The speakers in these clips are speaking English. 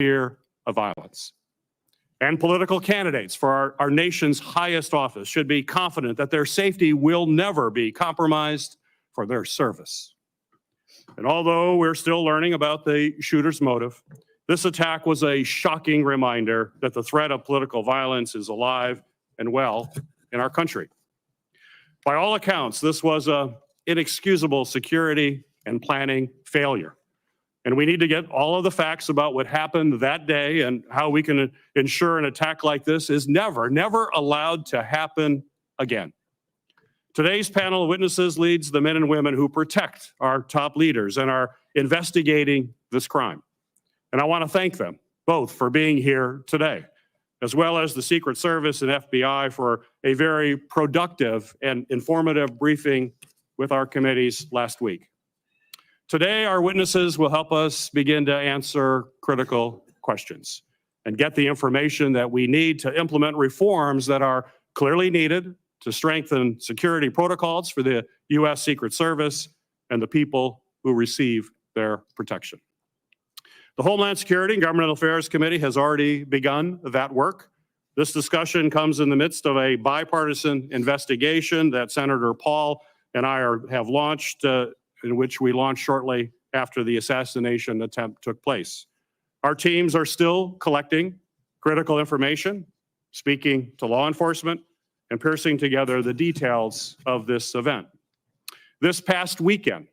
fear of violence. And political candidates for our nation's highest office should be confident that their safety will never be compromised for their service. And although we're still learning about the shooter's motive, this attack was a shocking reminder that the threat of political violence is alive and well in our country. By all accounts, this was an inexcusable security and planning failure. And we need to get all of the facts about what happened that day and how we can ensure an attack like this is never allowed to happen again. Today's panel of witnesses leads the men and women who protect our top leaders and are investigating this crime. And I want to thank them both for being here today, as well as the Secret Service and FBI for a very productive and informative briefing with our committees last week. Today, our witnesses will help us begin to answer critical questions and get the information that we need to implement reforms that are clearly needed to strengthen security protocols for the U.S. Secret Service and the people who receive their protection. The Homeland Security and Governmental Affairs Committee has already begun that work. This discussion comes in the midst of a bipartisan investigation that Senator Paul and I have launched, in which we launched shortly after the assassination attempt took place. Our teams are still collecting critical information, speaking to law enforcement, and piecing together the details of this event. This past weekend,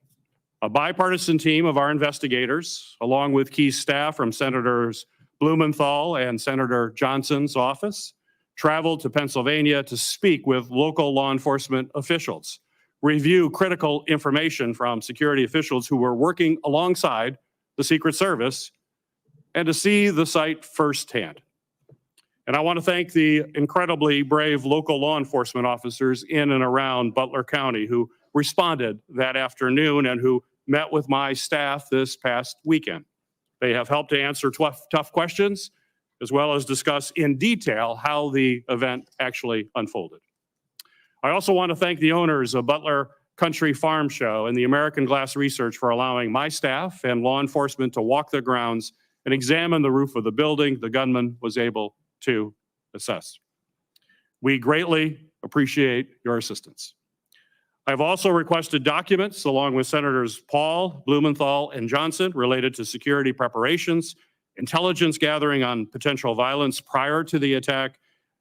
a bipartisan team of our investigators, along with key staff from Senators Blumenthal and Senator Johnson's office, traveled to Pennsylvania to speak with local law enforcement officials, review critical information from security officials who were working alongside the Secret Service, and to see the site firsthand. And I want to thank the incredibly brave local law enforcement officers in and around Butler County who responded that afternoon and who met with my staff this past weekend. They have helped to answer tough questions, as well as discuss in detail how the event actually unfolded. I also want to thank the owners of Butler Country Farm Show and the American Glass Research for allowing my staff and law enforcement to walk the grounds and examine the roof of the building the gunman was able to assess. We greatly appreciate your assistance. I've also requested documents along with Senators Paul, Blumenthal, and Johnson related to security preparations, intelligence gathering on potential violence prior to the attack,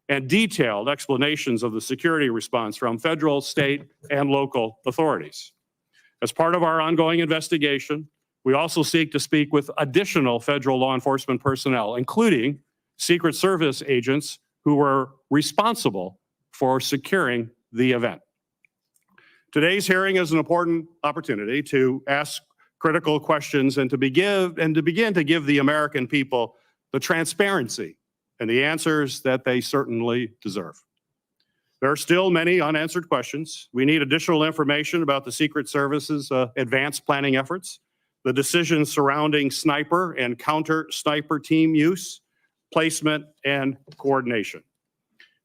and detailed explanations of the security response from federal, state, and local authorities. As part of our ongoing investigation, we also seek to speak with additional federal law enforcement personnel, including Secret Service agents who were responsible for securing the event. Today's hearing is an important opportunity to ask critical questions and to begin to give the American people the transparency and the answers that they certainly deserve. There are still many unanswered questions. We need additional information about the Secret Service's advanced planning efforts, the decisions surrounding sniper and counter-sniper team use, placement, and coordination.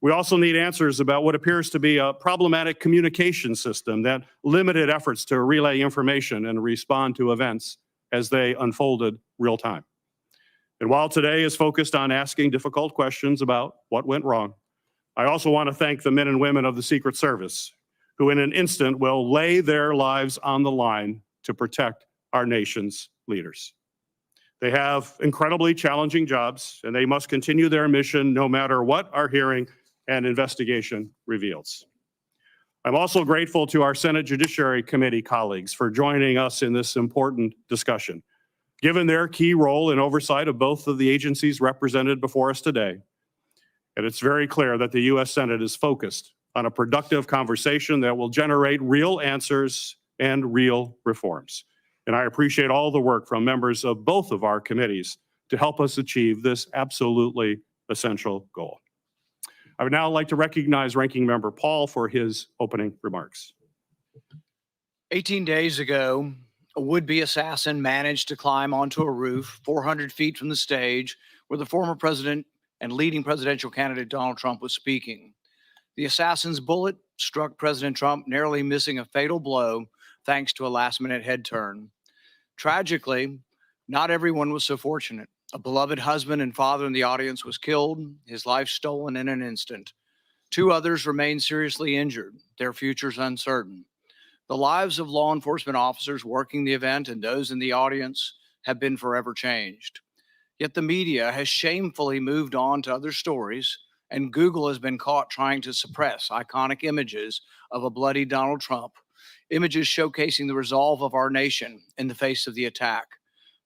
We also need answers about what appears to be a problematic communication system that limited efforts to relay information and respond to events as they unfolded real time. And while today is focused on asking difficult questions about what went wrong, I also want to thank the men and women of the Secret Service who in an instant will lay their lives on the line to protect our nation's leaders. They have incredibly challenging jobs, and they must continue their mission no matter what our hearing and investigation reveals. I'm also grateful to our Senate Judiciary Committee colleagues for joining us in this important discussion. Given their key role in oversight of both of the agencies represented before us today, and it's very clear that the U.S. Senate is focused on a productive conversation that will generate real answers and real reforms. And I appreciate all the work from members of both of our committees to help us achieve this absolutely essential goal. I would now like to recognize Ranking Member Paul for his opening remarks. 18 days ago, a would-be assassin managed to climb onto a roof 400 feet from the stage where the former president and leading presidential candidate Donald Trump was speaking. The assassin's bullet struck President Trump, narrowly missing a fatal blow thanks to a last-minute head turn. Tragically, not everyone was so fortunate. A beloved husband and father in the audience was killed, his life stolen in an instant. 2 others remain seriously injured, their futures uncertain. The lives of law enforcement officers working the event and those in the audience have been forever changed. Yet the media has shamefully moved on to other stories, and Google has been caught trying to suppress iconic images of a bloody Donald Trump, images showcasing the resolve of our nation in the face of the attack.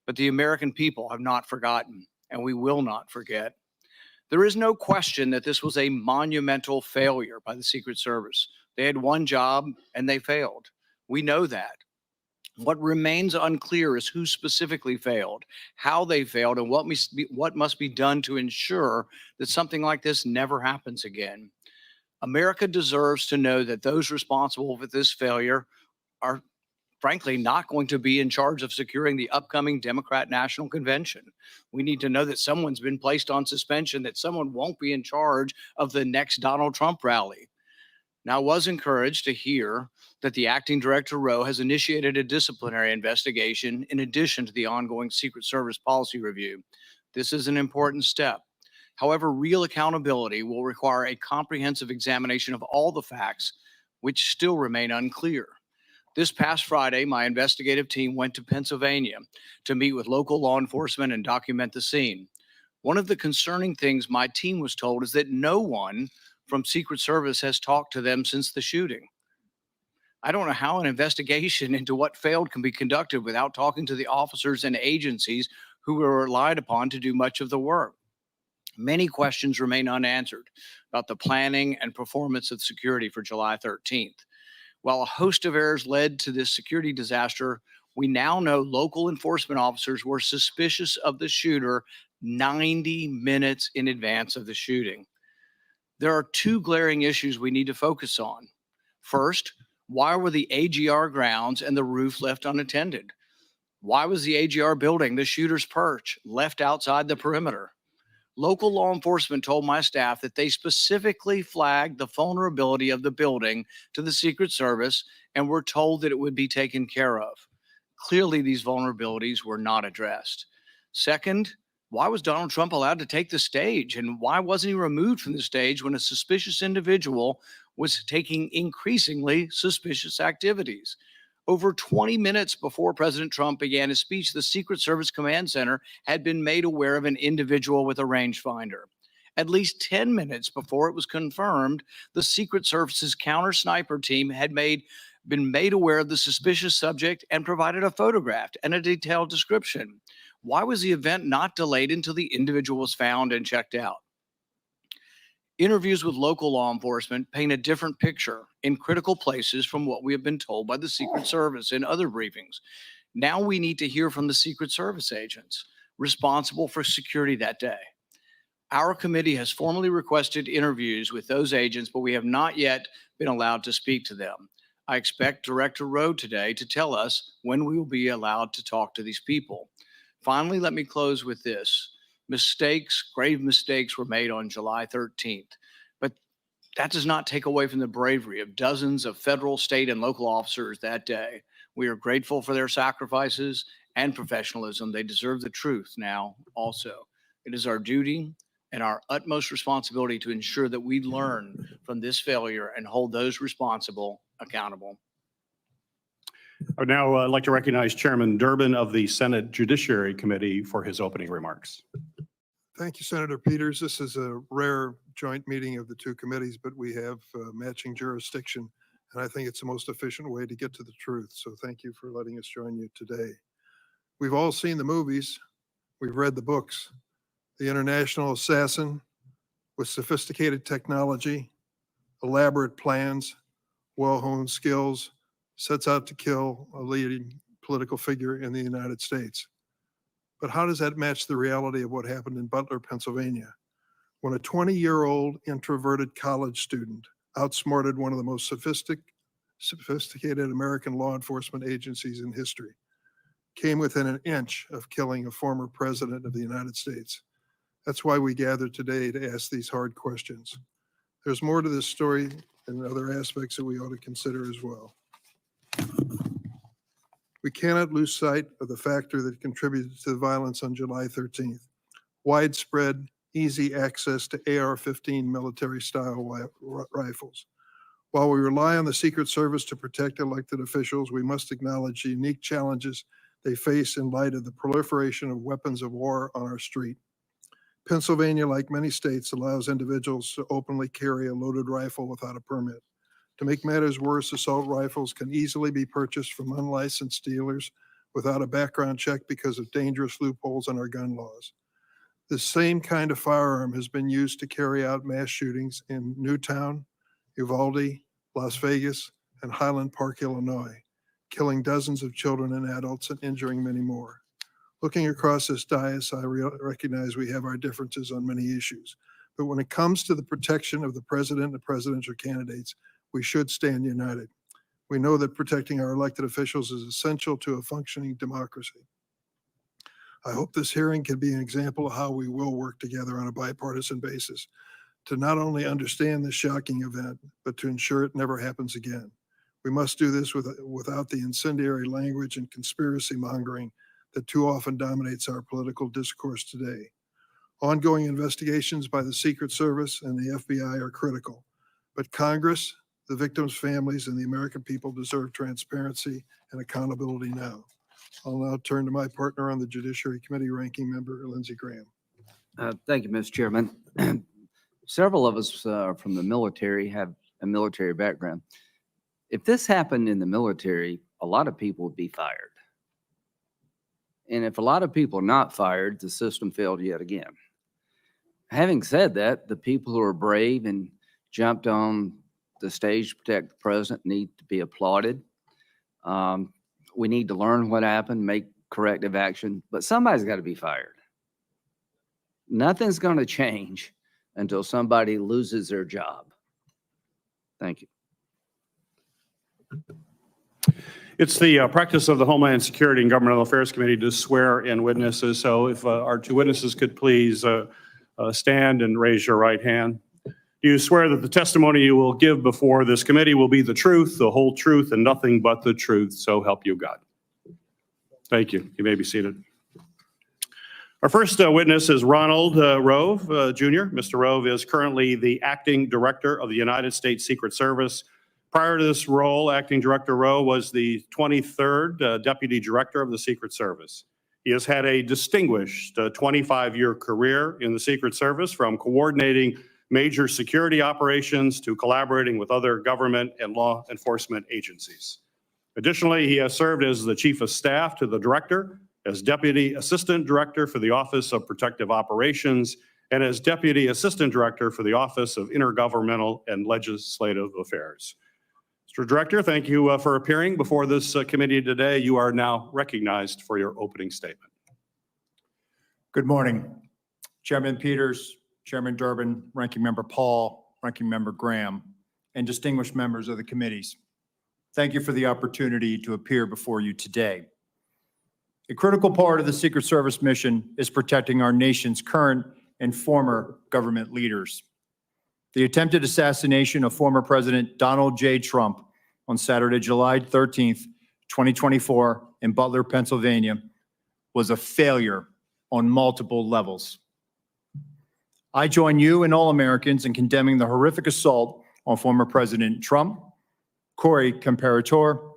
But the American people have not forgotten, and we will not forget. There is no question that this was a monumental failure by the Secret Service. They had one job and they failed. We know that. What remains unclear is who specifically failed, how they failed, and what must be done to ensure that something like this never happens again. America deserves to know that those responsible for this failure are frankly not going to be in charge of securing the upcoming Democrat National Convention. We need to know that someone's been placed on suspension, that someone won't be in charge of the next Donald Trump rally. Now, I was encouraged to hear that the acting director, Rowe, has initiated a disciplinary investigation in addition to the ongoing Secret Service policy review. This is an important step. However, real accountability will require a comprehensive examination of all the facts, which still remain unclear. This past Friday, my investigative team went to Pennsylvania to meet with local law enforcement and document the scene. One of the concerning things my team was told is that no one from Secret Service has talked to them since the shooting. I don't know how an investigation into what failed can be conducted without talking to the officers and agencies who were relied upon to do much of the work. Many questions remain unanswered about the planning and performance of security for July 13th. While a host of errors led to this security disaster, we now know local enforcement officers were suspicious of the shooter 90 minutes in advance of the shooting. There are 2 glaring issues we need to focus on. First, why were the AGR grounds and the roof left unattended? Why was the AGR building, the shooter's perch, left outside the perimeter? Local law enforcement told my staff that they specifically flagged the vulnerability of the building to the Secret Service and were told that it would be taken care of. Clearly, these vulnerabilities were not addressed. Second, why was Donald Trump allowed to take the stage? And why wasn't he removed from the stage when a suspicious individual was taking increasingly suspicious activities? Over 20 minutes before President Trump began his speech, the Secret Service Command Center had been made aware of an individual with a rangefinder. At least 10 minutes before it was confirmed, the Secret Service's counter sniper team had been made aware of the suspicious subject and provided a photograph and a detailed description. Why was the event not delayed until the individual was found and checked out? Interviews with local law enforcement paint a different picture in critical places from what we have been told by the Secret Service in other briefings. Now we need to hear from the Secret Service agents responsible for security that day. Our committee has formally requested interviews with those agents, but we have not yet been allowed to speak to them. I expect Director Rowe today to tell us when we will be allowed to talk to these people. Finally, let me close with this. Mistakes, grave mistakes were made on July 13th, but that does not take away from the bravery of dozens of federal, state, and local officers that day. We are grateful for their sacrifices and professionalism. They deserve the truth now also. It is our duty and our utmost responsibility to ensure that we learn from this failure and hold those responsible accountable. I would now like to recognize Chairman Durbin of the Senate Judiciary Committee for his opening remarks. Thank you, Senator Peters. This is a rare joint meeting of the 2 committees, but we have matching jurisdiction, and I think it's the most efficient way to get to the truth. So thank you for letting us join you today. We've all seen the movies. We've read the books. The international assassin with sophisticated technology, elaborate plans, well-honed skills, sets out to kill a leading political figure in the United States. But how does that match the reality of what happened in Butler, Pennsylvania, when a 20-year-old introverted college student outsmarted one of the most sophisticated American law enforcement agencies in history, came within an inch of killing a former president of the United States? That's why we gathered today to ask these hard questions. There's more to this story and other aspects that we ought to consider as well. We cannot lose sight of the factor that contributed to the violence on July 13th. widespread, easy access to AR-15 military-style rifles. While we rely on the Secret Service to protect elected officials, we must acknowledge the unique challenges they face in light of the proliferation of weapons of war on our street. Pennsylvania, like many states, allows individuals to openly carry a loaded rifle without a permit. To make matters worse, assault rifles can easily be purchased from unlicensed dealers without a background check because of dangerous loopholes in our gun laws. The same kind of firearm has been used to carry out mass shootings in Newtown, Uvalde, Las Vegas, and Highland Park, Illinois, killing dozens of children and adults and injuring many more. Looking across this dais, I recognize we have our differences on many issues, but when it comes to the protection of the president and presidential candidates, we should stand united. We know that protecting our elected officials is essential to a functioning democracy. I hope this hearing can be an example of how we will work together on a bipartisan basis to not only understand this shocking event, but to ensure it never happens again. We must do this without the incendiary language and conspiracy mongering that too often dominates our political discourse today. Ongoing investigations by the Secret Service and the FBI are critical, but Congress, the victims' families, and the American people deserve transparency and accountability now. I'll now turn to my partner on the Judiciary Committee, Ranking Member Lindsey Graham. Thank you, Mr. Chairman. Several of us from the military have a military background. If this happened in the military, a lot of people would be fired. And if a lot of people are not fired, the system failed yet again. Having said that, the people who are brave and jumped on the stage to protect the president need to be applauded. We need to learn what happened, make corrective action, but somebody's got to be fired. Nothing's going to change until somebody loses their job. Thank you. It's the practice of the Homeland Security and Governmental Affairs Committee to swear in witnesses. So if our two witnesses could please stand and raise your right hand. Do you swear that the testimony you will give before this committee will be the truth, the whole truth, and nothing but the truth? So help you God. Thank you. You may be seated. Our first witness is Ronald Rowe, Jr. Mr. Rowe is currently the acting director of the United States Secret Service. Prior to this role, Acting Director Rowe was the 23rd Deputy Director of the Secret Service. He has had a distinguished 25-year career in the Secret Service, from coordinating major security operations to collaborating with other government and law enforcement agencies. Additionally, he has served as the Chief of Staff to the Director, as Deputy Assistant Director for the Office of Protective Operations, and as Deputy Assistant Director for the Office of Intergovernmental and Legislative Affairs. Mr. Director, thank you for appearing before this committee today. You are now recognized for your opening statement. Good morning, Chairman Peters, Chairman Durbin, Ranking Member Paul, Ranking Member Graham, and distinguished members of the committees. Thank you for the opportunity to appear before you today. A critical part of the Secret Service mission is protecting our nation's current and former government leaders. The attempted assassination of former President Donald J. Trump on Saturday, July 13th, 2024 in Butler, Pennsylvania, was a failure on multiple levels. I join you and all Americans in condemning the horrific assault on former President Trump, Corey Comparator,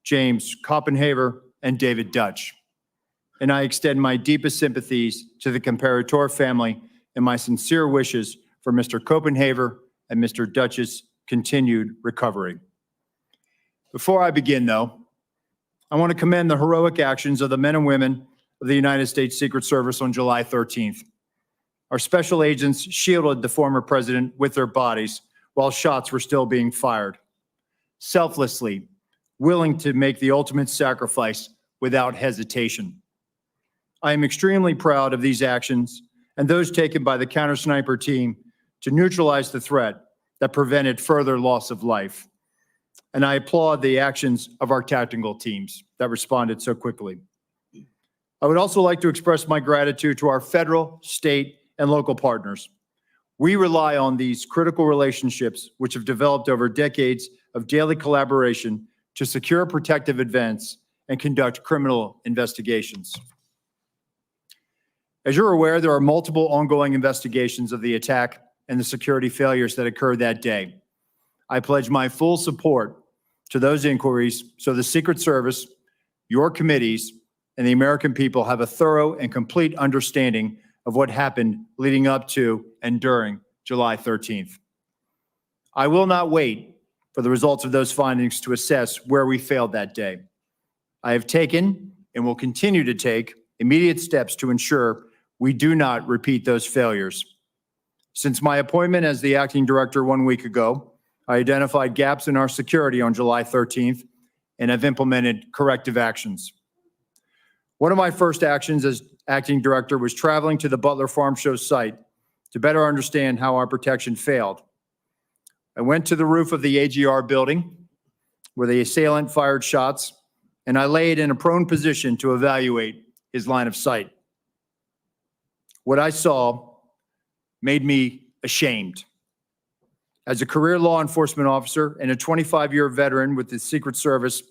James Copenhaver, and David Dutch. And I extend my deepest sympathies to the Comparator family and my sincere wishes for Mr. Copenhaver and Mr. Dutch's continued recovery. Before I begin, though, I want to commend the heroic actions of the men and women of the United States Secret Service on July 13th. Our special agents shielded the former president with their bodies while shots were still being fired, selflessly, willing to make the ultimate sacrifice without hesitation. I am extremely proud of these actions and those taken by the counter-sniper team to neutralize the threat that prevented further loss of life. And I applaud the actions of our tactical teams that responded so quickly. I would also like to express my gratitude to our federal, state, and local partners. We rely on these critical relationships, which have developed over decades of daily collaboration to secure protective events and conduct criminal investigations. As you're aware, there are multiple ongoing investigations of the attack and the security failures that occurred that day. I pledge my full support to those inquiries so the Secret Service, your committees, and the American people have a thorough and complete understanding of what happened leading up to and during July 13th. I will not wait for the results of those findings to assess where we failed that day. I have taken and will continue to take immediate steps to ensure we do not repeat those failures. Since my appointment as the acting director 1 week ago, I identified gaps in our security on July 13th and have implemented corrective actions. One of my first actions as acting director was traveling to the Butler Farm Show site to better understand how our protection failed. I went to the roof of the AGR building where the assailant fired shots, and I laid in a prone position to evaluate his line of sight. What I saw made me ashamed. As a career law enforcement officer and a 25-year veteran with the Secret Service,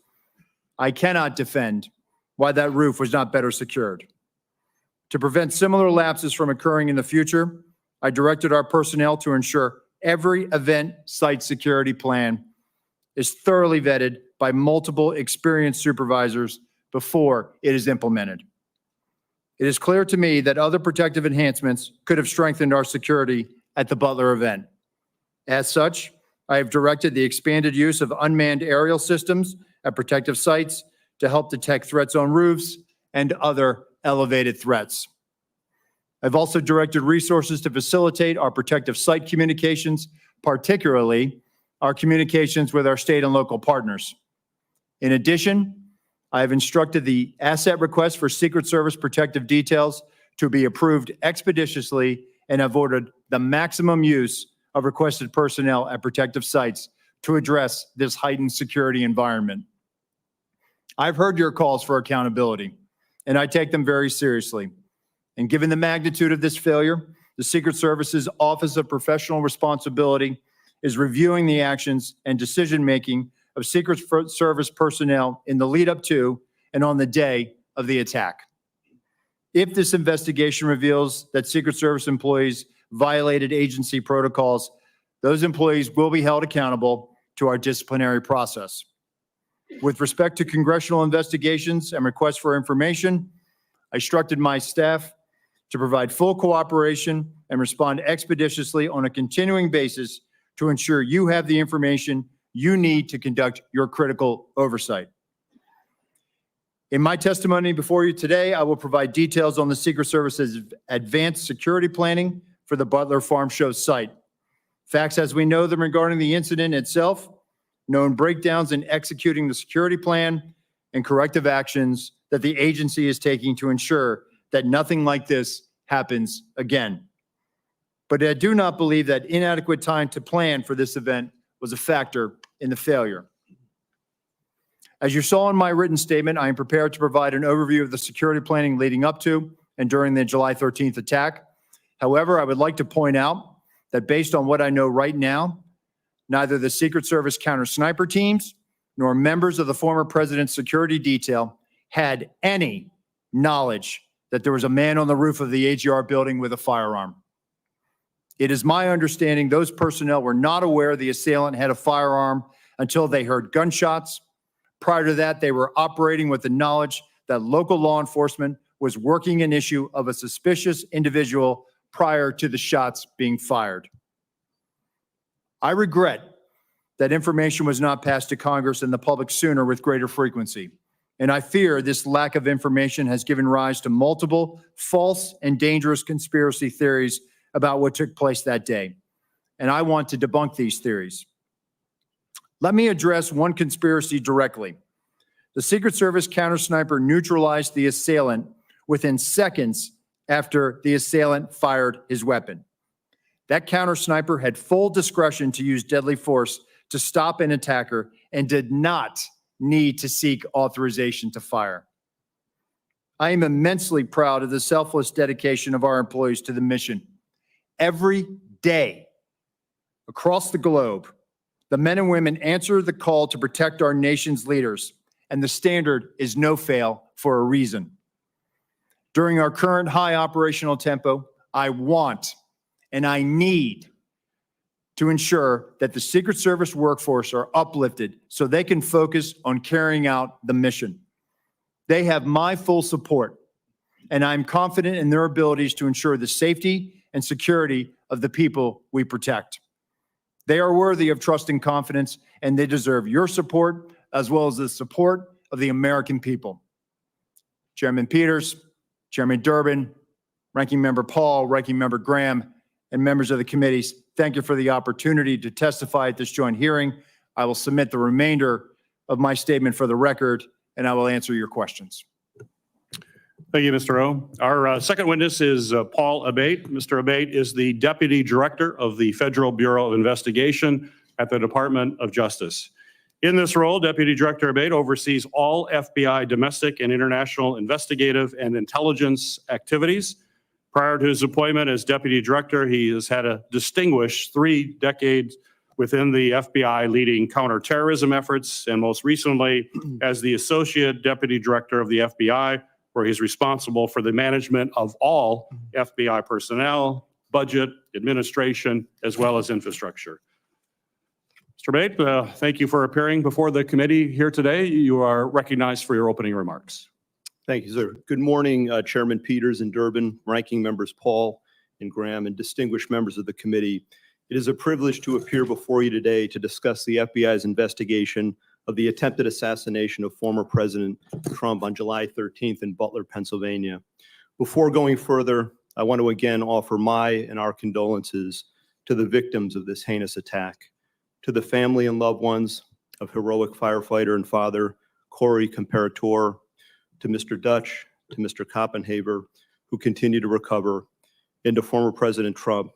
I cannot defend why that roof was not better secured. To prevent similar lapses from occurring in the future, I directed our personnel to ensure every event site security plan is thoroughly vetted by multiple experienced supervisors before it is implemented. It is clear to me that other protective enhancements could have strengthened our security at the Butler event. As such, I have directed the expanded use of unmanned aerial systems at protective sites to help detect threats on roofs and other elevated threats. I've also directed resources to facilitate our protective site communications, particularly our communications with our state and local partners. In addition, I have instructed the asset request for Secret Service protective details to be approved expeditiously and have ordered the maximum use of requested personnel at protective sites to address this heightened security environment. I've heard your calls for accountability, and I take them very seriously. And given the magnitude of this failure, the Secret Service's Office of Professional Responsibility is reviewing the actions and decision-making of Secret Service personnel in the lead up to and on the day of the attack. If this investigation reveals that Secret Service employees violated agency protocols, those employees will be held accountable to our disciplinary process. With respect to congressional investigations and requests for information, I instructed my staff to provide full cooperation and respond expeditiously on a continuing basis to ensure you have the information you need to conduct your critical oversight. In my testimony before you today, I will provide details on the Secret Service's advanced security planning for the Butler Farm Show site. Facts as we know them regarding the incident itself, known breakdowns in executing the security plan, and corrective actions that the agency is taking to ensure that nothing like this happens again. But I do not believe that inadequate time to plan for this event was a factor in the failure. As you saw in my written statement, I am prepared to provide an overview of the security planning leading up to and during the July 13th attack. However, I would like to point out that based on what I know right now, neither the Secret Service counter-sniper teams nor members of the former president's security detail had any knowledge that there was a man on the roof of the AGR building with a firearm. It is my understanding those personnel were not aware the assailant had a firearm until they heard gunshots. Prior to that, they were operating with the knowledge that local law enforcement was working an issue of a suspicious individual prior to the shots being fired. I regret that information was not passed to Congress and the public sooner with greater frequency. And I fear this lack of information has given rise to multiple false and dangerous conspiracy theories about what took place that day. And I want to debunk these theories. Let me address one conspiracy directly. The Secret Service counter-sniper neutralized the assailant within seconds after the assailant fired his weapon. That counter-sniper had full discretion to use deadly force to stop an attacker and did not need to seek authorization to fire. I am immensely proud of the selfless dedication of our employees to the mission. Every day across the globe, the men and women answer the call to protect our nation's leaders, and the standard is no fail for a reason. During our current high operational tempo, I want and I need to ensure that the Secret Service workforce are uplifted so they can focus on carrying out the mission. They have my full support, and I'm confident in their abilities to ensure the safety and security of the people we protect. They are worthy of trust and confidence, and they deserve your support as well as the support of the American people. Chairman Peters, Chairman Durbin, Ranking Member Paul, Ranking Member Graham, and members of the committees, thank you for the opportunity to testify at this joint hearing. I will submit the remainder of my statement for the record, and I will answer your questions. Thank you, Mr. Rowe. Our second witness is Paul Abbate. Mr. Abbate is the Deputy Director of the Federal Bureau of Investigation at the Department of Justice. In this role, Deputy Director Abbate oversees all FBI domestic and international investigative and intelligence activities. Prior to his appointment as Deputy Director, he has had a distinguished 3 decades within the FBI leading counterterrorism efforts, and most recently as the Associate Deputy Director of the FBI, where he's responsible for the management of all FBI personnel, budget, administration, as well as infrastructure. Mr. Abbate, thank you for appearing before the committee here today. You are recognized for your opening remarks. Thank you, sir. Good morning, Chairman Peters and Durbin, Ranking Members Paul and Graham, and distinguished members of the committee. It is a privilege to appear before you today to discuss the FBI's investigation of the attempted assassination of former President Trump on July 13th in Butler, Pennsylvania. Before going further, I want to again offer my and our condolences to the victims of this heinous attack, to the family and loved ones of heroic firefighter and father Corey Comparator, to Mr. Dutch, to Mr. Koppenhaver, who continue to recover, and to former President Trump,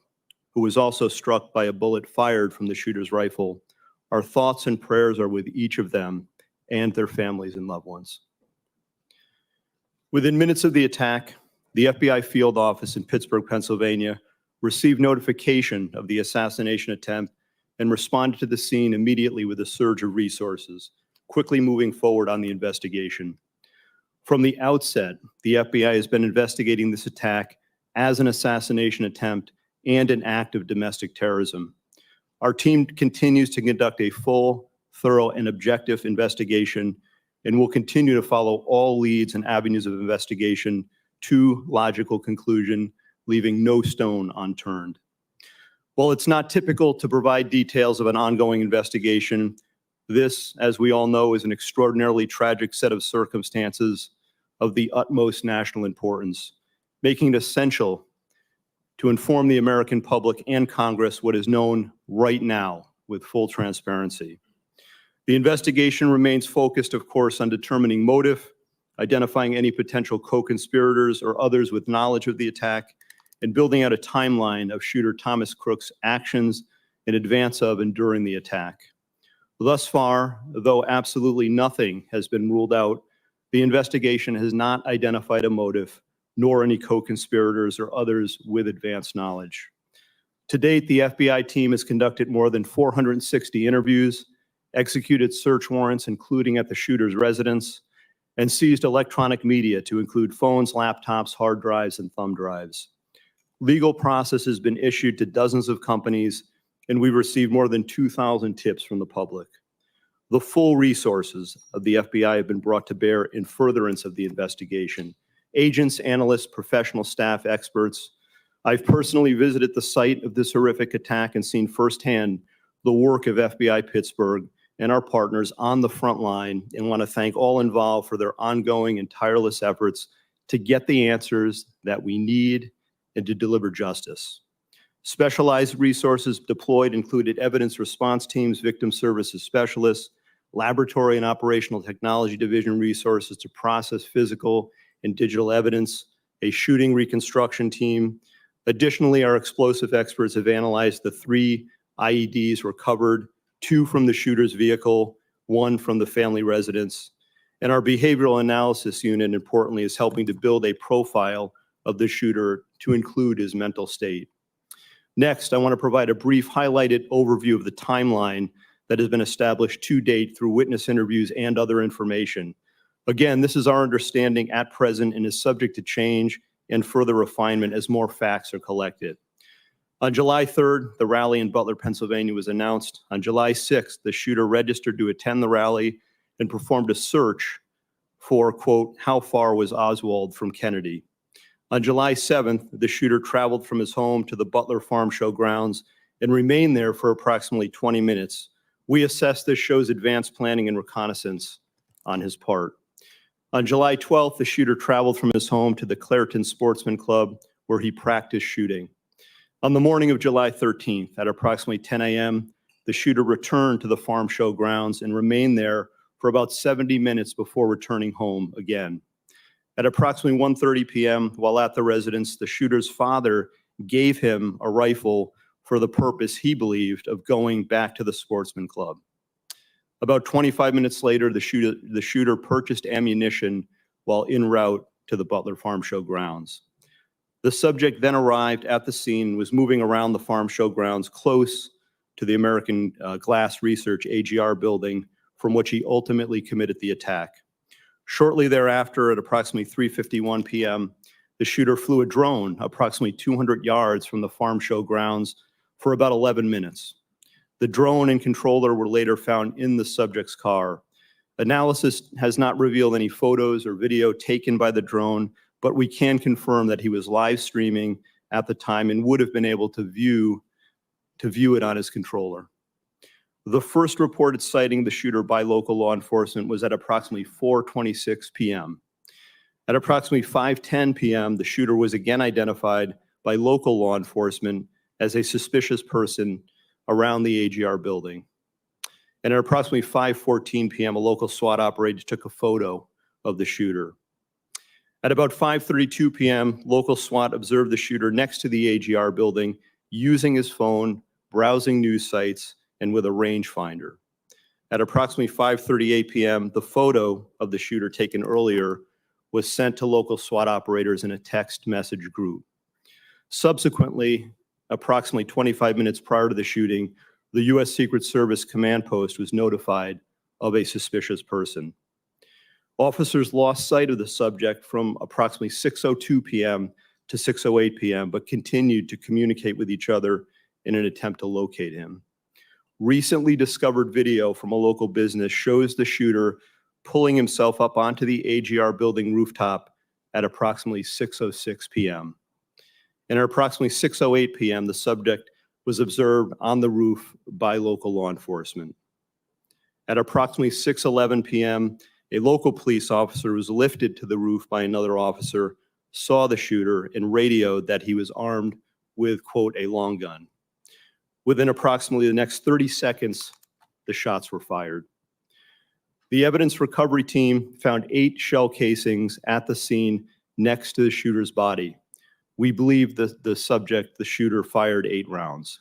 who was also struck by a bullet fired from the shooter's rifle. Our thoughts and prayers are with each of them and their families and loved ones. Within minutes of the attack, the FBI field office in Pittsburgh, Pennsylvania, received notification of the assassination attempt and responded to the scene immediately with a surge of resources, quickly moving forward on the investigation. From the outset, the FBI has been investigating this attack as an assassination attempt and an act of domestic terrorism. Our team continues to conduct a full, thorough, and objective investigation, and will continue to follow all leads and avenues of investigation to logical conclusion, leaving no stone unturned. While it's not typical to provide details of an ongoing investigation, this, as we all know, is an extraordinarily tragic set of circumstances of the utmost national importance, making it essential to inform the American public and Congress what is known right now with full transparency. The investigation remains focused, of course, on determining motive, identifying any potential co-conspirators or others with knowledge of the attack, and building out a timeline of shooter Thomas Crook's actions in advance of and during the attack. Thus far, though absolutely nothing has been ruled out, the investigation has not identified a motive, nor any co-conspirators or others with advanced knowledge. To date, the FBI team has conducted more than 460 interviews, executed search warrants, including at the shooter's residence, and seized electronic media to include phones, laptops, hard drives, and thumb drives. Legal process has been issued to dozens of companies, and we've received more than 2,000 tips from the public. The full resources of the FBI have been brought to bear in furtherance of the investigation. Agents, analysts, professional staff, experts. I've personally visited the site of this horrific attack and seen firsthand the work of FBI Pittsburgh and our partners on the front line, and want to thank all involved for their ongoing and tireless efforts to get the answers that we need and to deliver justice. Specialized resources deployed included evidence response teams, victim services specialists, laboratory and operational technology division resources to process physical and digital evidence, a shooting reconstruction team. Additionally, our explosive experts have analyzed the 3 IEDs recovered, 2 from the shooter's vehicle, 1 from the family residence. And our behavioral analysis unit, importantly, is helping to build a profile of the shooter to include his mental state. Next, I want to provide a brief highlighted overview of the timeline that has been established to date through witness interviews and other information. Again, this is our understanding at present and is subject to change and further refinement as more facts are collected. On July 3rd, the rally in Butler, Pennsylvania was announced. On July 6th, the shooter registered to attend the rally and performed a search for, quote, how far was Oswald from Kennedy? On July 7th, the shooter traveled from his home to the Butler Farm Show grounds and remained there for approximately 20 minutes. We assess this shows advanced planning and reconnaissance on his part. On July 12th, the shooter traveled from his home to the Clairton Sportsman Club, where he practiced shooting. On the morning of July 13th, at approximately 10 a.m., the shooter returned to the farm show grounds and remained there for about 70 minutes before returning home again. At approximately 1:30 p.m., while at the residence, the shooter's father gave him a rifle for the purpose he believed of going back to the sportsman club. About 25 minutes later, the shooter purchased ammunition while en route to the Butler Farm Show grounds. The subject then arrived at the scene and was moving around the farm show grounds close to the American Glass Research AGR building, from which he ultimately committed the attack. Shortly thereafter, at approximately 3:51 p.m., the shooter flew a drone approximately 200 yards from the farm show grounds for about 11 minutes. The drone and controller were later found in the subject's car. Analysis has not revealed any photos or video taken by the drone, but we can confirm that he was live streaming at the time and would have been able to view it on his controller. The first reported sighting of the shooter by local law enforcement was at approximately 4:26 p.m. At approximately 5:10 p.m., the shooter was again identified by local law enforcement as a suspicious person around the AGR building. And at approximately 5:14 p.m., a local SWAT operator took a photo of the shooter. At about 5:32 p.m., local SWAT observed the shooter next to the AGR building using his phone, browsing news sites, and with a rangefinder. At approximately 5:38 p.m., the photo of the shooter taken earlier was sent to local SWAT operators in a text message group. Subsequently, approximately 25 minutes prior to the shooting, the U.S. Secret Service command post was notified of a suspicious person. Officers lost sight of the subject from approximately 6:02 p.m. to 6:08 p.m., but continued to communicate with each other in an attempt to locate him. Recently discovered video from a local business shows the shooter pulling himself up onto the AGR building rooftop at approximately 6:06 p.m. And at approximately 6:08 p.m., the subject was observed on the roof by local law enforcement. At approximately 6:11 p.m., a local police officer was lifted to the roof by another officer, saw the shooter, and radioed that he was armed with, quote, a long gun. Within approximately the next 30 seconds, the shots were fired. The evidence recovery team found 8 shell casings at the scene next to the shooter's body. We believe that the subject, the shooter, fired 8 rounds.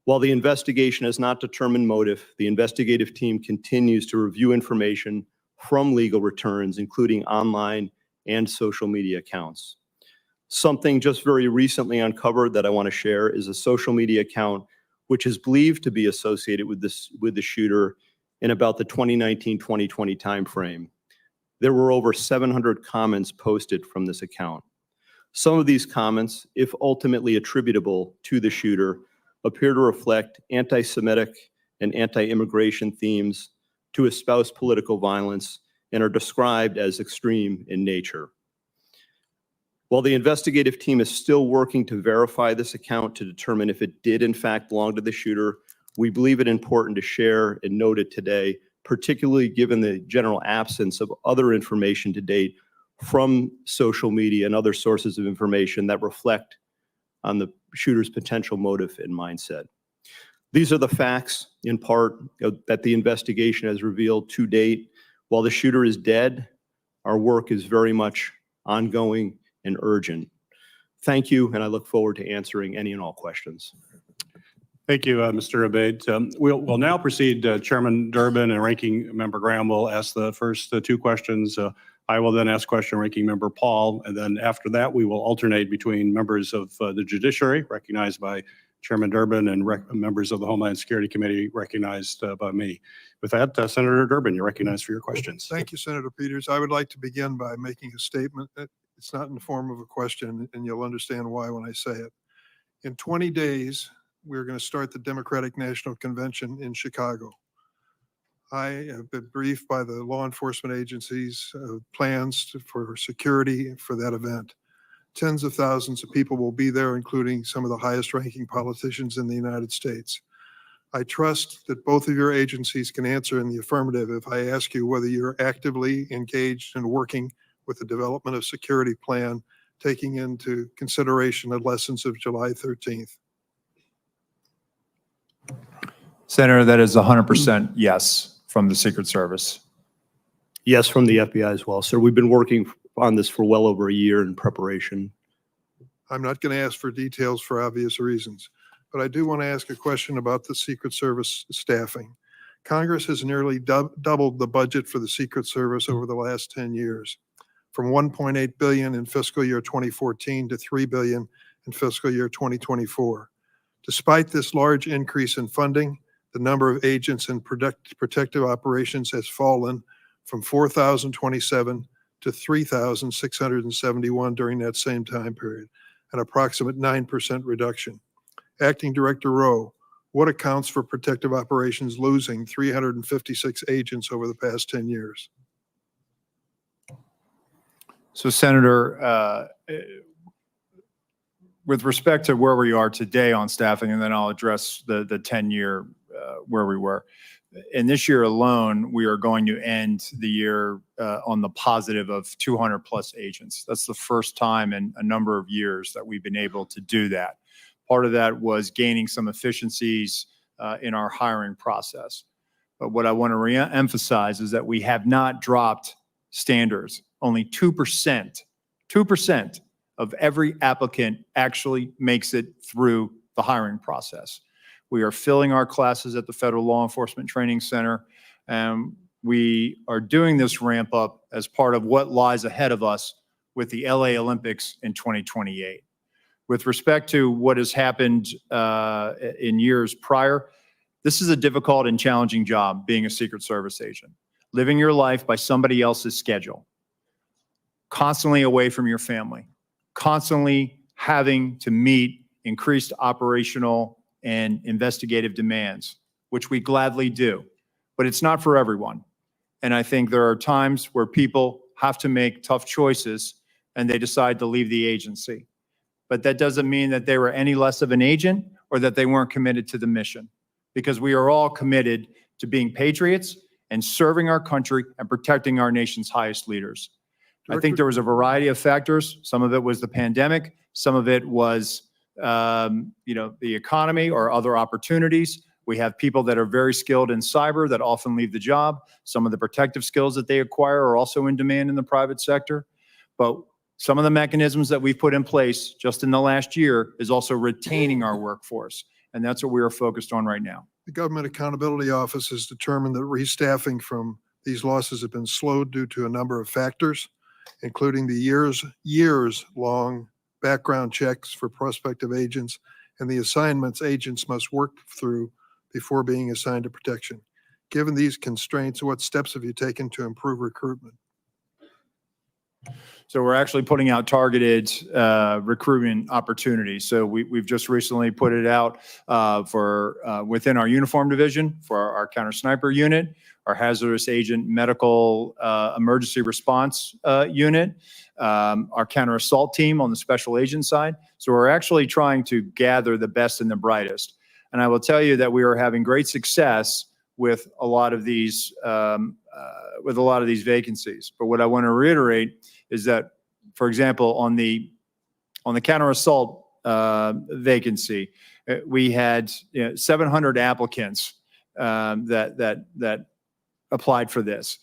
While the investigation has not determined motive, the investigative team continues to review information from legal returns, including online and social media accounts. Something just very recently uncovered that I want to share is a social media account which is believed to be associated with the shooter in about the 2019-2020 timeframe. There were over 700 comments posted from this account. Some of these comments, if ultimately attributable to the shooter, appear to reflect anti-Semitic and anti-immigration themes, to espouse political violence, and are described as extreme in nature. While the investigative team is still working to verify this account to determine if it did in fact belong to the shooter, we believe it important to share and note it today, particularly given the general absence of other information to date from social media and other sources of information that reflect on the shooter's potential motive and mindset. These are the facts, in part, that the investigation has revealed to date. While the shooter is dead, our work is very much ongoing and urgent. Thank you, and I look forward to answering any and all questions. Thank you, Mr. Abbate. We'll now proceed. Chairman Durbin and Ranking Member Graham will ask the first 2 questions. I will then ask question Ranking Member Paul, and then after that, we will alternate between members of the judiciary, recognized by Chairman Durbin and members of the Homeland Security Committee recognized by me. With that, Senator Durbin, you're recognized for your questions. Thank you, Senator Peters. I would like to begin by making a statement. It's not in the form of a question, and you'll understand why when I say it. In 20 days, we're going to start the Democratic National Convention in Chicago. I have been briefed by the law enforcement agencies plans for security for that event. Tens of thousands of people will be there, including some of the highest ranking politicians in the United States. I trust that both of your agencies can answer in the affirmative if I ask you whether you're actively engaged in working with the development of security plan, taking into consideration the lessons of July 13th. Senator, that is 100% yes from the Secret Service. Yes, from the FBI as well, sir. We've been working on this for well over a year in preparation. I'm not going to ask for details for obvious reasons, but I do want to ask a question about the Secret Service staffing. Congress has nearly doubled the budget for the Secret Service over the last 10 years, from $1.8 billion in fiscal year 2014 to $3 billion in fiscal year 2024. Despite this large increase in funding, the number of agents in protective operations has fallen from 4,027 to 3,671 during that same time period, an approximate 9% reduction. Acting Director Rowe, what accounts for protective operations losing 356 agents over the past 10 years? So, Senator, with respect to where we are today on staffing, and then I'll address the 10-year where we were. In this year alone, we are going to end the year on the positive of 200 plus agents. That's the first time in a number of years that we've been able to do that. Part of that was gaining some efficiencies in our hiring process. But what I want to re-emphasize is that we have not dropped standards. Only 2% of every applicant actually makes it through the hiring process. We are filling our classes at the Federal Law Enforcement Training Center. We are doing this ramp up as part of what lies ahead of us with the LA Olympics in 2028. With respect to what has happened in years prior, this is a difficult and challenging job, being a Secret Service agent. Living your life by somebody else's schedule, constantly away from your family, constantly having to meet increased operational and investigative demands, which we gladly do, but it's not for everyone. And I think there are times where people have to make tough choices and they decide to leave the agency. But that doesn't mean that they were any less of an agent or that they weren't committed to the mission, because we are all committed to being patriots and serving our country and protecting our nation's highest leaders. I think there was a variety of factors. Some of it was the pandemic. Some of it was the economy or other opportunities. We have people that are very skilled in cyber that often leave the job. Some of the protective skills that they acquire are also in demand in the private sector. But some of the mechanisms that we've put in place just in the last year is also retaining our workforce. And that's what we are focused on right now. The Government Accountability Office has determined that restaffing from these losses have been slowed due to a number of factors, including the years-long background checks for prospective agents and the assignments agents must work through before being assigned to protection. Given these constraints, what steps have you taken to improve recruitment? So we're actually putting out targeted recruitment opportunities. So we've just recently put it out for within our uniform division for our counter sniper unit, our hazardous agent medical emergency response unit, our counter assault team on the special agent side. So we're actually trying to gather the best and the brightest. And I will tell you that we are having great success with a lot of these vacancies. But what I want to reiterate is that, for example, on the counter assault vacancy, we had 700 applicants that applied for this.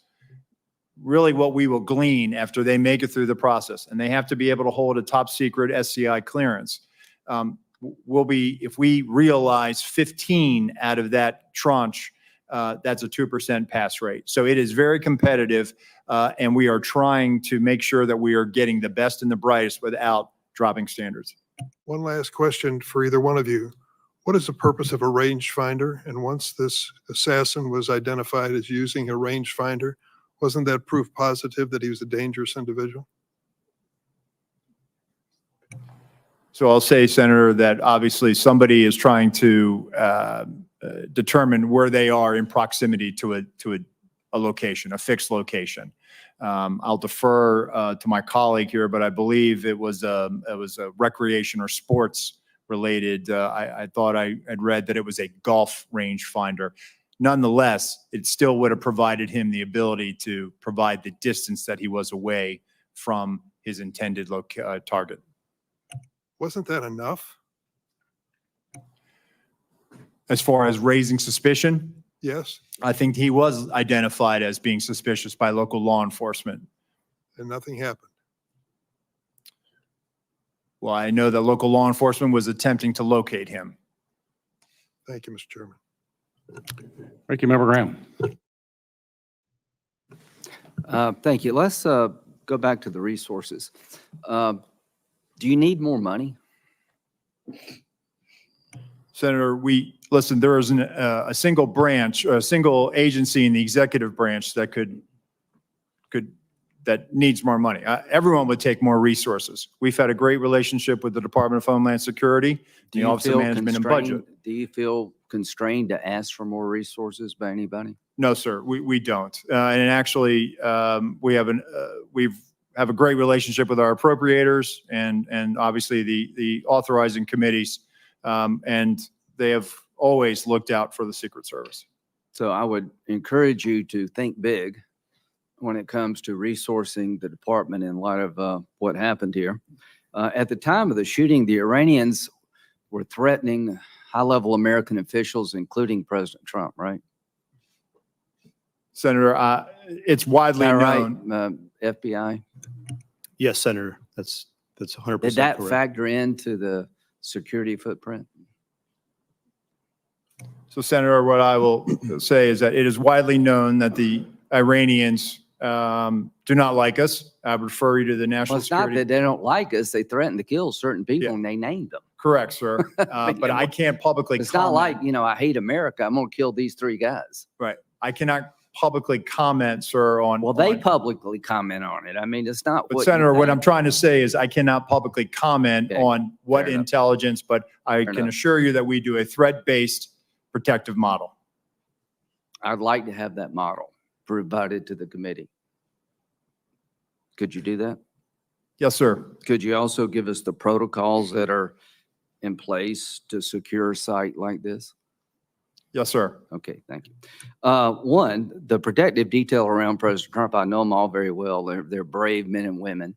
Really what we will glean after they make it through the process, and they have to be able to hold a top secret SCI clearance, will be, if we realize 15 out of that tranche, that's a 2% pass rate. So it is very competitive, and we are trying to make sure that we are getting the best and the brightest without dropping standards. One last question for either one of you. What is the purpose of a rangefinder? And once this assassin was identified as using a rangefinder, wasn't that proof positive that he was a dangerous individual? So I'll say, Senator, that obviously somebody is trying to determine where they are in proximity to a location, a fixed location. I'll defer to my colleague here, but I believe it was a recreation or sports related. I thought I had read that it was a golf range finder. Nonetheless, it still would have provided him the ability to provide the distance that he was away from his intended target. Wasn't that enough? As far as raising suspicion, Yes, I think he was identified as being suspicious by local law enforcement. and nothing happened. Well, I know that local law enforcement was attempting to locate him. Thank you, Mr. Chairman. Thank you, Member Graham. Thank you. Let's go back to the resources. Do you need more money? Senator, listen, there isn't a single branch or a single agency in the executive branch that that needs more money. Everyone would take more resources. We've had a great relationship with the Department of Homeland Security, the Office of Management and Budget. Do you feel constrained to ask for more resources by anybody? No, sir, we don't. And actually, we have a great relationship with our appropriators and obviously the authorizing committees. And they have always looked out for the Secret Service. So I would encourage you to think big when it comes to resourcing the department in light of what happened here. At the time of the shooting, the Iranians were threatening high-level American officials, including President Trump, right? Senator, it's widely Is that known. right? FBI? Yes, Senator, that's 100% Did that correct. factor into the security footprint? So, Senator, what I will say is that it is widely known that the Iranians do not like us. I would refer you to the Well, National it's not Security. that they don't like us. They threatened to kill certain people Yeah. and they named them. Correct, sir. But I can't publicly It's not comment. like, I hate America. I'm going to kill these three guys. Right. I cannot publicly comment, sir, on. Well, they on- publicly comment on it. I mean, it's not But what. Senator, you what think. I'm trying to say is I cannot publicly comment Okay. on what Fair enough. intelligence, but I Fair can enough. assure you that we do a threat-based protective model. I'd like to have that model provided to the committee. Could you do that? Yes, sir. Could you also give us the protocols that are in place to secure a site like this? Yes, sir. Okay, thank you. One, the protective detail around President Trump, I know them all very well. They're brave men and women.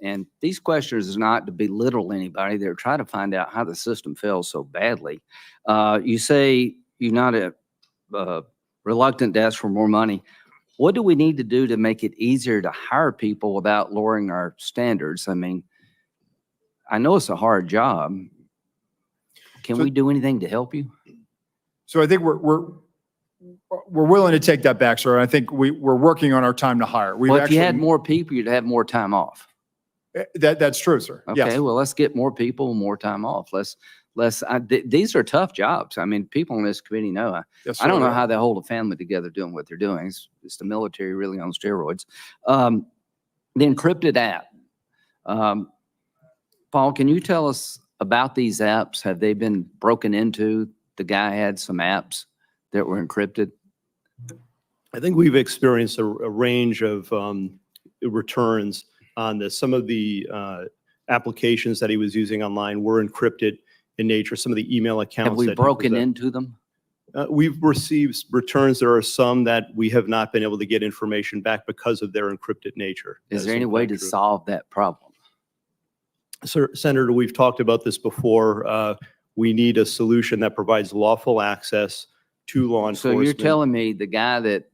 And these questions is not to belittle anybody. They're trying to find out how the system fails so badly. You say you're not reluctant to ask for more money. What do we need to do to make it easier to hire people without lowering our standards? I mean, I know it's a hard job. Can So- we do anything to help you? So I think we're willing to take that back, sir. I think we're working on our time to hire. We've Well, if you had actually- more people, you'd have more time off. That's true, sir. Okay, Yes. well, let's get more people, more time off. These are tough jobs. I mean, people on this committee know. Yes, I don't sir. know how they hold a family together doing what they're doing. It's the military really on steroids. The encrypted app. Paul, can you tell us about these apps? Have they been broken into? The guy had some apps that were encrypted. I think we've experienced a range of returns on this. Some of the applications that he was using online were encrypted in nature. Some of the email accounts. Have we that he broken possessed- into them? We've received returns. There are some that we have not been able to get information back because of their encrypted nature. Is That there in any way fact to true. solve that problem? Sir, Senator, we've talked about this before. We need a solution that provides lawful access to law So enforcement. you're telling me the guy that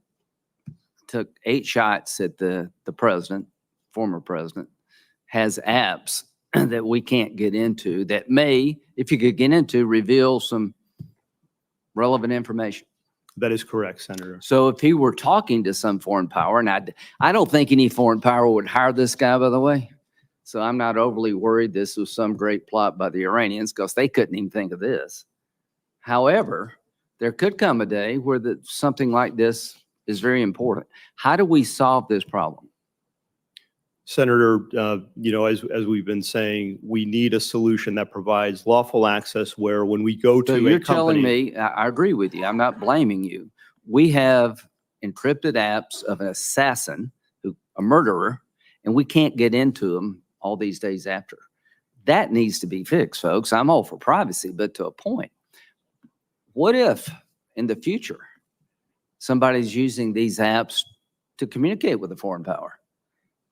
took 8 shots at the president, former president, has apps that we can't get into that may, if you could get into, reveal some relevant information. That is correct, Senator. So if he were talking to some foreign power, and I don't think any foreign power would hire this guy, by the way. So I'm not overly worried this was some great plot by the Iranians because they couldn't even think of this. However, there could come a day where something like this is very important. How do we solve this problem? Senator, as we've been saying, we need a solution that provides lawful access where when we go So to you're a telling company. me, I agree with you. I'm not blaming you. We have encrypted apps of an assassin, a murderer, and we can't get into them all these days after. That needs to be fixed, folks. I'm all for privacy, but to a point. What if in the future somebody's using these apps to communicate with a foreign power?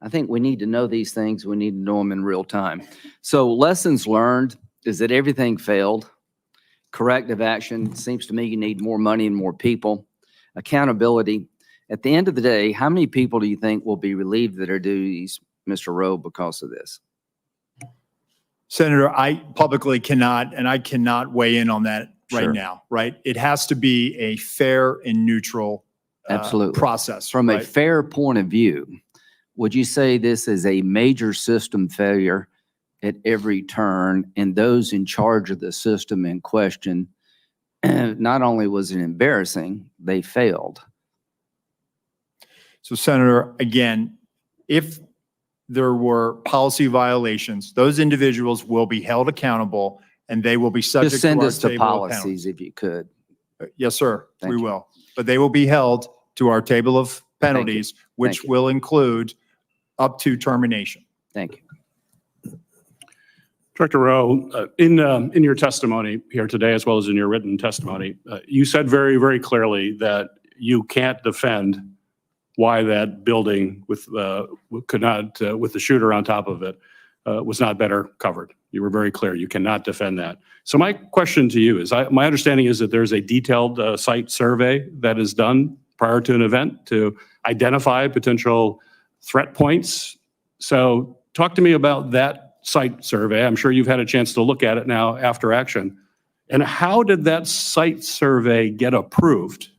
I think we need to know these things. We need to know them in real time. So lessons learned is that everything failed. Corrective action seems to me you need more money and more people. Accountability. At the end of the day, how many people do you think will be relieved of their duties, Mr. Rowe, because of this? Senator, I publicly cannot, and I cannot weigh in on that right Sure. now, right? It has to be a fair and neutral Absolutely. process. From a right? fair point of view, would you say this is a major system failure at every turn, and those in charge of the system in question, not only was it embarrassing, they failed? So Senator, again, if there were policy violations, those individuals will be held accountable and they will be subject Just to send our us the table of policies penalties. if you could. Yes, sir, Thank we you. will. But they will be held to our table of you. penalties, which Thank you. will include up to termination. Thank you. Director Rowe, in your testimony here today, as well as in your written testimony, you said very, very clearly that you can't defend why that building with with the shooter on top of it was not better covered. You were very clear. You cannot defend that. So my question to you is, my understanding is that there's a detailed site survey that is done prior to an event to identify potential threat points. So talk to me about that site survey. I'm sure you've had a chance to look at it now after action. And how did that site survey get approved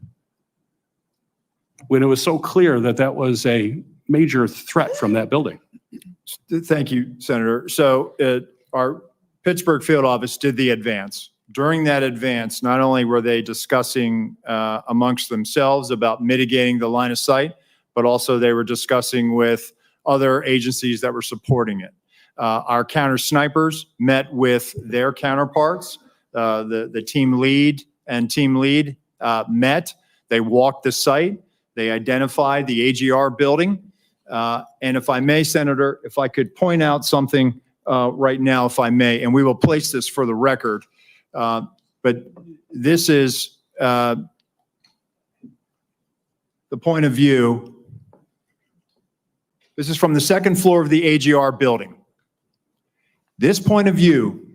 when it was so clear that that was a major threat from that building? Thank you, Senator. So our Pittsburgh field office did the advance. During that advance, not only were they discussing amongst themselves about mitigating the line of sight, but also they were discussing with other agencies that were supporting it. Our counter snipers met with their counterparts. The team lead and team lead met. They walked the site. They identified the AGR building. And if I may, Senator, if I could point out something right now, if I may, and we will place this for the record, but this is the point of view. This is from the second floor of the AGR building. This point of view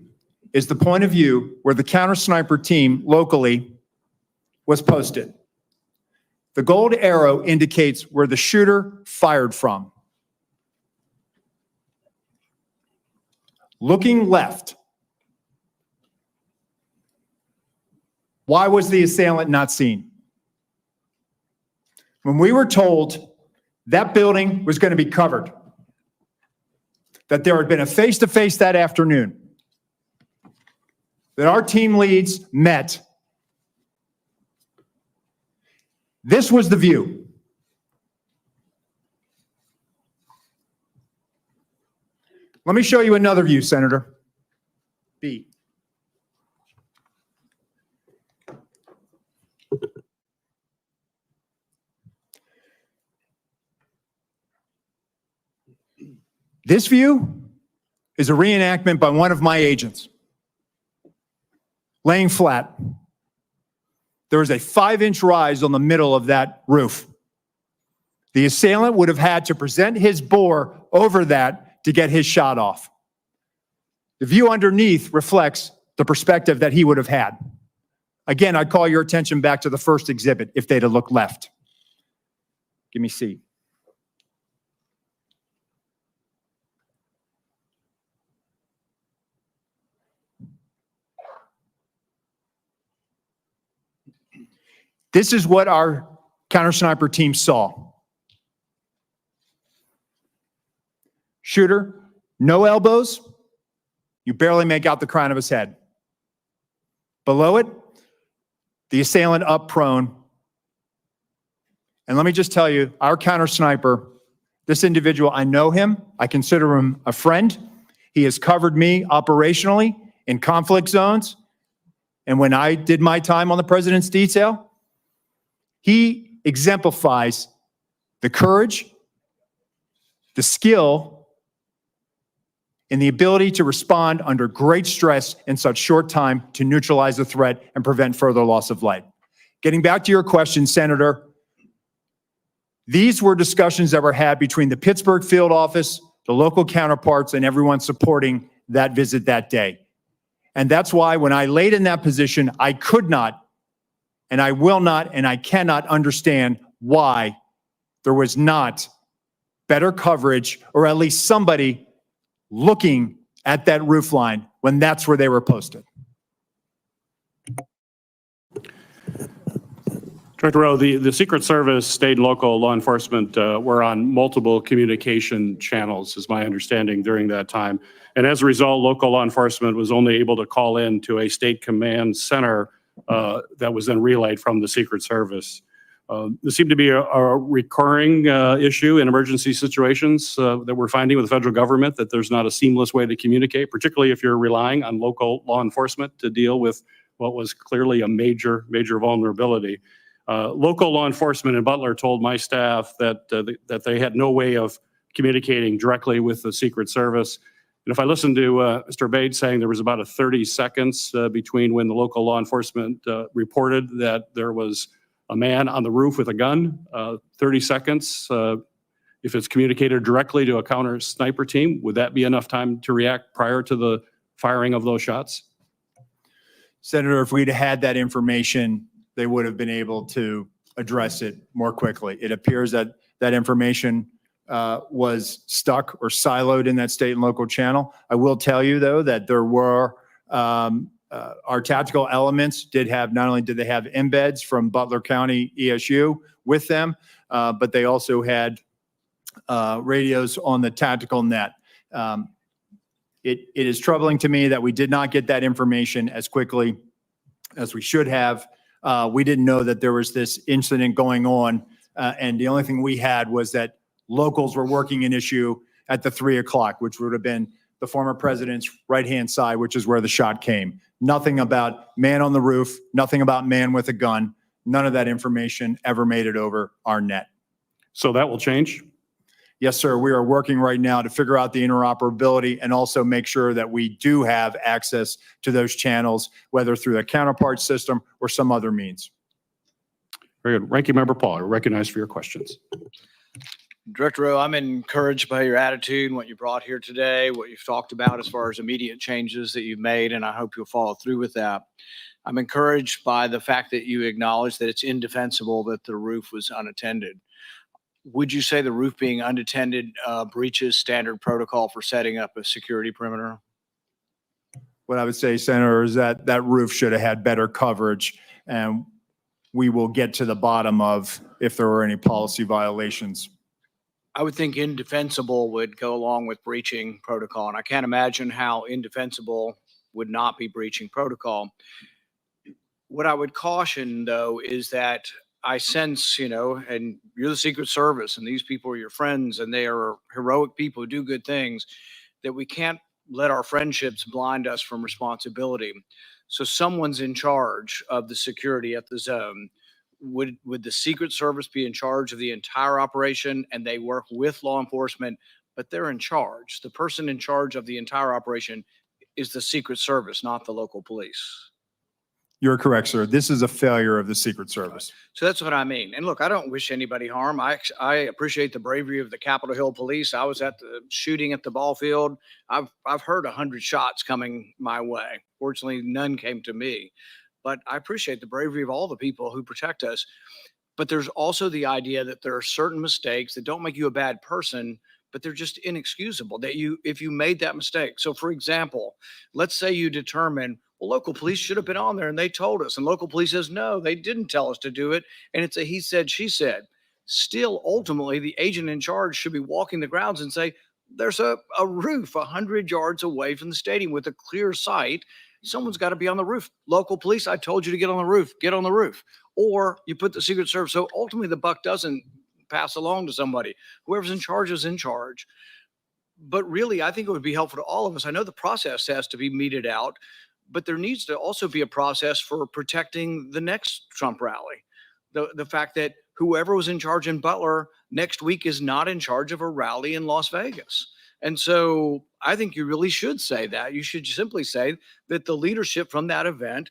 is the point of view where the counter sniper team locally was posted. The gold arrow indicates where the shooter fired from. Looking left. Why was the assailant not seen? When we were told that building was going to be covered, that there had been a face-to-face that afternoon, that our team leads met, this was the view. Let me show you another view, Senator. B. This view is a reenactment by one of my agents. Laying flat. There was a 5-inch rise on the middle of that roof. The assailant would have had to present his bore over that to get his shot off. The view underneath reflects the perspective that he would have had. Again, I'd call your attention back to the first exhibit if they'd have looked left. Give me C. This is what our counter sniper team saw. Shooter, no elbows. You barely make out the crown of his head. Below it, the assailant up prone. And let me just tell you, our counter sniper, this individual, I know him. I consider him a friend. He has covered me operationally in conflict zones. And when I did my time on the president's detail, he exemplifies the courage, the skill, and the ability to respond under great stress in such short time to neutralize the threat and prevent further loss of life. Getting back to your question, Senator, these were discussions that were had between the Pittsburgh field office, the local counterparts, and everyone supporting that visit that day. And that's why when I laid in that position, I could not, and I will not, and I cannot understand why there was not better coverage, or at least somebody looking at that roof line when that's where they were posted. Director Rowe, the Secret Service, state and local law enforcement were on multiple communication channels, is my understanding, during that time. And as a result, local law enforcement was only able to call in to a state command center that was then relayed from the Secret Service. There seemed to be a recurring issue in emergency situations that we're finding with the federal government, that there's not a seamless way to communicate, particularly if you're relying on local law enforcement to deal with what was clearly a major vulnerability. Local law enforcement in Butler told my staff that they had no way of communicating directly with the Secret Service. And if I listened to Mr. Abbate saying there was about a 30 seconds between when the local law enforcement reported that there was a man on the roof with a gun, 30 seconds, if it's communicated directly to a counter sniper team, would that be enough time to react prior to the firing of those shots? Senator, if we'd had that information, they would have been able to address it more quickly. It appears that that information was stuck or siloed in that state and local channel. I will tell you, though, that there were our tactical elements did have, not only did they have embeds from Butler County ESU with them, but they also had radios on the tactical net. It is troubling to me that we did not get that information as quickly as we should have. We didn't know that there was this incident going on. And the only thing we had was that locals were working an issue at the 3 o'clock, which would have been the former president's right-hand side, which is where the shot came. Nothing about man on the roof, nothing about man with a gun. None of that information ever made it over our net. So that will change? Yes, sir. We are working right now to figure out the interoperability and also make sure that we do have access to those channels, whether through the counterpart system or some other means. Very good. Ranking Member Paul, you're recognized for your questions. Director Rowe, I'm encouraged by your attitude and what you brought here today, what you've talked about as far as immediate changes that you've made, and I hope you'll follow through with that. I'm encouraged by the fact that you acknowledge that it's indefensible that the roof was unattended. Would you say the roof being unattended breaches standard protocol for setting up a security perimeter? What I would say, Senator, is that that roof should have had better coverage, and we will get to the bottom of if there were any policy violations. I would think indefensible would go along with breaching protocol, and I can't imagine how indefensible would not be breaching protocol. What I would caution, though, is that I sense, and you're the Secret Service, and these people are your friends, and they are heroic people who do good things, that we can't let our friendships blind us from responsibility. So someone's in charge of the security at the zone. Would the Secret Service be in charge of the entire operation, and they work with law enforcement, but they're in charge? The person in charge of the entire operation is the Secret Service, not the local police. You're correct, sir. This is a failure of the Secret Service. So that's what I mean. And look, I don't wish anybody harm. I appreciate the bravery of the Capitol Hill police. I was at the shooting at the ball field. I've heard 100 shots coming my way. Fortunately, none came to me. But I appreciate the bravery of all the people who protect us. But there's also the idea that there are certain mistakes that don't make you a bad person, but they're just inexcusable if you made that mistake. So for example, let's say you determine, well, local police should have been on there and they told us, and local police says, no, they didn't tell us to do it. And it's a he said, she said. Still, ultimately, the agent in charge should be walking the grounds and say, there's a roof 100 yards away from the stadium with a clear sight. someone's got to be on the roof. Local police, I told you to get on the roof, get on the roof. Or you put the Secret Service. So ultimately the buck doesn't pass along to somebody. Whoever's in charge is in charge. But really, I think it would be helpful to all of us. I know the process has to be meted out, but there needs to also be a process for protecting the next Trump rally. The fact that whoever was in charge in Butler next week is not in charge of a rally in Las Vegas. And so I think you really should say that. You should simply say that the leadership from that event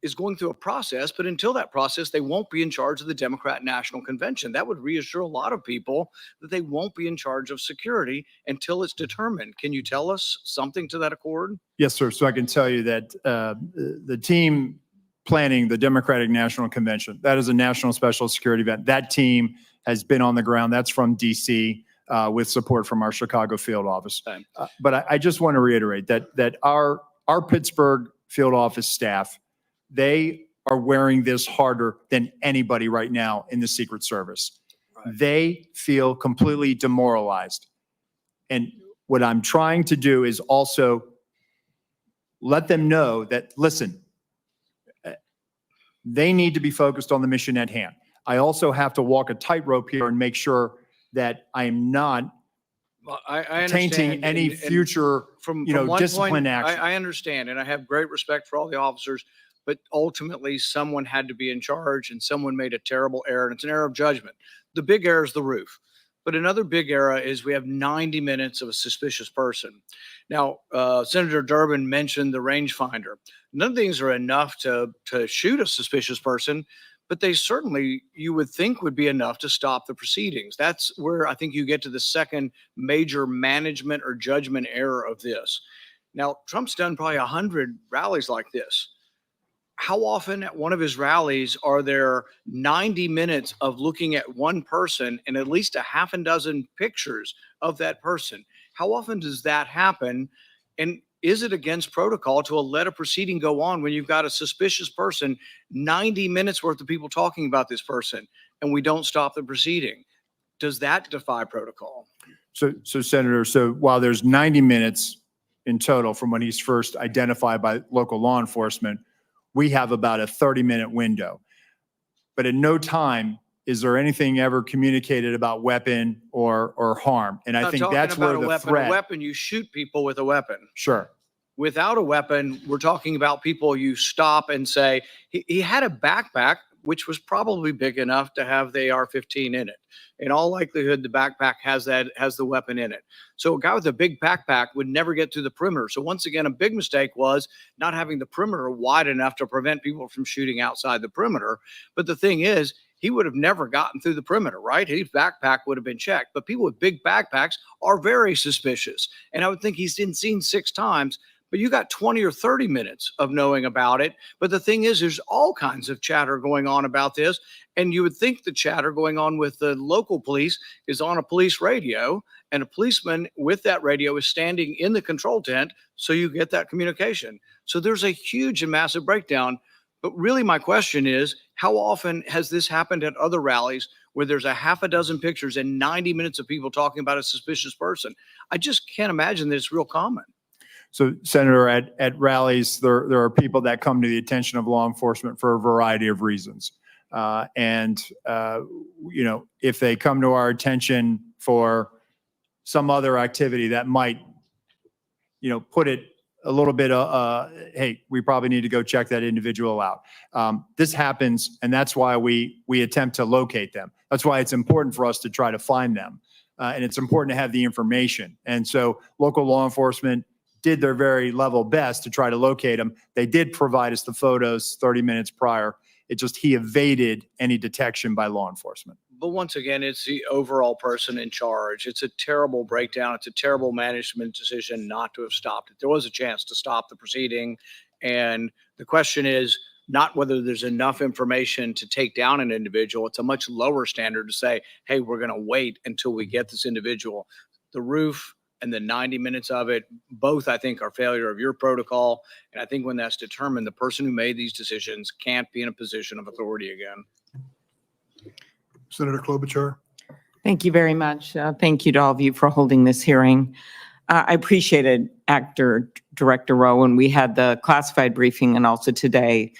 is going through a process, but until that process, they won't be in charge of the Democrat National Convention. That would reassure a lot of people that they won't be in charge of security until it's determined. Can you tell us something to that accord? Yes, sir. So I can tell you that the team planning the Democratic National Convention, that is a national special security event. That team has been on the ground. That's from DC with support from our Chicago field office. Okay. But I just want to reiterate that our Pittsburgh field office staff, they are wearing this harder than anybody right now in the Secret Service. Right. They feel completely demoralized. And what I'm trying to do is also let them know that, listen, they need to be focused on the mission at hand. I also have to walk a tightrope here and make sure that I am not Well, I understand. tainting any and future, from you know, one discipline point, action. I understand, and I have great respect for all the officers, but ultimately someone had to be in charge and someone made a terrible error, and it's an error of judgment. The big error is the roof. But another big error is we have 90 minutes of a suspicious person. Now, Senator Durbin mentioned the rangefinder. None of these are enough to shoot a suspicious person, but they certainly, you would think, would be enough to stop the proceedings. That's where I think you get to the second major management or judgment error of this. Now, Trump's done probably 100 rallies like this. How often at one of his rallies are there 90 minutes of looking at one person and at least a half a dozen pictures of that person? How often does that happen? And is it against protocol to let a proceeding go on when you've got a suspicious person, 90 minutes worth of people talking about this person, and we don't stop the proceeding? Does that defy protocol? So Senator, so while there's 90 minutes in total from when he's first identified by local law enforcement, we have about a 30-minute window. But at no time is there anything ever communicated about weapon or harm. And I Not think talking that's where about the a threat. weapon, you shoot people with a weapon. Sure. Without a weapon, we're talking about people you stop and say, he had a backpack, which was probably big enough to have the AR-15 in it. In all likelihood, the backpack has the weapon in it. So a guy with a big backpack would never get through the perimeter. So once again, a big mistake was not having the perimeter wide enough to prevent people from shooting outside the perimeter. But the thing is, he would have never gotten through the perimeter, right? His backpack would have been checked. But people with big backpacks are very suspicious. And I would think he's been seen 6 times. But you got 20 or 30 minutes of knowing about it. But the thing is, there's all kinds of chatter going on about this. And you would think the chatter going on with the local police is on a police radio, and a policeman with that radio is standing in the control tent. So you get that communication. So there's a huge and massive breakdown. But really, my question is, how often has this happened at other rallies where there's a half a dozen pictures and 90 minutes of people talking about a suspicious person? I just can't imagine that it's real common. So Senator, at rallies, there are people that come to the attention of law enforcement for a variety of reasons. You know, if they come to our attention for some other activity that might, you know, put it a little bit, hey, we probably need to go check that individual out. This happens, and that's why we attempt to locate them. That's why it's important for us to try to find them. And it's important to have the information. And so local law enforcement did their very level best to try to locate him. They did provide us the photos 30 minutes prior. It just, he evaded any detection by law enforcement. But once again, it's the overall person in charge. It's a terrible breakdown. It's a terrible management decision not to have stopped it. There was a chance to stop the proceeding. And the question is not whether there's enough information to take down an individual. It's a much lower standard to say, hey, we're going to wait until we get this individual. The roof and the 90 minutes of it, both I think are failure of your protocol. And I think when that's determined, the person who made these decisions can't be in a position of authority again. Senator Klobuchar. Thank you very much. Thank you to all of you for holding this hearing. I appreciate it. Director Rowe, and we had the classified briefing and also today,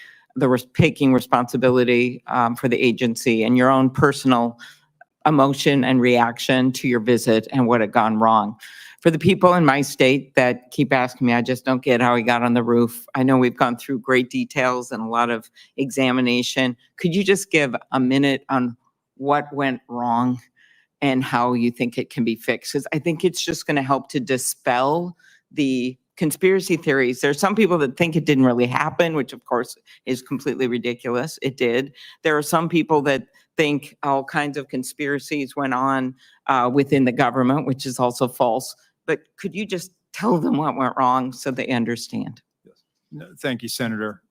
taking responsibility for the agency and your own personal emotion and reaction to your visit and what had gone wrong. For the people in my state that keep asking me, I just don't get how he got on the roof. I know we've gone through great details and a lot of examination. Could you just give a minute on what went wrong and how you think it can be fixed? Because I think it's just going to help to dispel the conspiracy theories. There are some people that think it didn't really happen, which of course is completely ridiculous. It did. There are some people that think all kinds of conspiracies went on within the government, which is also false. But could you just tell them what went wrong so they understand? No, thank you, Senator.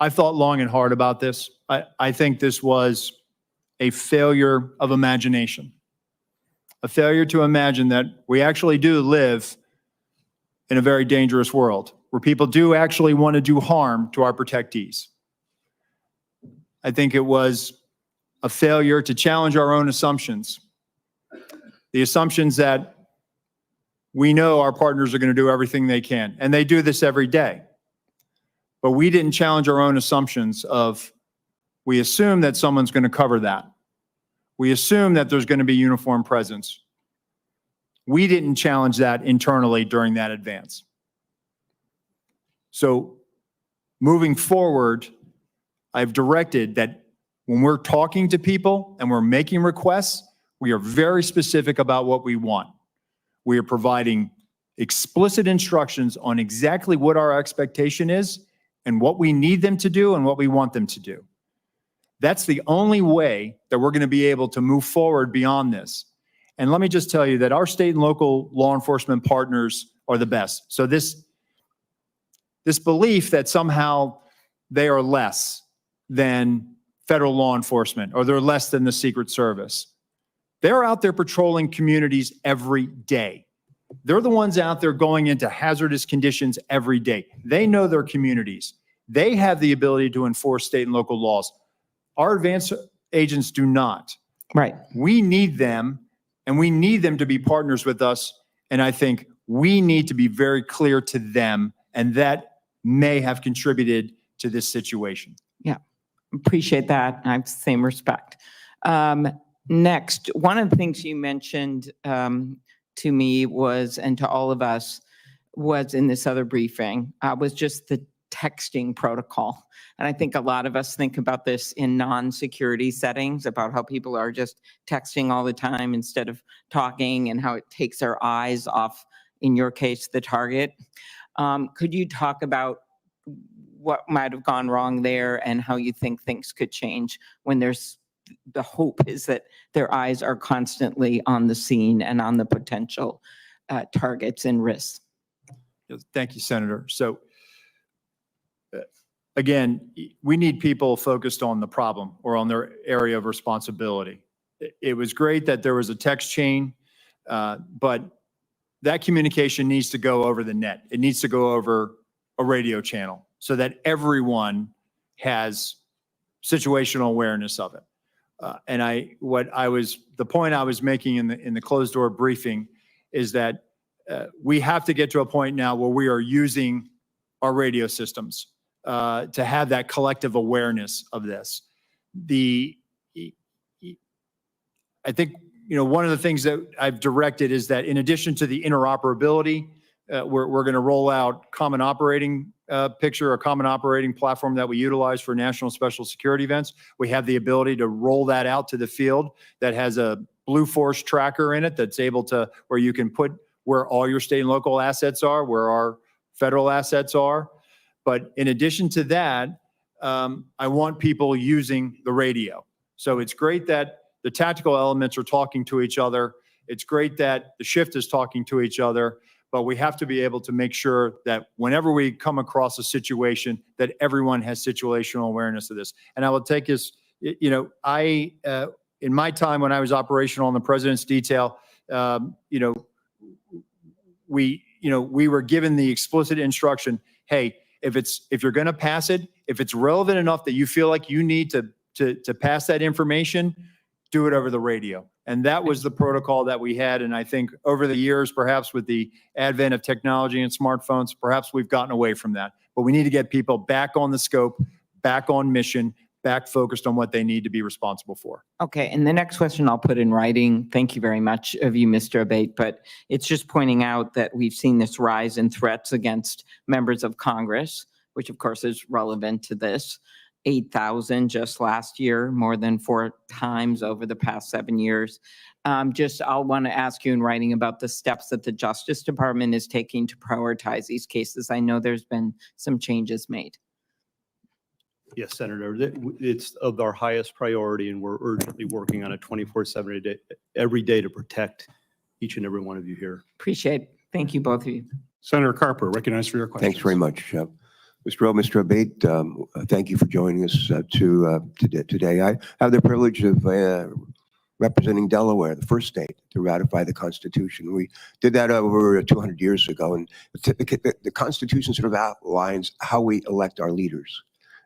I thought long and hard about this. I think this was a failure of imagination, a failure to imagine that we actually do live in a very dangerous world where people do actually want to do harm to our protectees. I think it was a failure to challenge our own assumptions. The assumptions that we know our partners are going to do everything they can, and they do this every day. But we didn't challenge our own assumptions of, we assume that someone's going to cover that. We assume that there's going to be uniform presence. We didn't challenge that internally during that advance. So moving forward, I've directed that when we're talking to people and we're making requests, we are very specific about what we want. We are providing explicit instructions on exactly what our expectation is and what we need them to do and what we want them to do. That's the only way that we're going to be able to move forward beyond this. And let me just tell you that our state and local law enforcement partners are the best. So this belief that somehow they are less than federal law enforcement or they're less than the Secret Service. They're out there patrolling communities every day. They're the ones out there going into hazardous conditions every day. They know their communities. They have the ability to enforce state and local laws. Our advanced agents do not. Right. We need them, and we need them to be partners with us. And I think we need to be very clear to them, and that may have contributed to this situation. Yeah, appreciate that. I have the same respect. Next, one of the things you mentioned to me was, and to all of us, was in this other briefing, was just the texting protocol. And I think a lot of us think about this in non-security settings, about how people are just texting all the time instead of talking, and how it takes their eyes off, in your case, the target. Could you talk about what might have gone wrong there and how you think things could change when there's the hope is that their eyes are constantly on the scene and on the potential targets and risks? Thank you, Senator. So again, we need people focused on the problem or on their area of responsibility. It was great that there was a text chain, but that communication needs to go over the net. It needs to go over a radio channel so that everyone has situational awareness of it. And the point I was making in the closed door briefing is that we have to get to a point now where we are using our radio systems to have that collective awareness of this. I think, one of the things that I've directed is that in addition to the interoperability, we're going to roll out common operating picture, a common operating platform that we utilize for national special security events. We have the ability to roll that out to the field that has a Blue Force tracker in it that's able to, where you can put where all your state and local assets are, where our federal assets are. But in addition to that, I want people using the radio. So it's great that the tactical elements are talking to each other. It's great that the shift is talking to each other, but we have to be able to make sure that whenever we come across a situation, that everyone has situational awareness of this. And I will take this, in my time when I was operational in the president's detail, we were given the explicit instruction, hey, if you're going to pass it, if it's relevant enough that you feel like you need to pass that information, do it over the radio. And that was the protocol that we had. And I think over the years, perhaps with the advent of technology and smartphones, perhaps we've gotten away from that. But we need to get people back on the scope, back on mission, back focused on what they need to be responsible for. Okay, and the next question I'll put in writing. Thank you very much of you, Mr. Abbate, but it's just pointing out that we've seen this rise in threats against members of Congress, which of course is relevant to this. 8,000 just last year, more than 4 times over the past 7 years. I'll want to ask you in writing about the steps that the Justice Department is taking to prioritize these cases. I know there's been some changes made. Yes, Senator, it's of our highest priority, and we're urgently working on it 24/7 every day to protect each and every one of you here. Appreciate it. Thank you, both of you. Senator Carper, recognized for your question. Thanks very much. Mr. Rowe, Mr. Abbate, thank you for joining us today. I have the privilege of representing Delaware, the first state to ratify the Constitution. We did that over 200 years ago, and the Constitution sort of outlines how we elect our leaders.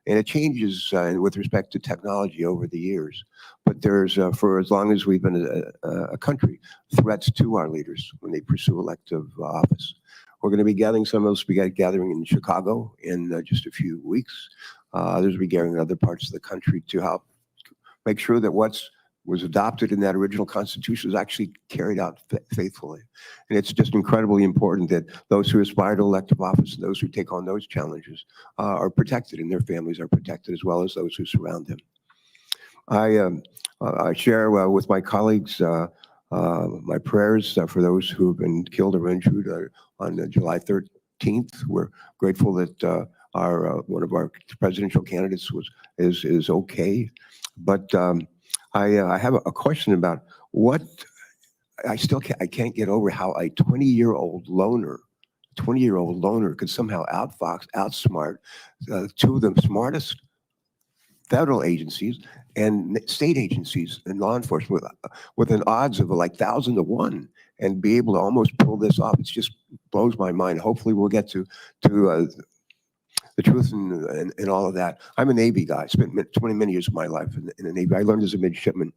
And it changes with respect to technology over the years. But there's, for as long as we've been a country, threats to our leaders when they pursue elective office. We're going to be gathering, some of us will be gathering in Chicago in just a few weeks. Others will be gathering in other parts of the country to help make sure that what's was adopted in that original Constitution is actually carried out faithfully. And it's just incredibly important that those who aspire to elective office and those who take on those challenges are protected, and their families are protected, as well as those who surround them. I share with my colleagues my prayers for those who have been killed or injured on July 13th. We're grateful that one of our presidential candidates is okay, but I have a question about what I can't get over how a 20-year-old loner could somehow outsmart two of the smartest federal agencies and state agencies and law enforcement with an odds of like 1,000 to 1, and be able to almost pull this off. It just blows my mind. Hopefully we'll get to the truth and all of that. I'm a Navy guy. I spent many years of my life in the Navy. I learned as a midshipman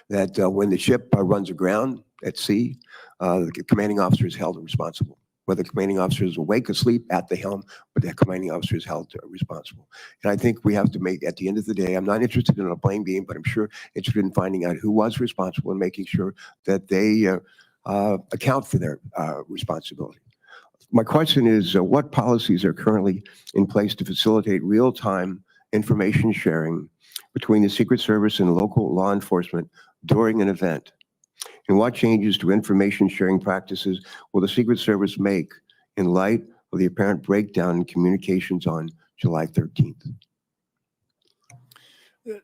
that when the ship runs aground at sea, the commanding officer is held responsible. Whether the commanding officer is awake, asleep, at the helm, but the commanding officer is held responsible. And I think we have to make, at the end of the day, I'm not interested in a blame game, but I'm sure interested in finding out who was responsible and making sure that they account for their responsibility. My question is, what policies are currently in place to facilitate real-time information sharing between the Secret Service and local law enforcement during an event? And what changes to information sharing practices will the Secret Service make in light of the apparent breakdown in communications on July 13th?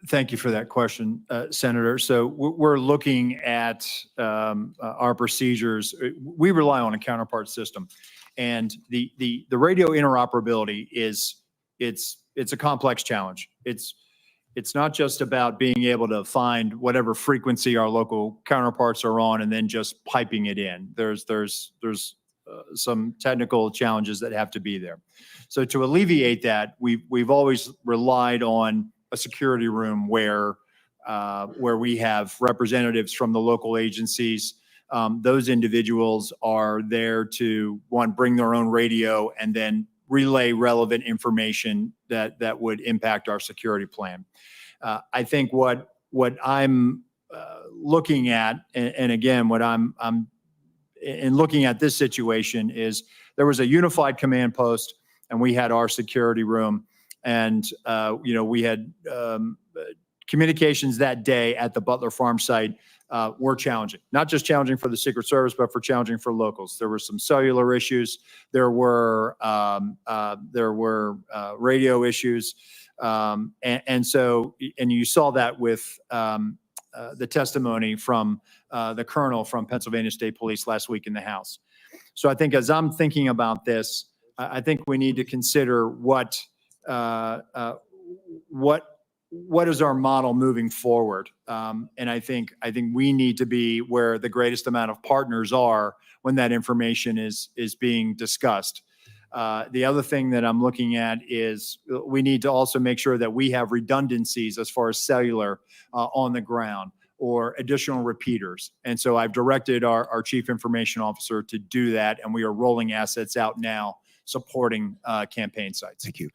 Thank you for that question, Senator. So we're looking at our procedures. We rely on a counterpart system. And the radio interoperability it's a complex challenge. It's not just about being able to find whatever frequency our local counterparts are on and then just piping it in. There's some technical challenges that have to be there. So to alleviate that, we've always relied on a security room where we have representatives from the local agencies. Those individuals are there to, one, bring their own radio and then relay relevant information that would impact our security plan. I think what I'm looking at, and again, what I'm in looking at this situation is there was a unified command post, and we had our security room, and we had communications that day at the Butler Farm site were challenging, not just challenging for the Secret Service, but challenging for locals. There were some cellular issues. There were radio issues. And you saw that with the testimony from the colonel from Pennsylvania State Police last week in the House. So I think as I'm thinking about this, I think we need to consider what is our model moving forward? And I think we need to be where the greatest amount of partners are when that information is being discussed. The other thing that I'm looking at is we need to also make sure that we have redundancies as far as cellular on the ground. or additional repeaters. And so I've directed our chief information officer to do that, and we are rolling assets out now supporting campaign sites. Thank you.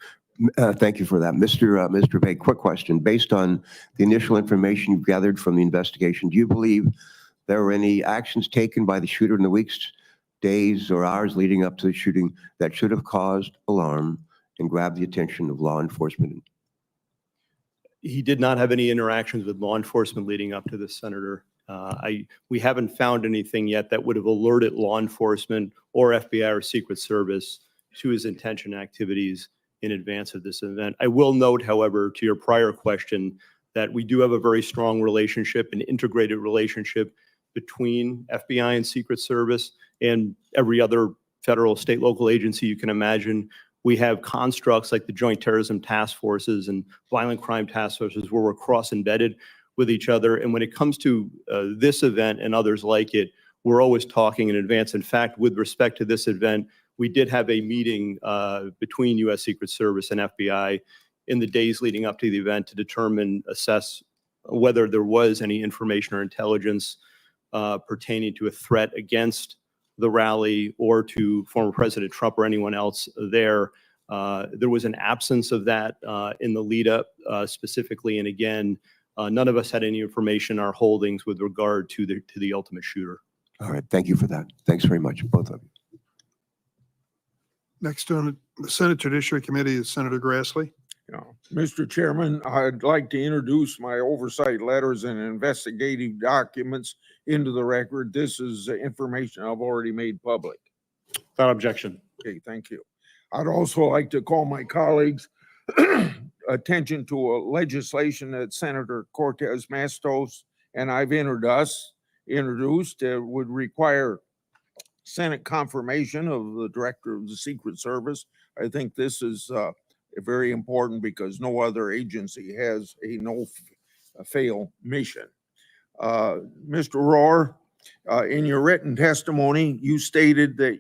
Thank you for that. Mr. Bay, quick question. Based on the initial information you've gathered from the investigation, do you believe there were any actions taken by the shooter in the weeks, days, or hours leading up to the shooting that should have caused alarm and grabbed the attention of law enforcement? He did not have any interactions with law enforcement leading up to this, Senator. We haven't found anything yet that would have alerted law enforcement or FBI or Secret Service to his intention activities in advance of this event. I will note, however, to your prior question, that we do have a very strong relationship, an integrated relationship between FBI and Secret Service and every other federal, state, local agency you can imagine. We have constructs like the Joint Terrorism Task Forces and Violent Crime Task Forces where we're cross-embedded with each other. And when it comes to this event and others like it, we're always talking in advance. In fact, with respect to this event, we did have a meeting between U.S. Secret Service and FBI in the days leading up to the event to assess whether there was any information or intelligence pertaining to a threat against the rally or to former President Trump or anyone else there. There was an absence of that in the lead up specifically. And again, none of us had any information in our holdings with regard to the ultimate shooter. All right. Thank you for that. Thanks very much, both of you. Next on the Senate Judiciary Committee is Senator Grassley. Mr. Chairman, I'd like to introduce my oversight letters and investigative documents into the record. This is information I've already made public. Without objection. Okay, thank you. I'd also like to call my colleagues' attention to a legislation that Senator Cortez Matos and I've introduced would require Senate confirmation of the Director of the Secret Service. I think this is very important because no other agency has a no-fail mission. Mr. Rowe, in your written testimony, you stated that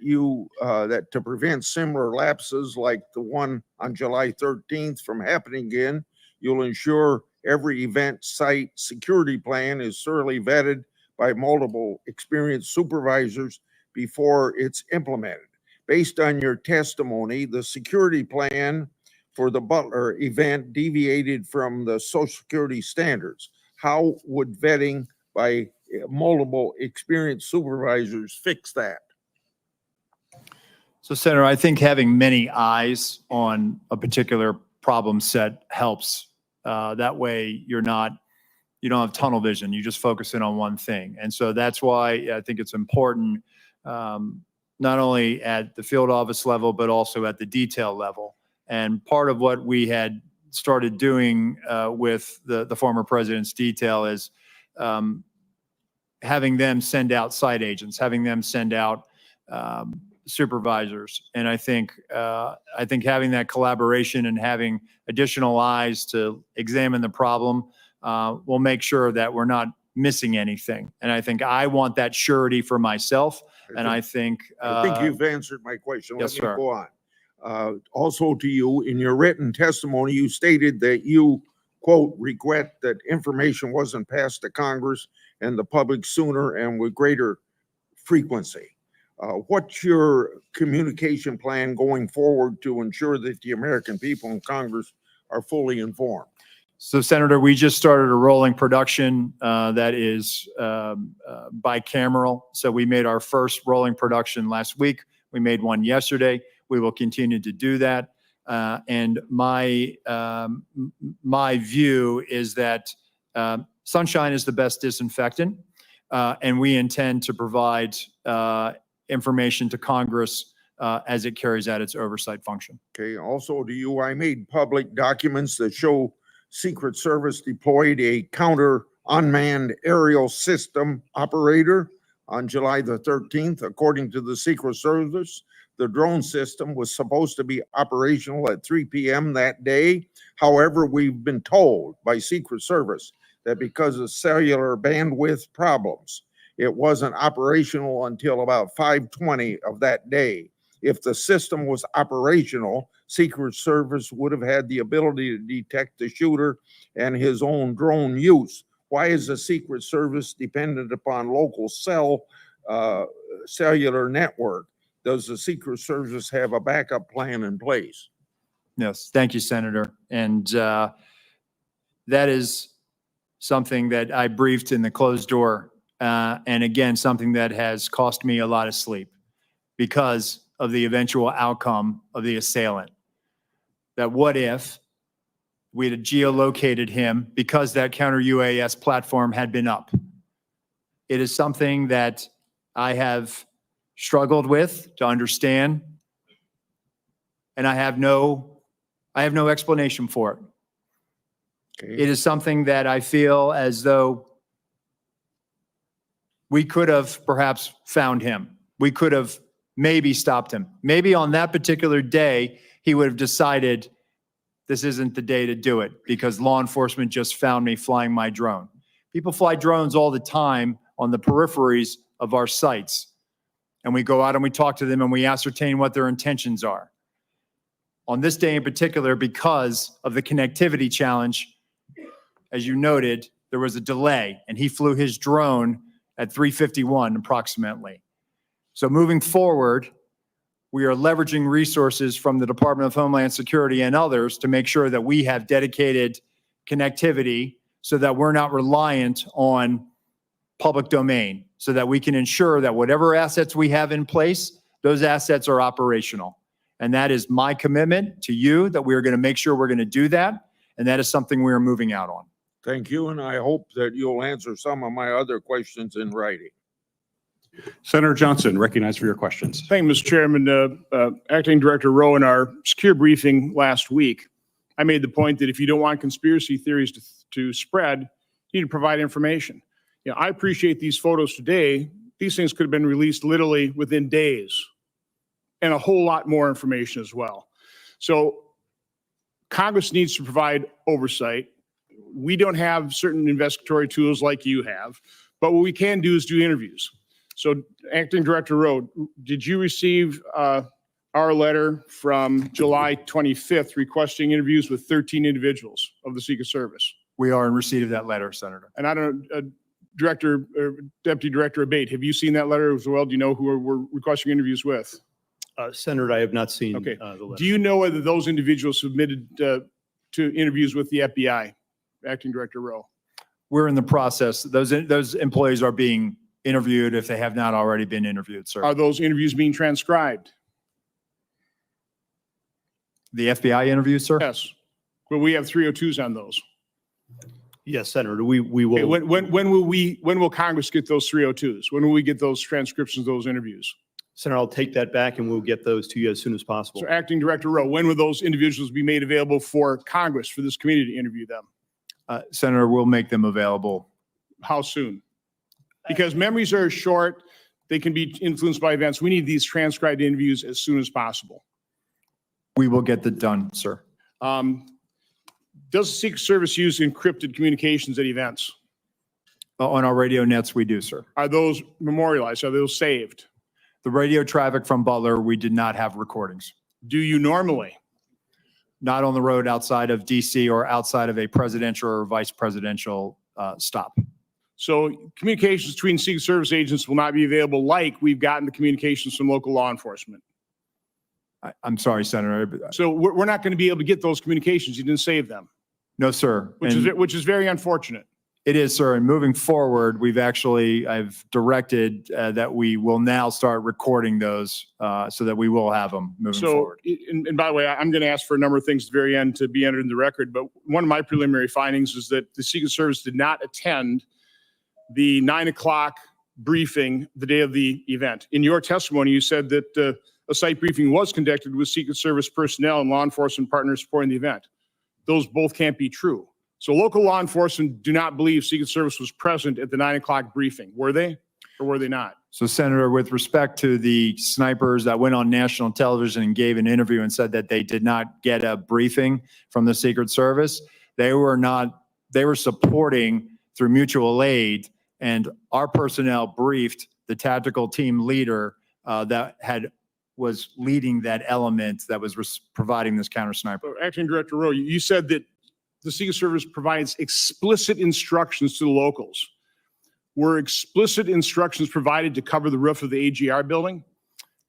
that to prevent similar lapses like the one on July 13th from happening again, you'll ensure every event site security plan is thoroughly vetted by multiple experienced supervisors before it's implemented. Based on your testimony, the security plan for the Butler event deviated from the Social Security standards. How would vetting by multiple experienced supervisors fix that? So, Senator, I think having many eyes on a particular problem set helps. That way you don't have tunnel vision. You just focus in on one thing. And so that's why I think it's important, not only at the field office level, but also at the detail level. And part of what we had started doing with the former president's detail is having them send out site agents, having them send out supervisors. And I think having that collaboration and having additional eyes to examine the problem will make sure that we're not missing anything. And I think I want that surety for myself. And I think you've answered my question. Yes, Let me sir. go on. Also to you, in your written testimony, you stated that you, quote, regret that information wasn't passed to Congress and the public sooner and with greater frequency. What's your communication plan going forward to ensure that the American people in Congress are fully informed? So, Senator, we just started a rolling production that is bicameral. So we made our first rolling production last week. We made one yesterday. We will continue to do that. And my view is that sunshine is the best disinfectant. And we intend to provide information to Congress as it carries out its oversight function. Okay, also to you, I made public documents that show Secret Service deployed a counter unmanned aerial system operator on July the 13th. According to the Secret Service, the drone system was supposed to be operational at 3 p.m. that day. However, we've been told by Secret Service that because of cellular bandwidth problems, it wasn't operational until about 5:20 of that day. If the system was operational, Secret Service would have had the ability to detect the shooter and his own drone use. Why is the Secret Service dependent upon local cellular network? Does the Secret Service have a backup plan in place? Yes, thank you, Senator. And that is something that I briefed in the closed door. And again, something that has cost me a lot of sleep because of the eventual outcome of the assailant. That what if we had geolocated him because that counter UAS platform had been up? It is something that I have struggled with to understand, and I have no explanation for it. Okay. It is something that I feel as though we could have perhaps found him. We could have maybe stopped him. Maybe on that particular day, he would have decided this isn't the day to do it because law enforcement just found me flying my drone. People fly drones all the time on the peripheries of our sites. And we go out and we talk to them and we ascertain what their intentions are. On this day in particular, because of the connectivity challenge, as you noted, there was a delay and he flew his drone at 3:51 approximately. So moving forward, we are leveraging resources from the Department of Homeland Security and others to make sure that we have dedicated connectivity so that we're not reliant on public domain, so that we can ensure that whatever assets we have in place, those assets are operational. And that is my commitment to you, that we are going to make sure we're going to do that. And that is something we are moving out on. Thank you, and I hope that you'll answer some of my other questions in writing. Senator Johnson, recognized for your questions. Thank you, Mr. Chairman. Acting Director Rowe, in our secure briefing last week, I made the point that if you don't want conspiracy theories to spread, you need to provide information. You know, I appreciate these photos today. These things could have been released literally within days, and a whole lot more information as well. So Congress needs to provide oversight. We don't have certain investigatory tools like you have, but what we can do is do interviews. So Acting Director Rowe, did you receive our letter from July 25th requesting interviews with 13 individuals of the Secret Service? We are in receipt of that letter, Senator. And I don't know, Deputy Director Abbate, have you seen that letter as well? Do you know who we're requesting interviews with? Senator, I have not seen Okay. the letter. Do you know whether those individuals submitted to interviews with the FBI? Acting Director Rowe. We're in the process. Those employees are being interviewed if they have not already been interviewed, sir. Are those interviews being transcribed? The FBI interviews, sir? Yes. Well, we have 302s on those. Yes, Senator, we Okay, will. when will Congress get those 302s? When will we get those transcriptions of those interviews? Senator, I'll take that back and we'll get those to you as soon as possible. So Acting Director Rowe, when will those individuals be made available for Congress, for this committee to interview them? Senator, we'll make them available. How soon? Because memories are short. They can be influenced by events. We need these transcribed interviews as soon as possible. We will get that done, sir. Does the Secret Service use encrypted communications at events? On our radio nets, we do, sir. Are those memorialized? Are those saved? The radio traffic from Butler, we did not have recordings. Do you normally? Not on the road outside of DC or outside of a presidential or vice presidential stop. So communications between Secret Service agents will not be available like we've gotten the communications from local law enforcement. I'm sorry, Senator. So we're not going to be able to get those communications. You didn't save them, No, sir. which is very unfortunate. It is, sir. And moving forward, I've directed that we will now start recording those so that we will have them moving So, forward. and by the way, I'm going to ask for a number of things at the very end to be entered in the record, but one of my preliminary findings is that the Secret Service did not attend the 9 o'clock briefing the day of the event. In your testimony, you said that a site briefing was conducted with Secret Service personnel and law enforcement partners supporting the event. Those both can't be true. So local law enforcement do not believe Secret Service was present at the 9 o'clock briefing. Were they or were they not? So, Senator, with respect to the snipers that went on national television and gave an interview and said that they did not get a briefing from the Secret Service, they were supporting through mutual aid, and our personnel briefed the tactical team leader was leading that element that was providing this counter sniper. So, Acting Director Rowe, you said that the Secret Service provides explicit instructions to the locals. Were explicit instructions provided to cover the roof of the AGR building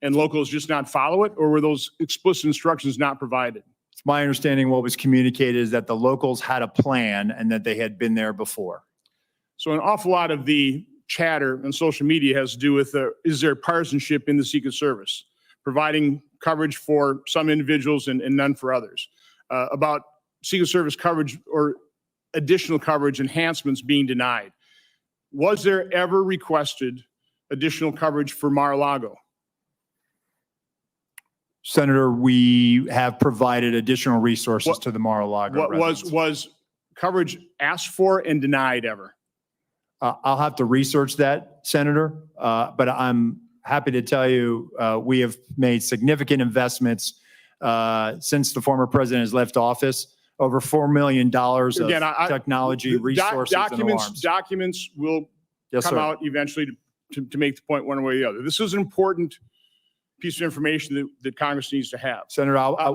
and locals just not follow it, or were those explicit instructions not provided? It's my understanding what was communicated is that the locals had a plan and that they had been there before. So an awful lot of the chatter on social media has to do with, is there partisanship in the Secret Service, providing coverage for some individuals and none for others, about Secret Service coverage or additional coverage enhancements being denied. Was there ever requested additional coverage for Mar-a-Lago? Senator, we have provided additional resources What- to the Mar-a-Lago What residents. was coverage asked for and denied ever? I'll have to research that, Senator, but I'm happy to tell you we have made significant investments since the former president has left office, over $4 million Again, of technology, resources, and alarms. Documents will Yes, come sir. out eventually to make the point one way or the other. This is an important piece of information that Congress needs to have. Senator,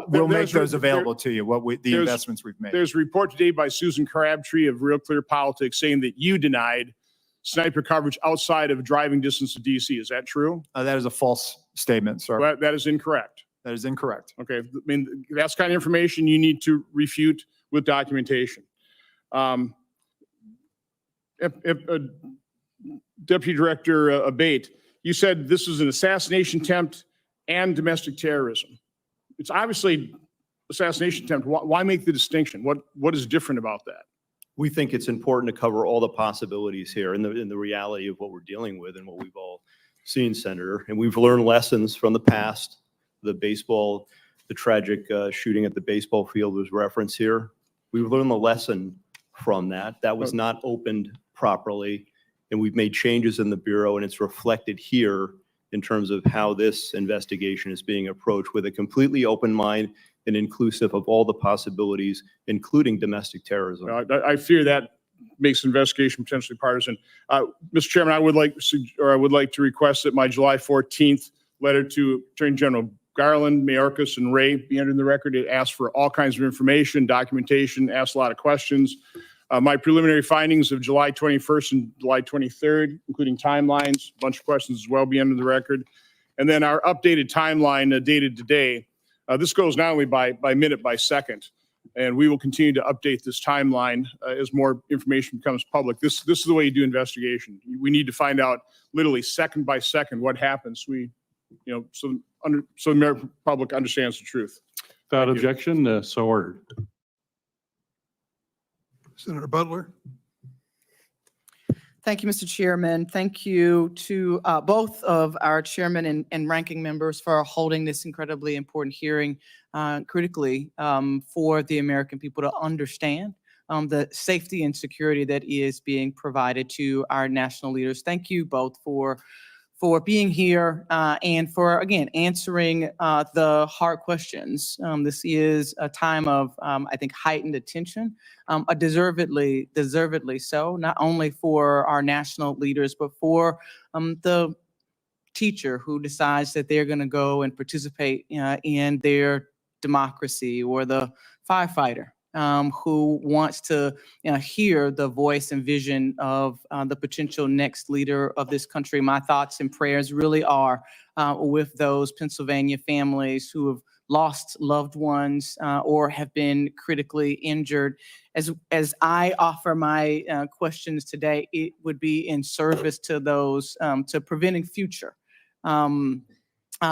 we'll make there's- those there- available to you, the there's- investments we've made. There's a report today by Susan Crabtree of Real Clear Politics saying that you denied sniper coverage outside of driving distance to DC. Is that true? That is a false statement, sir. Well, that is incorrect. That is incorrect. Okay, I mean, that's kind of information you need to refute with documentation. Deputy Director Abbate, you said this is an assassination attempt and domestic terrorism. It's obviously assassination attempt. Why make the distinction? What is different about that? We think it's important to cover all the possibilities here in the reality of what we're dealing with and what we've all seen, Senator. And we've learned lessons from the past. The tragic shooting at the baseball field was referenced here. We've learned the lesson from that. That was not opened properly. And we've made changes in the Bureau, and it's reflected here in terms of how this investigation is being approached with a completely open mind and inclusive of all the possibilities, including domestic terrorism. I fear that makes investigation potentially partisan. Mr. Chairman, I would like to request that my July 14th letter to Attorney General Garland, Mayorkas, and Ray be entered in the record. It asks for all kinds of information, documentation, asks a lot of questions. My preliminary findings of July 21st and July 23rd, including timelines, a bunch of questions as well, be entered in the record. And then our updated timeline dated today. This goes not only by minute, by second, and we will continue to update this timeline as more information becomes public. This is the way you do investigation. We need to find out literally second by second what happens. So the American public understands the truth. Without Thank you. objection, so ordered. Senator Butler? Thank you, Mr. Chairman. Thank you to both of our chairman and ranking members for holding this incredibly important hearing critically for the American people to understand the safety and security that is being provided to our national leaders. Thank you both for being here and for, again, answering the hard questions. This is a time of, I think, heightened attention, deservedly so, not only for our national leaders, but for the teacher who decides that they're going to go and participate in their democracy, or the firefighter who wants to hear the voice and vision of the potential next leader of this country. My thoughts and prayers really are with those Pennsylvania families who have lost loved ones or have been critically injured. As I offer my questions today, it would be in service to those, to preventing future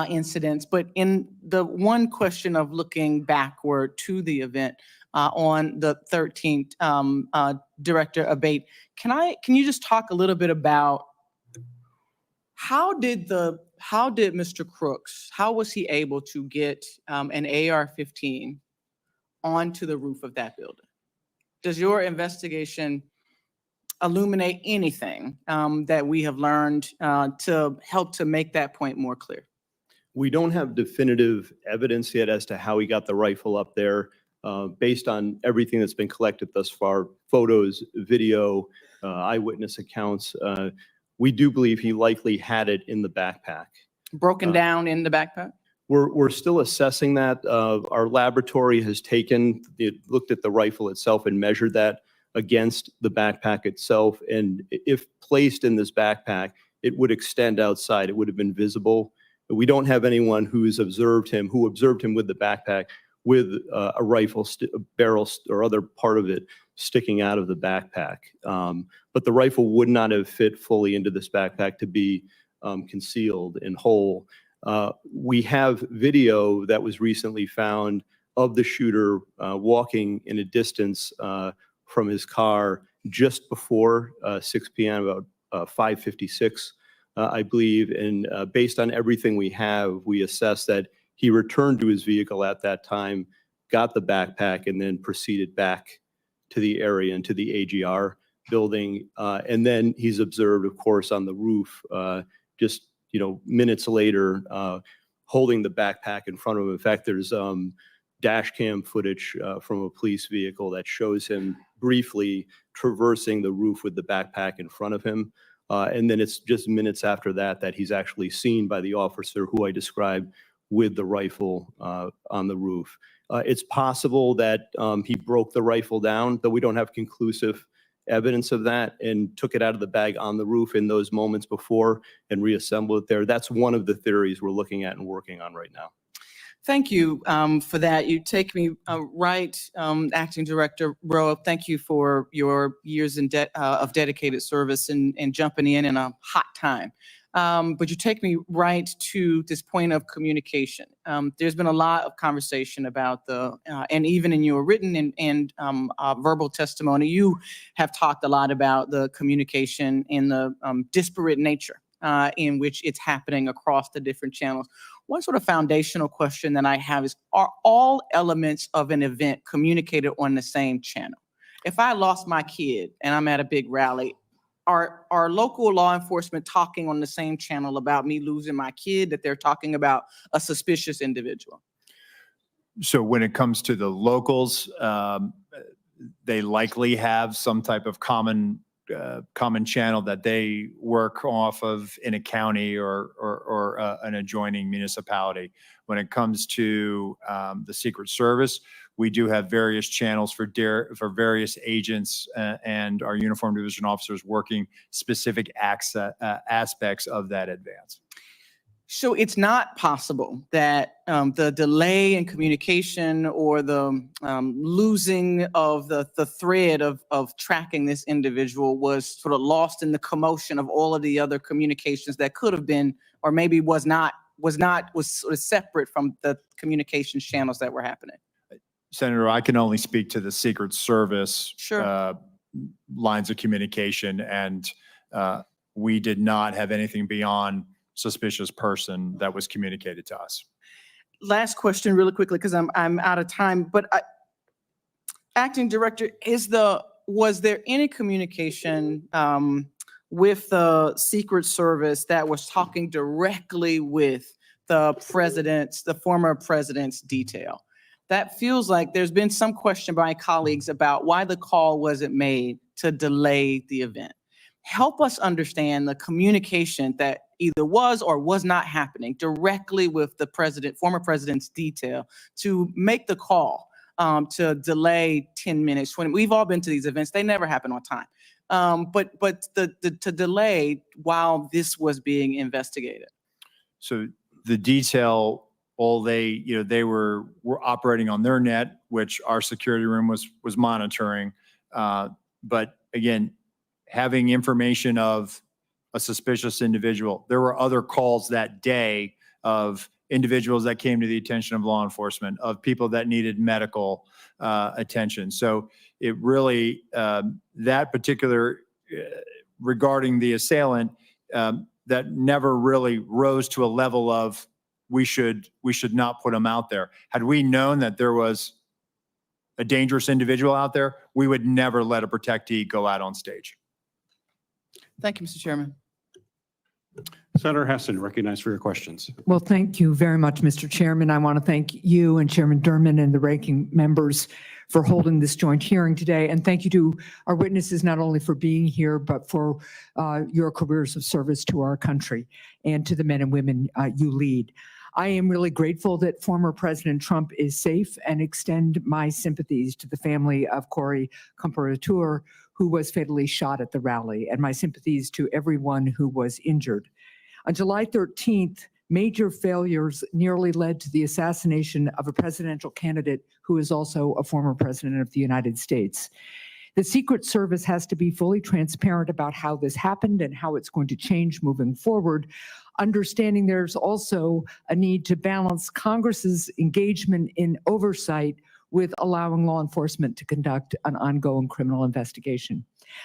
incidents. But in the one question of looking backward to the event, on the 13th, Director Abbate, can you just talk a little bit about how did Mr. Crooks, how was he able to get an AR-15 onto the roof of that building? Does your investigation illuminate anything that we have learned to help to make that point more clear? We don't have definitive evidence yet as to how he got the rifle up there. Based on everything that's been collected thus far, photos, video, eyewitness accounts, we do believe he likely had it in the backpack. Broken down in the backpack? We're still assessing that. Our laboratory has looked at the rifle itself and measured that against the backpack itself. And if placed in this backpack, it would extend outside. It would have been visible. We don't have anyone who observed him with the backpack with a rifle barrel or other part of it sticking out of the backpack. But the rifle would not have fit fully into this backpack to be concealed and whole. We have video that was recently found of the shooter walking in a distance from his car just before 6 p.m., about 5:56, I believe. And based on everything we have, we assess that he returned to his vehicle at that time, got the backpack, and then proceeded back to the area and to the AGR building. And then he's observed, of course, on the roof, just minutes later, holding the backpack in front of him. In fact, there's dash cam footage from a police vehicle that shows him briefly traversing the roof with the backpack in front of him. And then it's just minutes after that that he's actually seen by the officer who I described with the rifle on the roof. It's possible that he broke the rifle down, though we don't have conclusive evidence of that, and took it out of the bag on the roof in those moments before and reassembled it there. That's one of the theories we're looking at and working on right now. Thank you for that. You take me right, Acting Director Rowe. Thank you for your years of dedicated service and jumping in a hot time. But you take me right to this point of communication. There's been a lot of conversation about and even in your written and verbal testimony, you have talked a lot about the communication and the disparate nature in which it's happening across the different channels. One sort of foundational question that I have is, are all elements of an event communicated on the same channel? If I lost my kid and I'm at a big rally, are local law enforcement talking on the same channel about me losing my kid that they're talking about a suspicious individual? So when it comes to the locals, they likely have some type of common channel that they work off of in a county or an adjoining municipality. When it comes to the Secret Service, we do have various channels for various agents and our uniformed division officers working specific aspects of that advance. So it's not possible that the delay in communication or the losing of the thread of tracking this individual was sort of lost in the commotion of all of the other communications that could have been, or maybe was sort of separate from the communications channels that were happening. Senator, I can only speak to the Secret Service lines of communication, and we did not have anything beyond suspicious person that was communicated to us. Last question really quickly, because I'm out of time, but Acting Director, was there any communication with the Secret Service that was talking directly with the former president's detail? That feels like there's been some question by colleagues about why the call wasn't made to delay the event. Help us understand the communication that either was or was not happening directly with the former president's detail to make the call to delay 10 minutes. When we've all been to these events, they never happen on time. But to delay while this was being investigated. So the detail, they were operating on their net, which our security room was monitoring. But again, having information of a suspicious individual, there were other calls that day of individuals that came to the attention of law enforcement, of people that needed medical attention. So it really, that particular regarding the assailant, that never really rose to a level of we should not put him out there. Had we known that there was a dangerous individual out there, we would never let a protectee go out on stage. Thank you, Mr. Chairman. Senator Heston, recognized for your questions. Well, thank you very much, Mr. Chairman. I want to thank you and Chairman Durman and the ranking members for holding this joint hearing today. And thank you to our witnesses, not only for being here, but for your careers of service to our country and to the men and women you lead. I am really grateful that former President Trump is safe and extend my sympathies to the family of Corey Comparateur, who was fatally shot at the rally, and my sympathies to everyone who was injured. On July 13th, major failures nearly led to the assassination of a presidential candidate who is also a former president of the United States. The Secret Service has to be fully transparent about how this happened and how it's going to change moving forward, understanding there's also a need to balance Congress's engagement in oversight with allowing law enforcement to conduct an ongoing criminal investigation.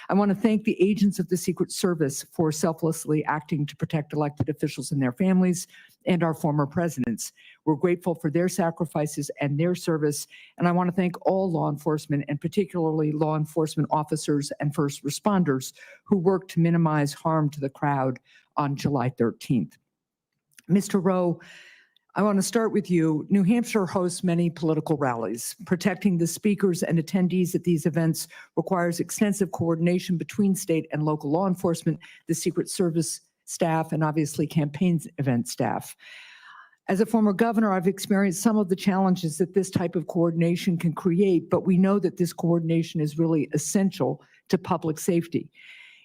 I want to thank the agents of the Secret Service for selflessly acting to protect elected officials and their families and our former presidents. We're grateful for their sacrifices and their service, and I want to thank all law enforcement, and particularly law enforcement officers and first responders who worked to minimize harm to the crowd on July 13th. Mr. Rowe, I want to start with you. New Hampshire hosts many political rallies. Protecting the speakers and attendees at these events requires extensive coordination between state and local law enforcement, the Secret Service staff, and obviously campaign event staff. As a former governor, I've experienced some of the challenges that this type of coordination can create, but we know that this coordination is really essential to public safety.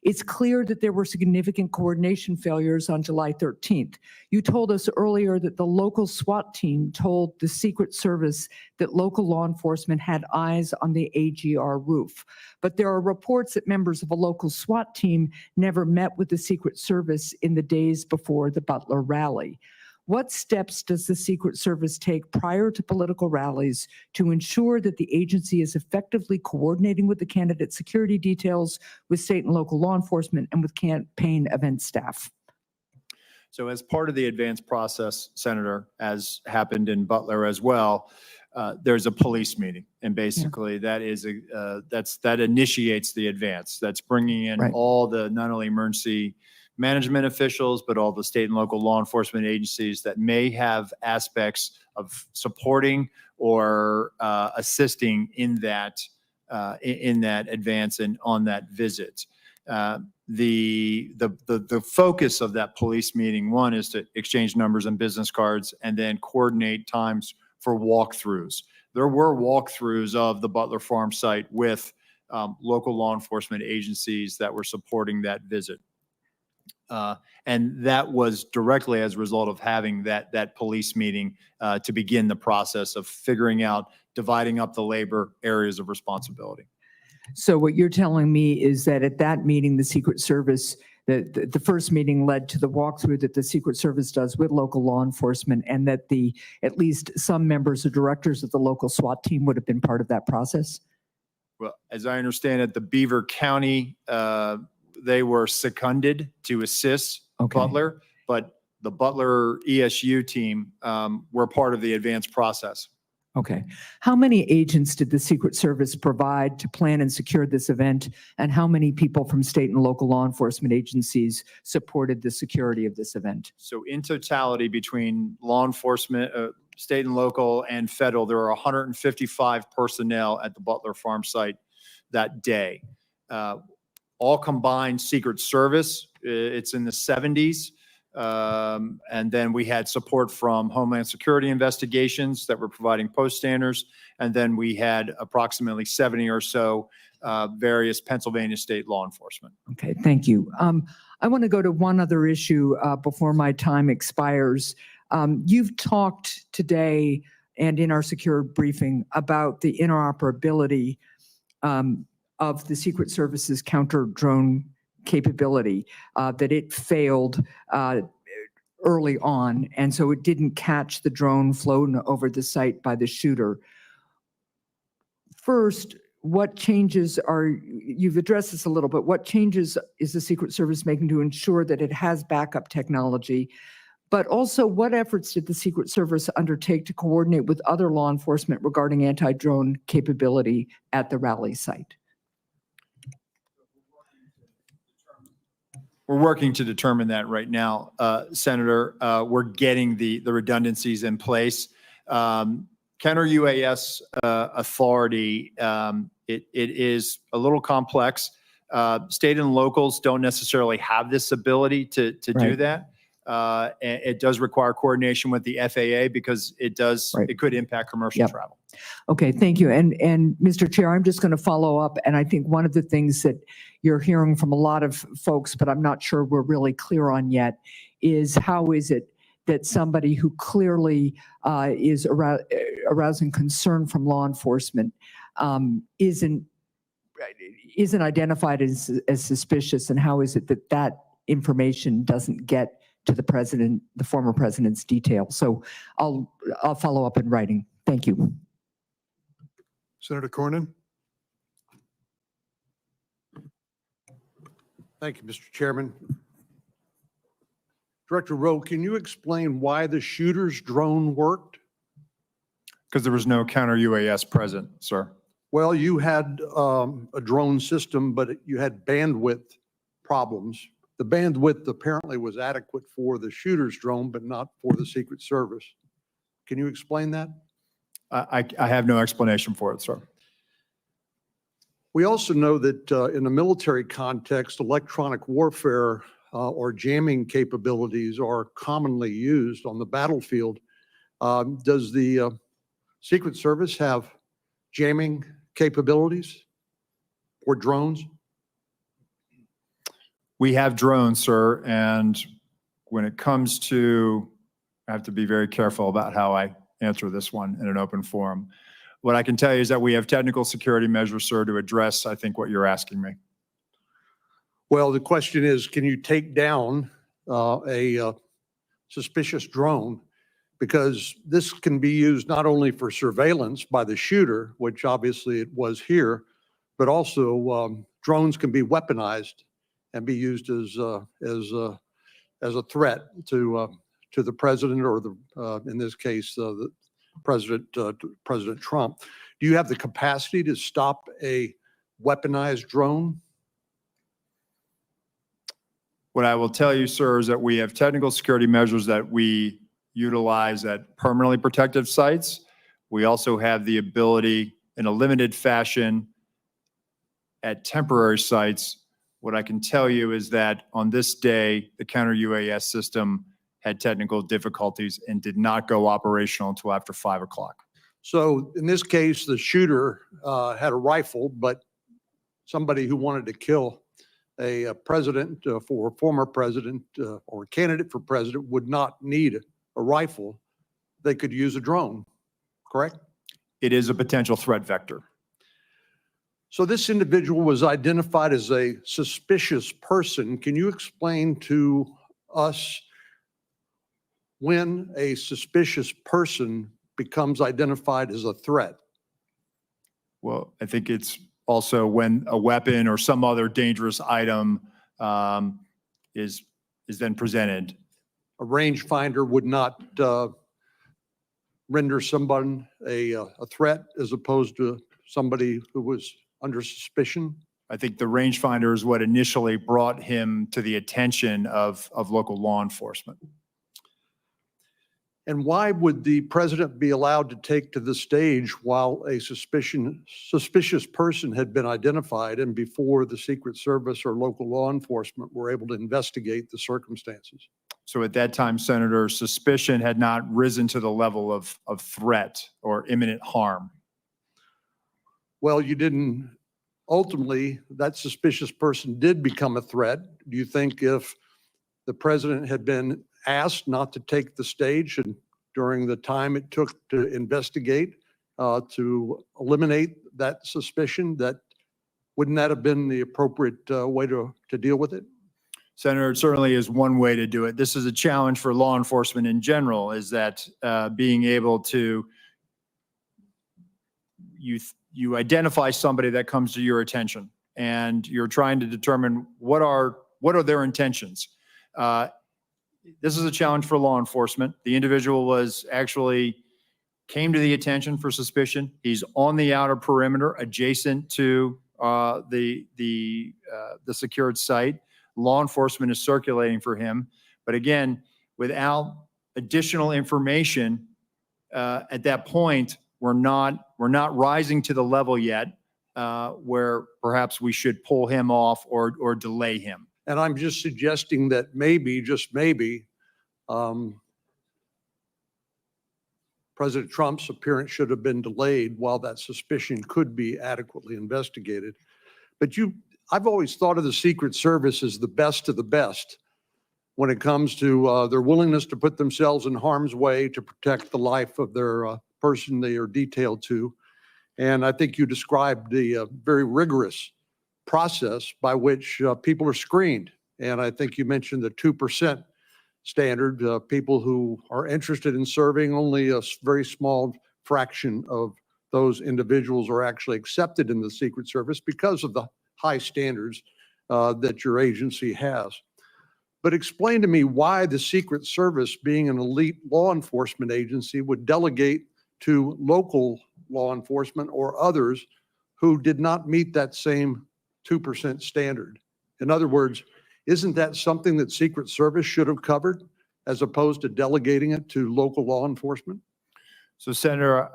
It's clear that there were significant coordination failures on July 13th. You told us earlier that the local SWAT team told the Secret Service that local law enforcement had eyes on the AGR roof. But there are reports that members of a local SWAT team never met with the Secret Service in the days before the Butler rally. What steps does the Secret Service take prior to political rallies to ensure that the agency is effectively coordinating with the candidate security details, with state and local law enforcement, and with campaign event staff? So as part of the advance process, Senator, as happened in Butler as well, there's a police meeting. And basically that is that initiates the advance. That's bringing in Right. all the, not only emergency management officials, but all the state and local law enforcement agencies that may have aspects of supporting or assisting in that advance and on that visit. The focus of that police meeting, one, is to exchange numbers and business cards, and then coordinate times for walkthroughs. There were walkthroughs of the Butler Farm site with local law enforcement agencies that were supporting that visit. And that was directly as a result of having that police meeting to begin the process of figuring out, dividing up the labor areas of responsibility. So what you're telling me is that at that meeting, the Secret Service, the first meeting led to the walkthrough that the Secret Service does with local law enforcement, and that at least some members or directors of the local SWAT team would have been part of that process? Well, as I understand it, the Beaver County, they were seconded to assist Butler, but the Butler ESU team were part of the advance process. Okay. How many agents did the Secret Service provide to plan and secure this event? And how many people from state and local law enforcement agencies supported the security of this event? So in totality, between law enforcement, state and local and federal, there are 155 personnel at the Butler Farm site that day. All combined Secret Service, it's in the 70s. And then we had support from Homeland Security investigations that were providing post standards. And then we had approximately 70 or so various Pennsylvania state law enforcement. Okay, thank you. I want to go to one other issue before my time expires. You've talked today and in our secure briefing about the interoperability of the Secret Service's counter-drone capability, that it failed early on, and so it didn't catch the drone flown over the site by the shooter. First, what changes you've addressed this a little, but what changes is the Secret Service making to ensure that it has backup technology? But also, what efforts did the Secret Service undertake to coordinate with other law enforcement regarding anti-drone capability at the rally site? We're working to determine that right now, Senator. We're getting the redundancies in place. Counter UAS authority, it is a little complex. State and locals don't necessarily have this ability to do Right. that. And it does require coordination with the FAA because Right. it could impact commercial Yep. travel. Okay, thank you. And Mr. Chair, I'm just going to follow up. And I think one of the things that you're hearing from a lot of folks, but I'm not sure we're really clear on yet, is how is it that somebody who clearly is arousing concern from law enforcement isn't identified as suspicious, and how is it that that information doesn't get to the president, the former president's detail? So I'll follow up in writing. Thank you. Senator Cornyn? Thank you, Mr. Chairman. Director Rowe, can you explain why the shooter's drone worked? Because there was no counter UAS present, sir. Well, you had a drone system, but you had bandwidth problems. The bandwidth apparently was adequate for the shooter's drone, but not for the Secret Service. Can you explain that? I have no explanation for it, sir. We also know that in a military context, electronic warfare or jamming capabilities are commonly used on the battlefield. Does the Secret Service have jamming capabilities or drones? We have drones, sir, and when it comes to, I have to be very careful about how I answer this one in an open forum. What I can tell you is that we have technical security measures, sir, to address, I think, what you're asking me. Well, the question is, can you take down a suspicious drone? Because this can be used not only for surveillance by the shooter, which obviously it was here, but also drones can be weaponized and be used as a threat to the president, or in this case, the President Trump. Do you have the capacity to stop a weaponized drone? What I will tell you, sir, is that we have technical security measures that we utilize at permanently protected sites. We also have the ability in a limited fashion at temporary sites. What I can tell you is that on this day, the counter UAS system had technical difficulties and did not go operational until after 5 o'clock. So in this case, the shooter had a rifle, but somebody who wanted to kill a president for a former president or a candidate for president would not need a rifle. They could use a drone, correct? It is a potential threat vector. So this individual was identified as a suspicious person. Can you explain to us when a suspicious person becomes identified as a threat? Well, I think it's also when a weapon or some other dangerous item is then presented. A rangefinder would not render someone a threat as opposed to somebody who was under suspicion? I think the rangefinder is what initially brought him to the attention of local law enforcement. And why would the president be allowed to take to the stage while a suspicious person had been identified and before the Secret Service or local law enforcement were able to investigate the circumstances? So at that time, Senator, suspicion had not risen to the level of threat or imminent harm. Well, you didn't, ultimately, that suspicious person did become a threat. Do you think if the president had been asked not to take the stage and during the time it took to investigate, to eliminate that suspicion, that wouldn't that have been the appropriate way to deal with it? Senator, it certainly is one way to do it. This is a challenge for law enforcement in general, is that being able to, you identify somebody that comes to your attention and you're trying to determine what are their intentions. This is a challenge for law enforcement. The individual was actually came to the attention for suspicion. He's on the outer perimeter adjacent to the secured site. Law enforcement is circulating for him. But again, without additional information at that point, we're not rising to the level yet where perhaps we should pull him off or delay him. And I'm just suggesting that maybe, just maybe, President Trump's appearance should have been delayed while that suspicion could be adequately investigated. But I've always thought of the Secret Service as the best of the best when it comes to their willingness to put themselves in harm's way to protect the life of their person they are detailed to. And I think you described the very rigorous process by which people are screened. And I think you mentioned the 2% standard. People who are interested in serving, only a very small fraction of those individuals are actually accepted in the Secret Service because of the high standards that your agency has. But explain to me why the Secret Service, being an elite law enforcement agency, would delegate to local law enforcement or others who did not meet that same 2% standard. In other words, isn't that something that Secret Service should have covered as opposed to delegating it to local law enforcement? So Senator,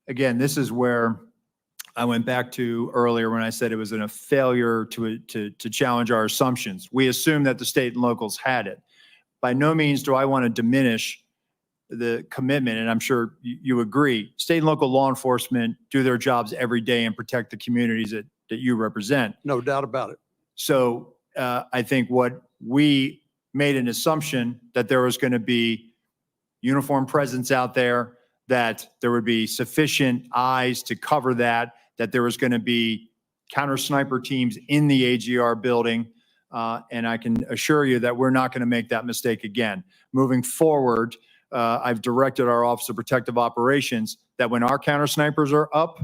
again, this is where I went back to earlier when I said it was a failure to challenge our assumptions. We assumed that the state and locals had it. By no means do I want to diminish the commitment, and I'm sure you agree. State and local law enforcement do their jobs every day and protect the communities that you represent. No doubt about it. So I think what we made an assumption that there was going to be uniformed presence out there, that there would be sufficient eyes to cover that there was going to be counter sniper teams in the AGR building. And I can assure you that we're not going to make that mistake again. Moving forward, I've directed our Office of Protective Operations that when our counter snipers are up,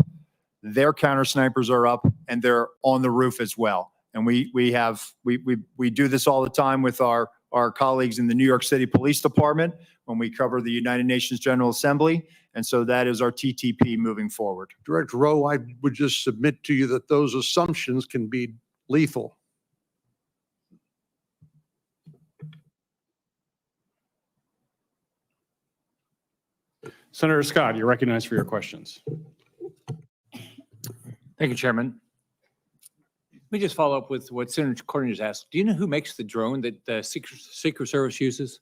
their counter snipers are up and they're on the roof as well. And we do this all the time with our colleagues in the New York City Police Department when we cover the United Nations General Assembly. And so that is our TTP moving forward. Director Rowe, I would just submit to you that those assumptions can be lethal. Senator Scott, you're recognized for your questions. Thank you, Chairman. Let me just follow up with what Senator Corning just asked. Do you know who makes the drone that the Secret Service uses?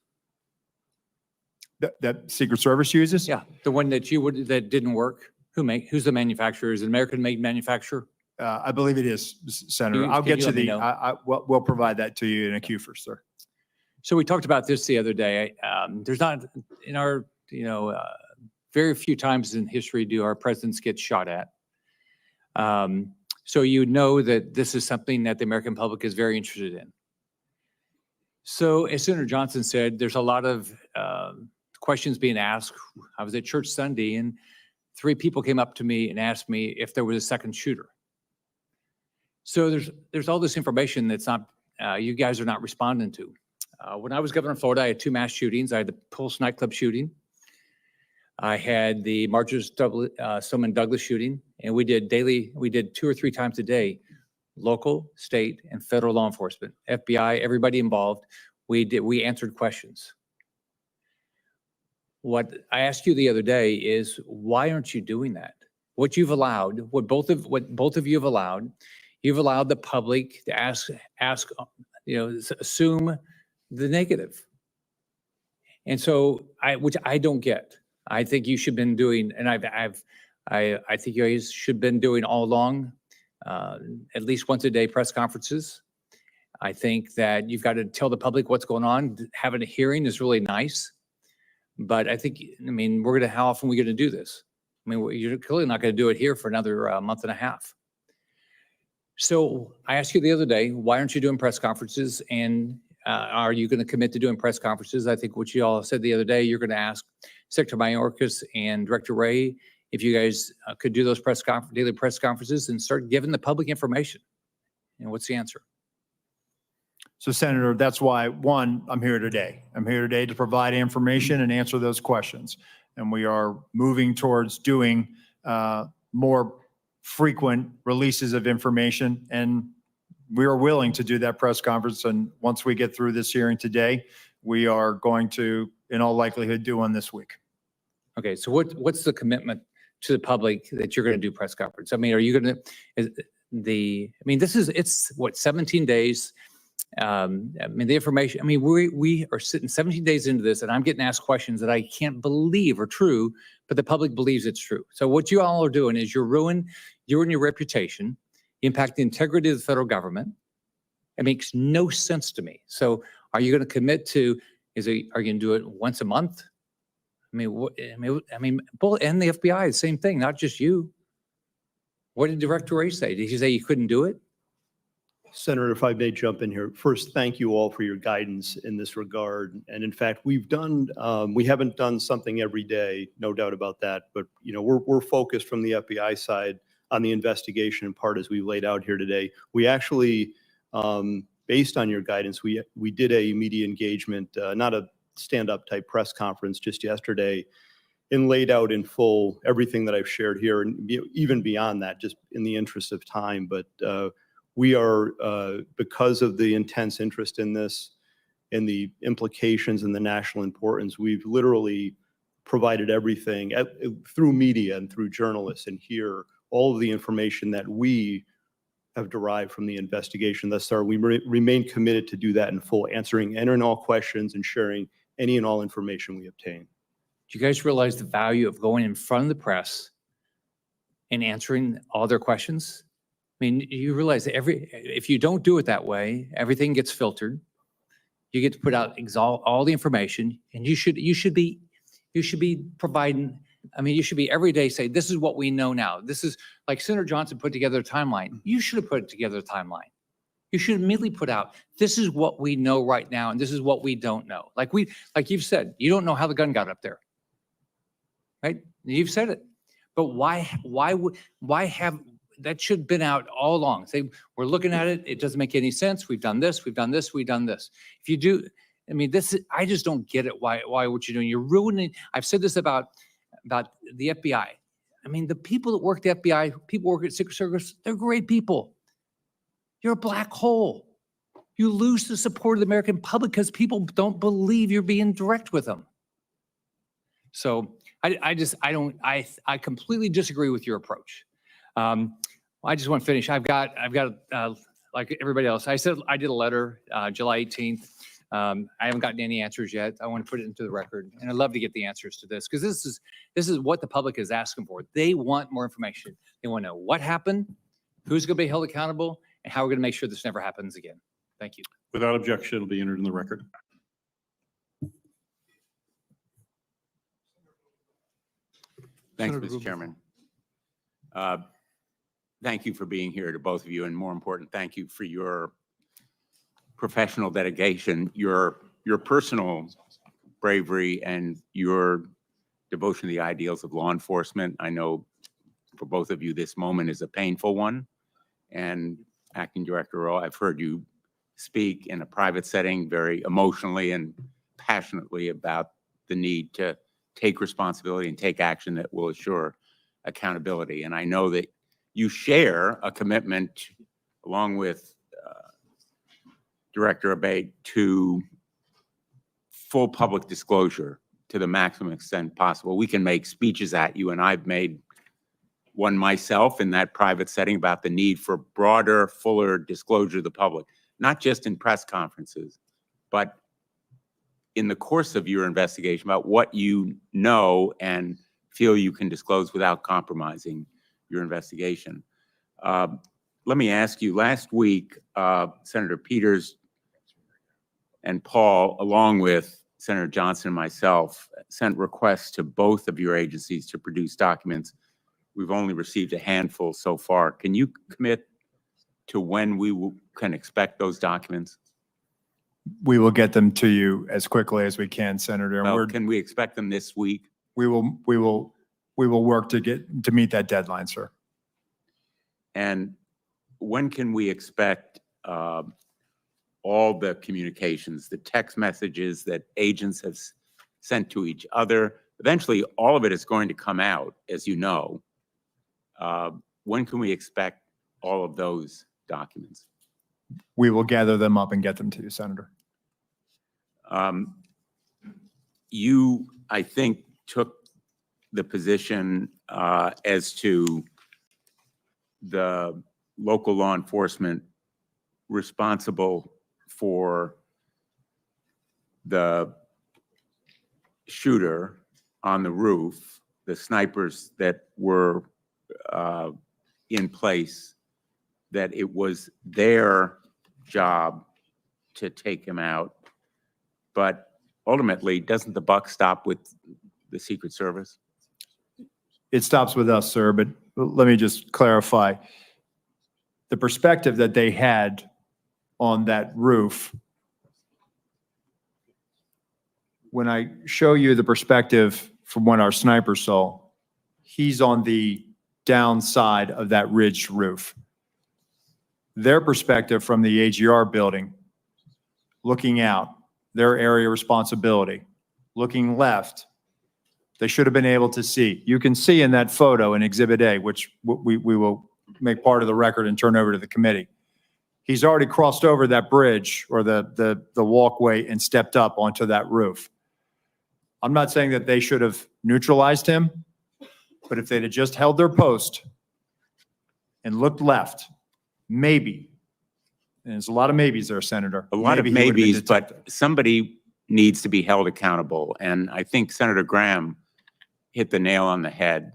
That Secret Service uses? Yeah, the one that that didn't work. Who's the manufacturer? Is it an American-made manufacturer? I believe it is, Senator. Can I'll get you you let me the, know? we'll provide that to you in a queue first, sir. So we talked about this the other day. There's not, in our, very few times in history do our presidents get shot at. So you know that this is something that the American public is very interested in. So as Senator Johnson said, there's a lot of questions being asked. I was at church Sunday and 3 people came up to me and asked me if there was a second shooter. So there's all this information that's not, you guys are not responding to. When I was governor of Florida, I had 2 mass shootings. I had the Pulse nightclub shooting. I had the Marjorie Stoneman Douglas shooting, and we did 2 or 3 times a day, local, state, and federal law enforcement, FBI, everybody involved. We answered questions. What I asked you the other day is, why aren't you doing that? What you've allowed, what both of you have allowed, you've allowed the public to ask, assume the negative. And so which I don't get. I think you should have been doing, and I think you guys should have been doing all along, at least once a day press conferences. I think that you've got to tell the public what's going on. Having a hearing is really nice. But how often are we going to do this? You're clearly not going to do it here for another month and a half. So I asked you the other day, why aren't you doing press conferences? And are you going to commit to doing press conferences? I think what you all said the other day, you're going to ask Secretary Mayorkas and Director Rowe if you guys could do those daily press conferences and start giving the public information. And what's the answer? So Senator, that's why, one, I'm here today. I'm here today to provide information and answer those questions. And we are moving towards doing more frequent releases of information. And we are willing to do that press conference. And once we get through this hearing today, we are going to, in all likelihood, do one this week. Okay, so what's the commitment to the public that you're going to do press conference? Are you going to, it's what, 17 days? I mean, the information, I mean, we are sitting 17 days into this and I'm getting asked questions that I can't believe are true, but the public believes it's true. So what you all are doing is you're ruining your reputation, impact the integrity of the federal government. It makes no sense to me. So are you going to commit to, are you going to do it once a month? I mean, both and the FBI, the same thing, not just you. What did Director Ray say? Did he say you couldn't do it? Senator, if I may jump in here. First, thank you all for your guidance in this regard. And in fact, we haven't done something every day, no doubt about that. But, you know, we're focused from the FBI side on the investigation in part as we laid out here today. We actually, based on your guidance, we did a media engagement, not a stand-up type press conference just yesterday, and laid out in full everything that I've shared here, and even beyond that, just in the interest of time. But we are, because of the intense interest in this and the implications and the national importance, we've literally provided everything through media and through journalists and here, all of the information that we have derived from the investigation thus far. We remain committed to do that in full, answering any and all questions and sharing any and all information we obtain. Do you guys realize the value of going in front of the press and answering all their questions? I mean, you realize that if you don't do it that way, everything gets filtered. You get to put out all the information, and you should be providing. I mean, you should be every day say, this is what we know now. This is like Senator Johnson put together a timeline. You should have put together a timeline. You should immediately put out, this is what we know right now, and this is what we don't know. Like you've said, you don't know how the gun got up there, right? You've said it, but why have that should have been out all along? Say, we're looking at it. It doesn't make any sense. We've done this. We've done this. We've done this. If you do, I mean, I just don't get it. Why what you're doing? You're ruining. I've said this about the FBI. I mean, the people that work at the FBI, people work at Secret Service, they're great people. You're a black hole. You lose the support of the American public because people don't believe you're being direct with them. So I completely disagree with your approach. I just want to finish. I've got like everybody else. I said I did a letter July 18th. I haven't gotten any answers yet. I want to put it into the record, and I'd love to get the answers to this because this is what the public is asking for. They want more information. They want to know what happened, who's going to be held accountable, and how we're going to make sure this never happens again. Thank you. Without objection, it'll be entered in the record. Thanks, Senator Mr. Rubin. Chairman. Thank you for being here, to both of you, and more important, thank you for your professional dedication, your personal bravery, and your devotion to the ideals of law enforcement. I know for both of you, this moment is a painful one. And Acting Director Rowe, I've heard you speak in a private setting very emotionally and passionately about the need to take responsibility and take action that will assure accountability. And I know that you share a commitment, along with Director Abbate, to full public disclosure to the maximum extent possible. We can make speeches at you, and I've made one myself in that private setting about the need for broader, fuller disclosure to the public, not just in press conferences, but in the course of your investigation about what you know and feel you can disclose without compromising your investigation. Let me ask you, last week, Senator Peters and Paul, along with Senator Johnson and myself, sent requests to both of your agencies to produce documents. We've only received a handful so far. Can you commit to when we can expect those documents? We will get them to you as quickly as we can, Senator. Well, can we expect them this week? We will work to meet that deadline, sir. And when can we expect all the communications, the text messages that agents have sent to each other? Eventually, all of it is going to come out, as you know. When can we expect all of those documents? We will gather them up and get them to you, Senator. You, I think, took the position as to the local law enforcement responsible for the shooter on the roof, the snipers that were in place, that it was their job to take him out. But ultimately, doesn't the buck stop with the Secret Service? It stops with us, sir, but let me just clarify. The perspective that they had on that roof, when I show you the perspective from what our sniper saw, he's on the downside of that ridged roof. Their perspective from the AGR building, looking out, their area of responsibility, looking left, they should have been able to see. You can see in that photo in Exhibit A, which we will make part of the record and turn over to the committee. He's already crossed over that bridge or the walkway and stepped up onto that roof. I'm not saying that they should have neutralized him, but if they'd have just held their post and looked left, maybe, and there's a lot of maybes there, Senator. A lot of maybe he would have been maybes, but detected. somebody needs to be held accountable. And I think Senator Graham hit the nail on the head.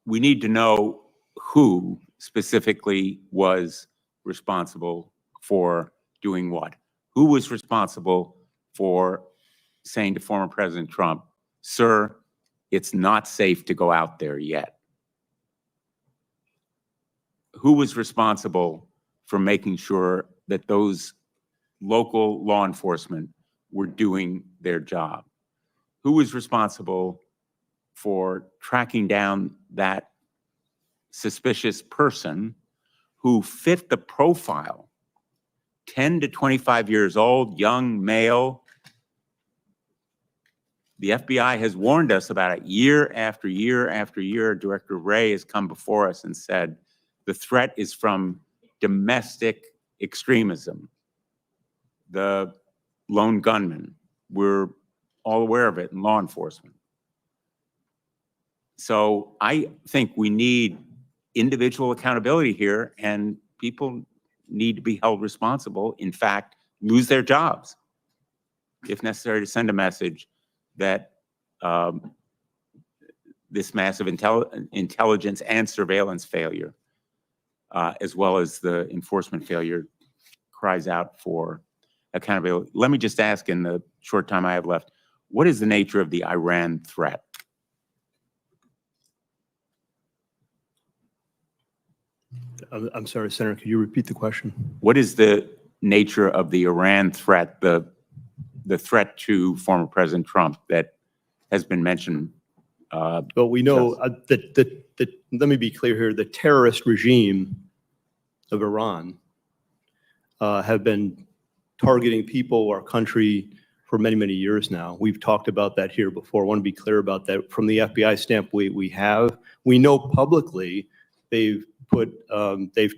We need to know who specifically was responsible for doing what. Who was responsible for saying to former President Trump, sir, it's not safe to go out there yet? Who was responsible for making sure that those local law enforcement were doing their job? Who was responsible for tracking down that suspicious person who fit the profile? 10 to 25 years old, young male. The FBI has warned us about it year after year after year. Director Rowe has come before us and said, the threat is from domestic extremism. The lone gunman, we're all aware of it in law enforcement. So I think we need individual accountability here, and people need to be held responsible, in fact, lose their jobs, if necessary, to send a message that this massive intelligence and surveillance failure, as well as the enforcement failure, cries out for accountability. Let me just ask, in the short time I have left, what is the nature of the Iran threat? I'm sorry, Senator, could you repeat the question? What is the nature of the Iran threat, the threat to former President Trump that has been mentioned? But we know that, let me be clear here, the terrorist regime of Iran have been targeting people, our country, for many, many years now. We've talked about that here before. I want to be clear about that. From the FBI standpoint, we know publicly they've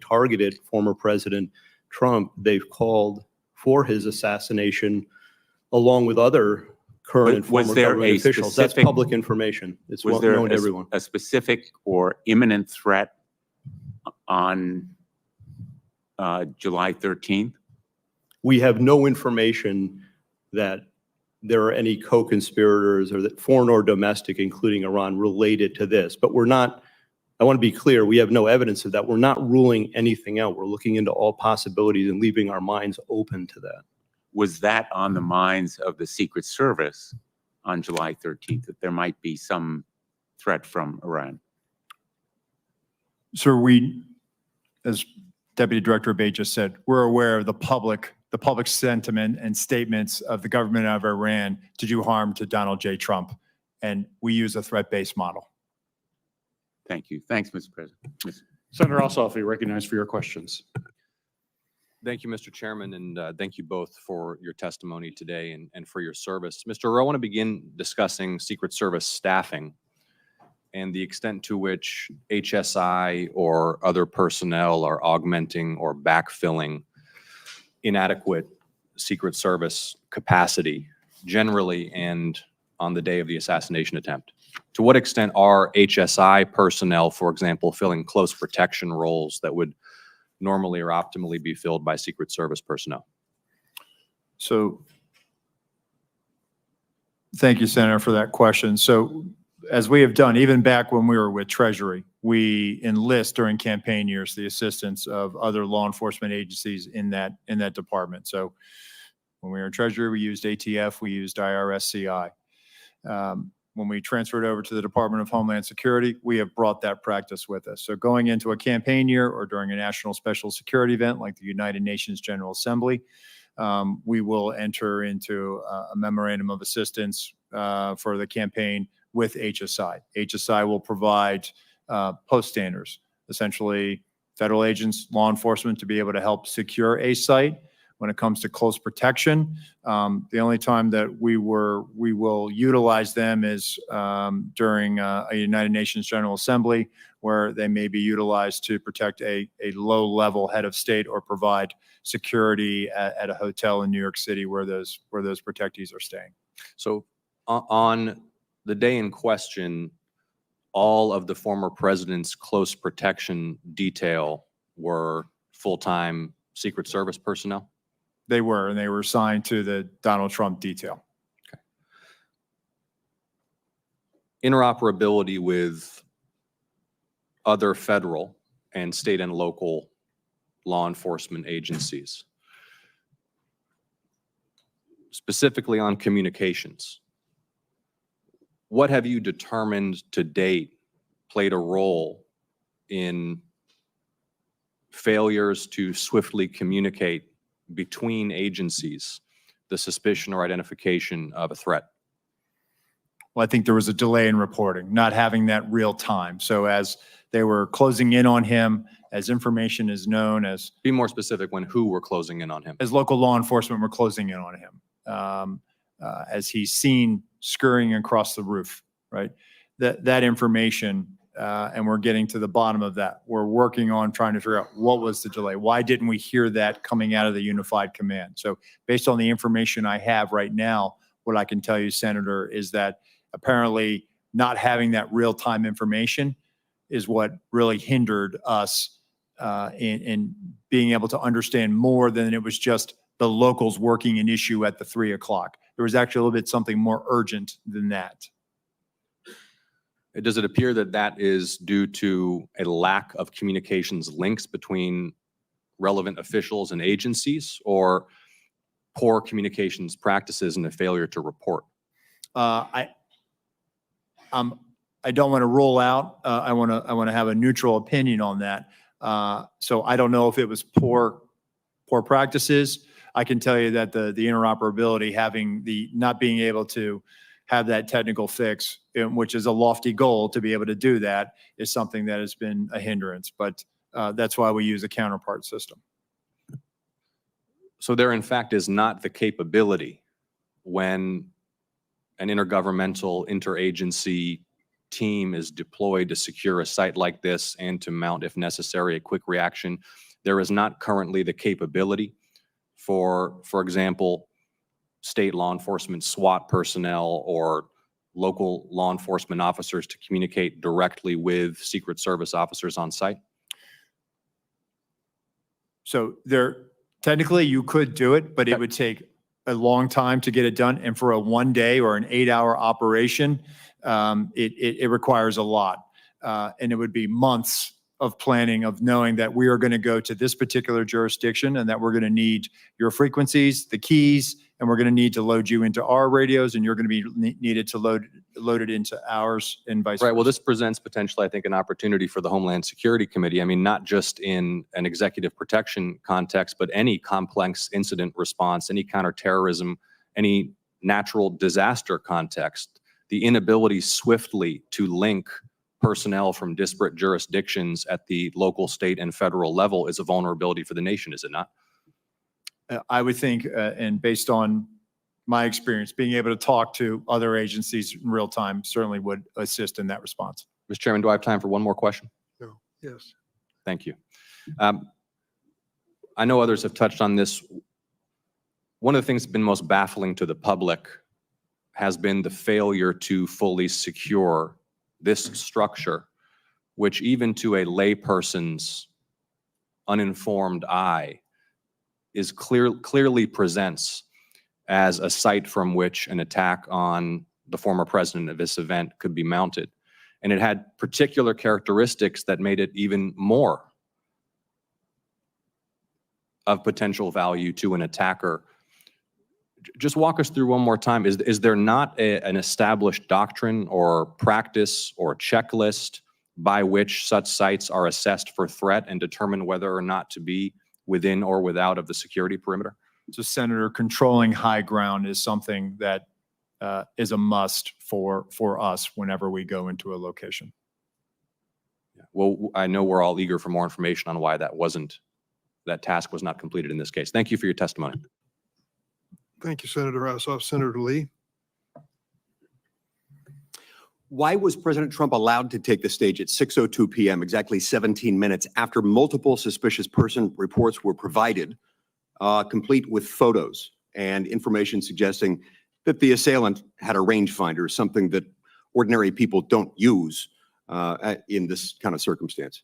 targeted former President Trump. They've called for his assassination along with other current and former government officials. That's public information. It's well known to everyone. A specific or imminent threat on July 13th? We have no information that there are any co-conspirators, or that foreign or domestic, including Iran, related to this. But we're not, I want to be clear, we have no evidence of that. We're not ruling anything out. We're looking into all possibilities and leaving our minds open to that. Was that on the minds of the Secret Service on July 13th, that there might be some threat from Iran? Sir, as Deputy Director Abbate just said, we're aware of the public sentiment and statements of the government of Iran to do harm to Donald J. Trump. And we use a threat-based model. Thank you. Thanks, Mr. President. Senator Ossoff, you're recognized for your questions. Thank you, Mr. Chairman, and thank you both for your testimony today and for your service. Mr. Rowe, I want to begin discussing Secret Service staffing and the extent to which HSI or other personnel are augmenting or backfilling inadequate Secret Service capacity generally and on the day of the assassination attempt. To what extent are HSI personnel, for example, filling close protection roles that would normally or optimally be filled by Secret Service personnel? So thank you, Senator, for that question. So as we have done, even back when we were with Treasury, we enlist during campaign years the assistance of other law enforcement agencies in that department. So when we were in Treasury, we used ATF, we used IRSCI. When we transferred over to the Department of Homeland Security, we have brought that practice with us. So going into a campaign year or during a national special security event like the United Nations General Assembly, we will enter into a memorandum of assistance for the campaign with HSI. HSI will provide post standers, essentially federal agents, law enforcement to be able to help secure a site. When it comes to close protection, the only time that we will utilize them is during a United Nations General Assembly, where they may be utilized to protect a low-level head of state or provide security at a hotel in New York City where those protectees are staying. So on the day in question, all of the former president's close protection detail were full-time Secret Service personnel? They were, and they were assigned to the Donald Trump detail. Interoperability with other federal and state and local law enforcement agencies, specifically on communications. What have you determined to date played a role in failures to swiftly communicate between agencies the suspicion or identification of a threat? Well, I think there was a delay in reporting, not having that real time. So as they were closing in on him, as information is known, as Be more specific when who were closing in on him. as local law enforcement were closing in on him, as he's seen scurrying across the roof, right? That information, and we're getting to the bottom of that. We're working on trying to figure out what was the delay. Why didn't we hear that coming out of the unified command? So based on the information I have right now, what I can tell you, Senator, is that apparently not having that real-time information is what really hindered us in being able to understand more than it was just the locals working an issue at the 3 o'clock. There was actually a little bit something more urgent than that. Does it appear that that is due to a lack of communications links between relevant officials and agencies, or poor communications practices and a failure to report? I don't want to rule out. I want to have a neutral opinion on that. So I don't know if it was poor practices. I can tell you that the interoperability, having not being able to have that technical fix, which is a lofty goal to be able to do that, is something that has been a hindrance. But that's why we use a counterpart system. So there, in fact, is not the capability when an intergovernmental, interagency team is deployed to secure a site like this and to mount, if necessary, a quick reaction. There is not currently the capability for example, state law enforcement SWAT personnel or local law enforcement officers to communicate directly with Secret Service officers on site? So technically you could do it, but it would take a long time to get it done. And for a 1 day or an 8-hour operation, it requires a lot. And it would be months of planning, of knowing that we are going to go to this particular jurisdiction and that we're going to need your frequencies, the keys, and we're going to need to load you into our radios, and you're going to be needed to load it into ours, and vice versa. Right. Well, this presents potentially, I think, an opportunity for the Homeland Security Committee. I mean, not just in an executive protection context, but any complex incident response, any counterterrorism, any natural disaster context. The inability swiftly to link personnel from disparate jurisdictions at the local, state, and federal level is a vulnerability for the nation, is it not? I would think, and based on my experience, being able to talk to other agencies in real time certainly would assist in that response. Mr. Chairman, do I have time for one more question? No. Yes. Thank you. I know others have touched on this. One of the things that's been most baffling to the public has been the failure to fully secure this structure, which even to a layperson's uninformed eye clearly presents as a site from which an attack on the former president of this event could be mounted. And it had particular characteristics that made it even more of potential value to an attacker. Just walk us through one more time. Is there not an established doctrine or practice or checklist by which such sites are assessed for threat and determine whether or not to be within or without of the security perimeter? So Senator, controlling high ground is something that is a must for us whenever we go into a location. Well, I know we're all eager for more information on why that task was not completed in this case. Thank you for your testimony. Thank you, Senator Ossoff. Senator Lee. Why was President Trump allowed to take the stage at 6:02 p.m., exactly 17 minutes after multiple suspicious person reports were provided, complete with photos and information suggesting that the assailant had a rangefinder, something that ordinary people don't use in this kind of circumstance?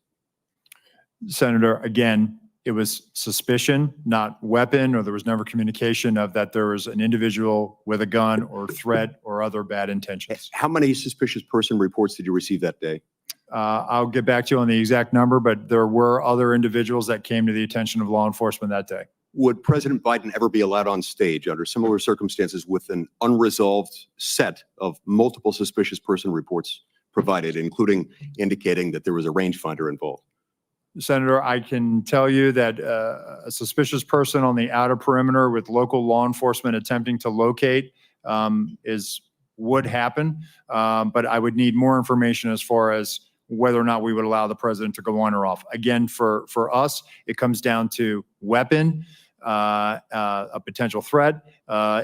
Senator, again, it was suspicion, not weapon, or there was never communication of that there was an individual with a gun or threat or other bad intentions. How many suspicious person reports did you receive that day? I'll get back to you on the exact number, but there were other individuals that came to the attention of law enforcement that day. Would President Biden ever be allowed on stage under similar circumstances with an unresolved set of multiple suspicious person reports provided, including indicating that there was a rangefinder involved? Senator, I can tell you that a suspicious person on the outer perimeter with local law enforcement attempting to locate would happen, but I would need more information as far as whether or not we would allow the president to go on or off. Again, for us, it comes down to weapon, a potential threat.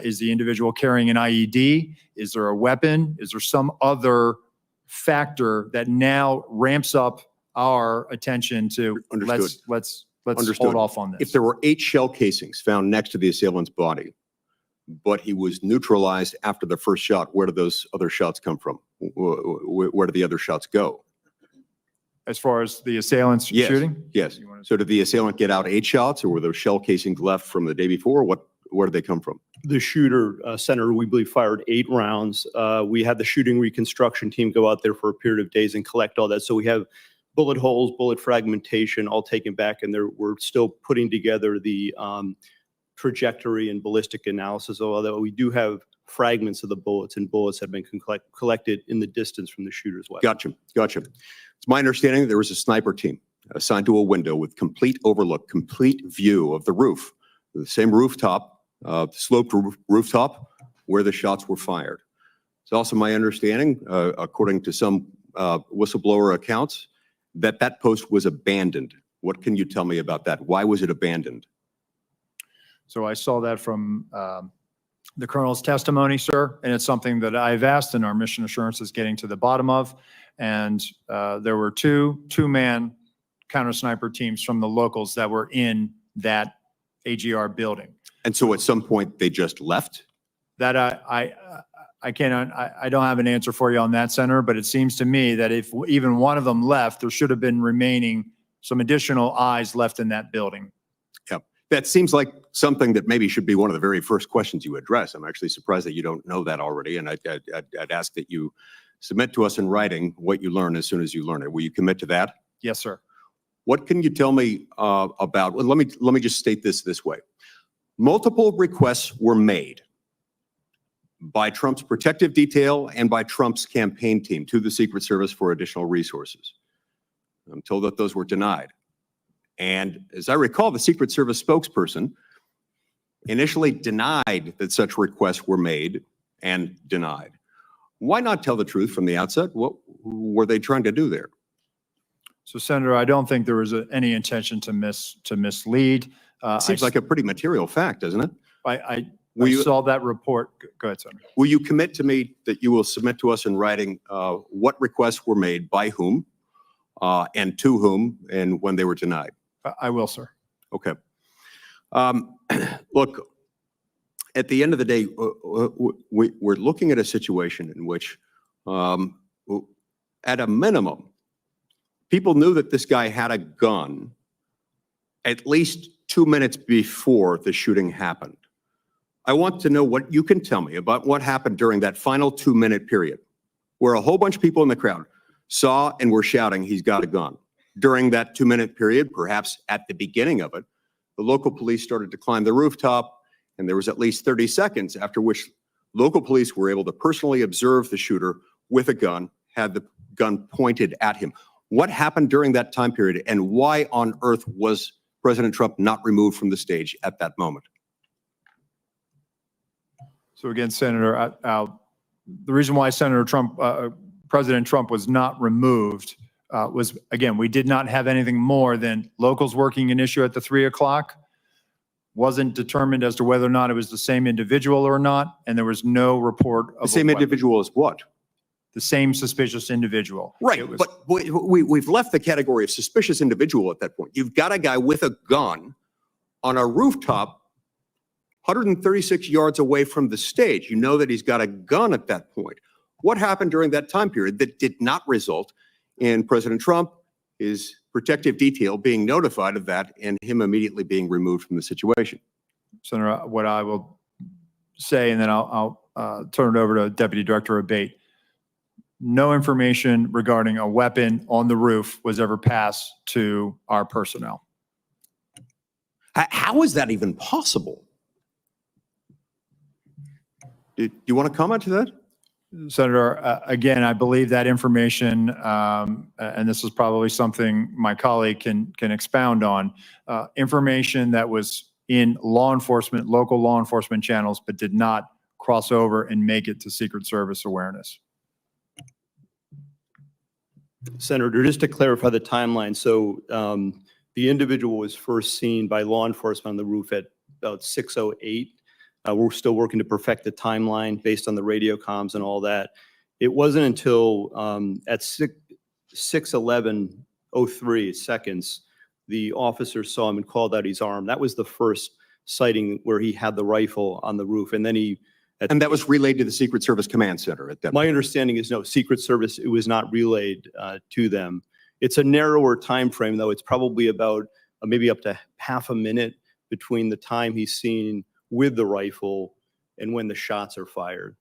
Is the individual carrying an IED? Is there a weapon? Is there some other factor that now ramps up our attention to let's hold off on this? If there were 8 shell casings found next to the assailant's body, but he was neutralized after the first shot, where did those other shots come from? Where did the other shots go? As far as the assailant's shooting? Yes. So did the assailant get out 8 shots, or were those shell casings left from the day before? Where did they come from? The shooter, Senator, we believe fired 8 rounds. We had the shooting reconstruction team go out there for a period of days and collect all that. So we have bullet holes, bullet fragmentation, all taken back, and we're still putting together the trajectory and ballistic analysis. Although we do have fragments of the bullets, and bullets have been collected in the distance from the shooter's weapon. Gotcha. It's my understanding there was a sniper team assigned to a window with complete overlook, complete view of the roof, the same rooftop, sloped rooftop where the shots were fired. It's also my understanding, according to some whistleblower accounts, that post was abandoned. What can you tell me about that? Why was it abandoned? So I saw that from the colonel's testimony, sir, and it's something that I've asked and our mission assurance is getting to the bottom of. And there were two-man counter sniper teams from the locals that were in that AGR building. And so at some point they just left? That I don't have an answer for you on that, Senator, but it seems to me that if even one of them left, there should have been remaining some additional eyes left in that building. Yeah, that seems like something that maybe should be one of the very first questions you address. I'm actually surprised that you don't know that already, and I'd ask that you submit to us in writing what you learn as soon as you learn it. Will you commit to that? Yes, sir. What can you tell me about, well, let me just state this way. Multiple requests were made by Trump's protective detail and by Trump's campaign team to the Secret Service for additional resources. I'm told that those were denied. And as I recall, the Secret Service spokesperson initially denied that such requests were made and denied. Why not tell the truth from the outset? What were they trying to do there? So, Senator, I don't think there was any intention to mislead. Seems like a pretty material fact, doesn't it? I saw that report. Go ahead, Senator. Will you commit to me that you will submit to us in writing what requests were made, by whom, and to whom, and when they were denied? I will, sir. Okay. Look, at the end of the day, we're looking at a situation in which, at a minimum, people knew that this guy had a gun at least 2 minutes before the shooting happened. I want to know what you can tell me about what happened during that final 2-minute period where a whole bunch of people in the crowd saw and were shouting, "He's got a gun." During that 2-minute period, perhaps at the beginning of it, the local police started to climb the rooftop, and there was at least 30 seconds after which local police were able to personally observe the shooter with a gun, had the gun pointed at him. What happened during that time period, and why on earth was President Trump not removed from the stage at that moment? So again, Senator, the reason why President Trump was not removed was, again, we did not have anything more than locals working an issue at the 3 o'clock. Wasn't determined as to whether or not it was the same individual or not, and there was no report of The same individual as what? The same suspicious individual. Right, It was- but we've left the category of suspicious individual at that point. You've got a guy with a gun on a rooftop 136 yards away from the stage. You know that he's got a gun at that point. What happened during that time period that did not result in President Trump, his protective detail being notified of that, and him immediately being removed from the situation? Senator, what I will say, and then I'll turn it over to Deputy Director Abbate. No information regarding a weapon on the roof was ever passed to our personnel. How is that even possible? Do you want to comment to that? Senator, again, I believe that information, and this is probably something my colleague can expound on, information that was in law enforcement, local law enforcement channels, but did not cross over and make it to Secret Service awareness. Senator, just to clarify the timeline, so the individual was first seen by law enforcement on the roof at about 6:08. We're still working to perfect the timeline based on the radio comms and all that. It wasn't until at 6:11:03 seconds, the officer saw him and called out his arm. That was the first sighting where he had the rifle on the roof. And then And that was relayed to the Secret Service Command Center at that my point. understanding is no, Secret Service, it was not relayed to them. It's a narrower time frame, though. It's probably about maybe up to half a minute between the time he's seen with the rifle and when the shots are fired.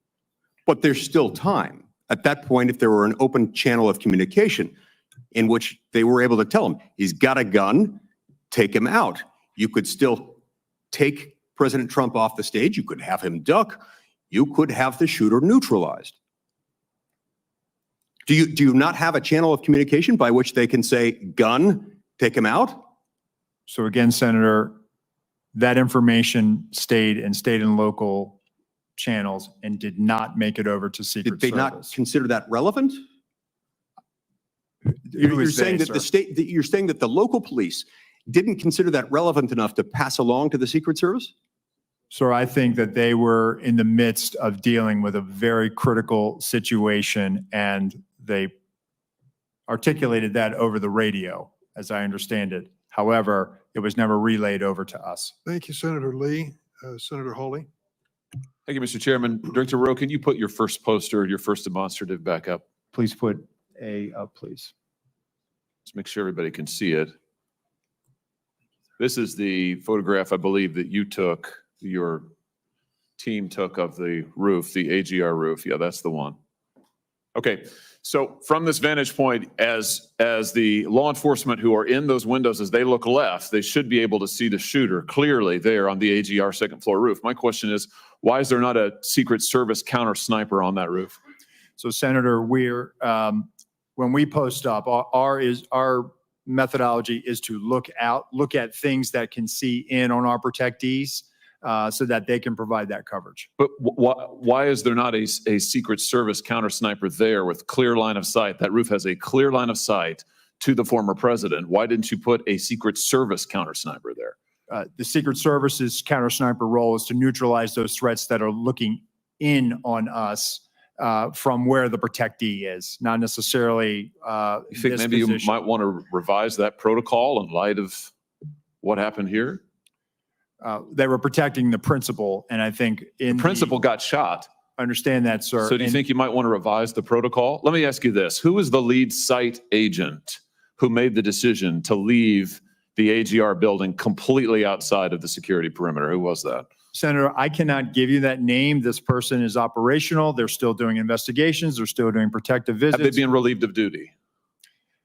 But there's still time. At that point, if there were an open channel of communication in which they were able to tell him, he's got a gun, take him out. You could still take President Trump off the stage. You could have him duck. You could have the shooter neutralized. Do you not have a channel of communication by which they can say, gun, take him out? So again, Senator, that information stayed in local channels and did not make it over to Secret Did they not Service. consider that relevant? Who You're is saying they, that sir? you're saying that the local police didn't consider that relevant enough to pass along to the Secret Service? Sir, I think that they were in the midst of dealing with a very critical situation, and they articulated that over the radio, as I understand it. However, it was never relayed over to us. Thank you, Senator Lee. Senator Hawley. Thank you, Mr. Chairman. Director Rowe, can you put your first poster, your first demonstrative back up? Please put A up, please. Let's make sure everybody can see it. This is the photograph, I believe, that you took, your team took of the roof, the AGR roof. Yeah, that's the one. Okay, so from this vantage point, as the law enforcement who are in those windows, as they look left, they should be able to see the shooter clearly there on the AGR second floor roof. My question is, why is there not a Secret Service counter sniper on that roof? So Senator, we're, when we post up, our methodology is to look at things that can see in on our protectees so that they can provide that coverage. But why is there not a Secret Service counter sniper there with clear line of sight? That roof has a clear line of sight to the former president. Why didn't you put a Secret Service counter sniper there? The Secret Service's counter sniper role is to neutralize those threats that are looking in on us from where the protectee is, not necessarily You think maybe you might want to revise that protocol in light of what happened here? They were protecting the principal, and I think The principal got shot. Understand that, sir. So do you think you might want to revise the protocol? Let me ask you this. Who is the lead site agent who made the decision to leave the AGR building completely outside of the security perimeter? Who was that? Senator, I cannot give you that name. This person is operational. They're still doing investigations. They're still doing protective Have they visits. been relieved of duty?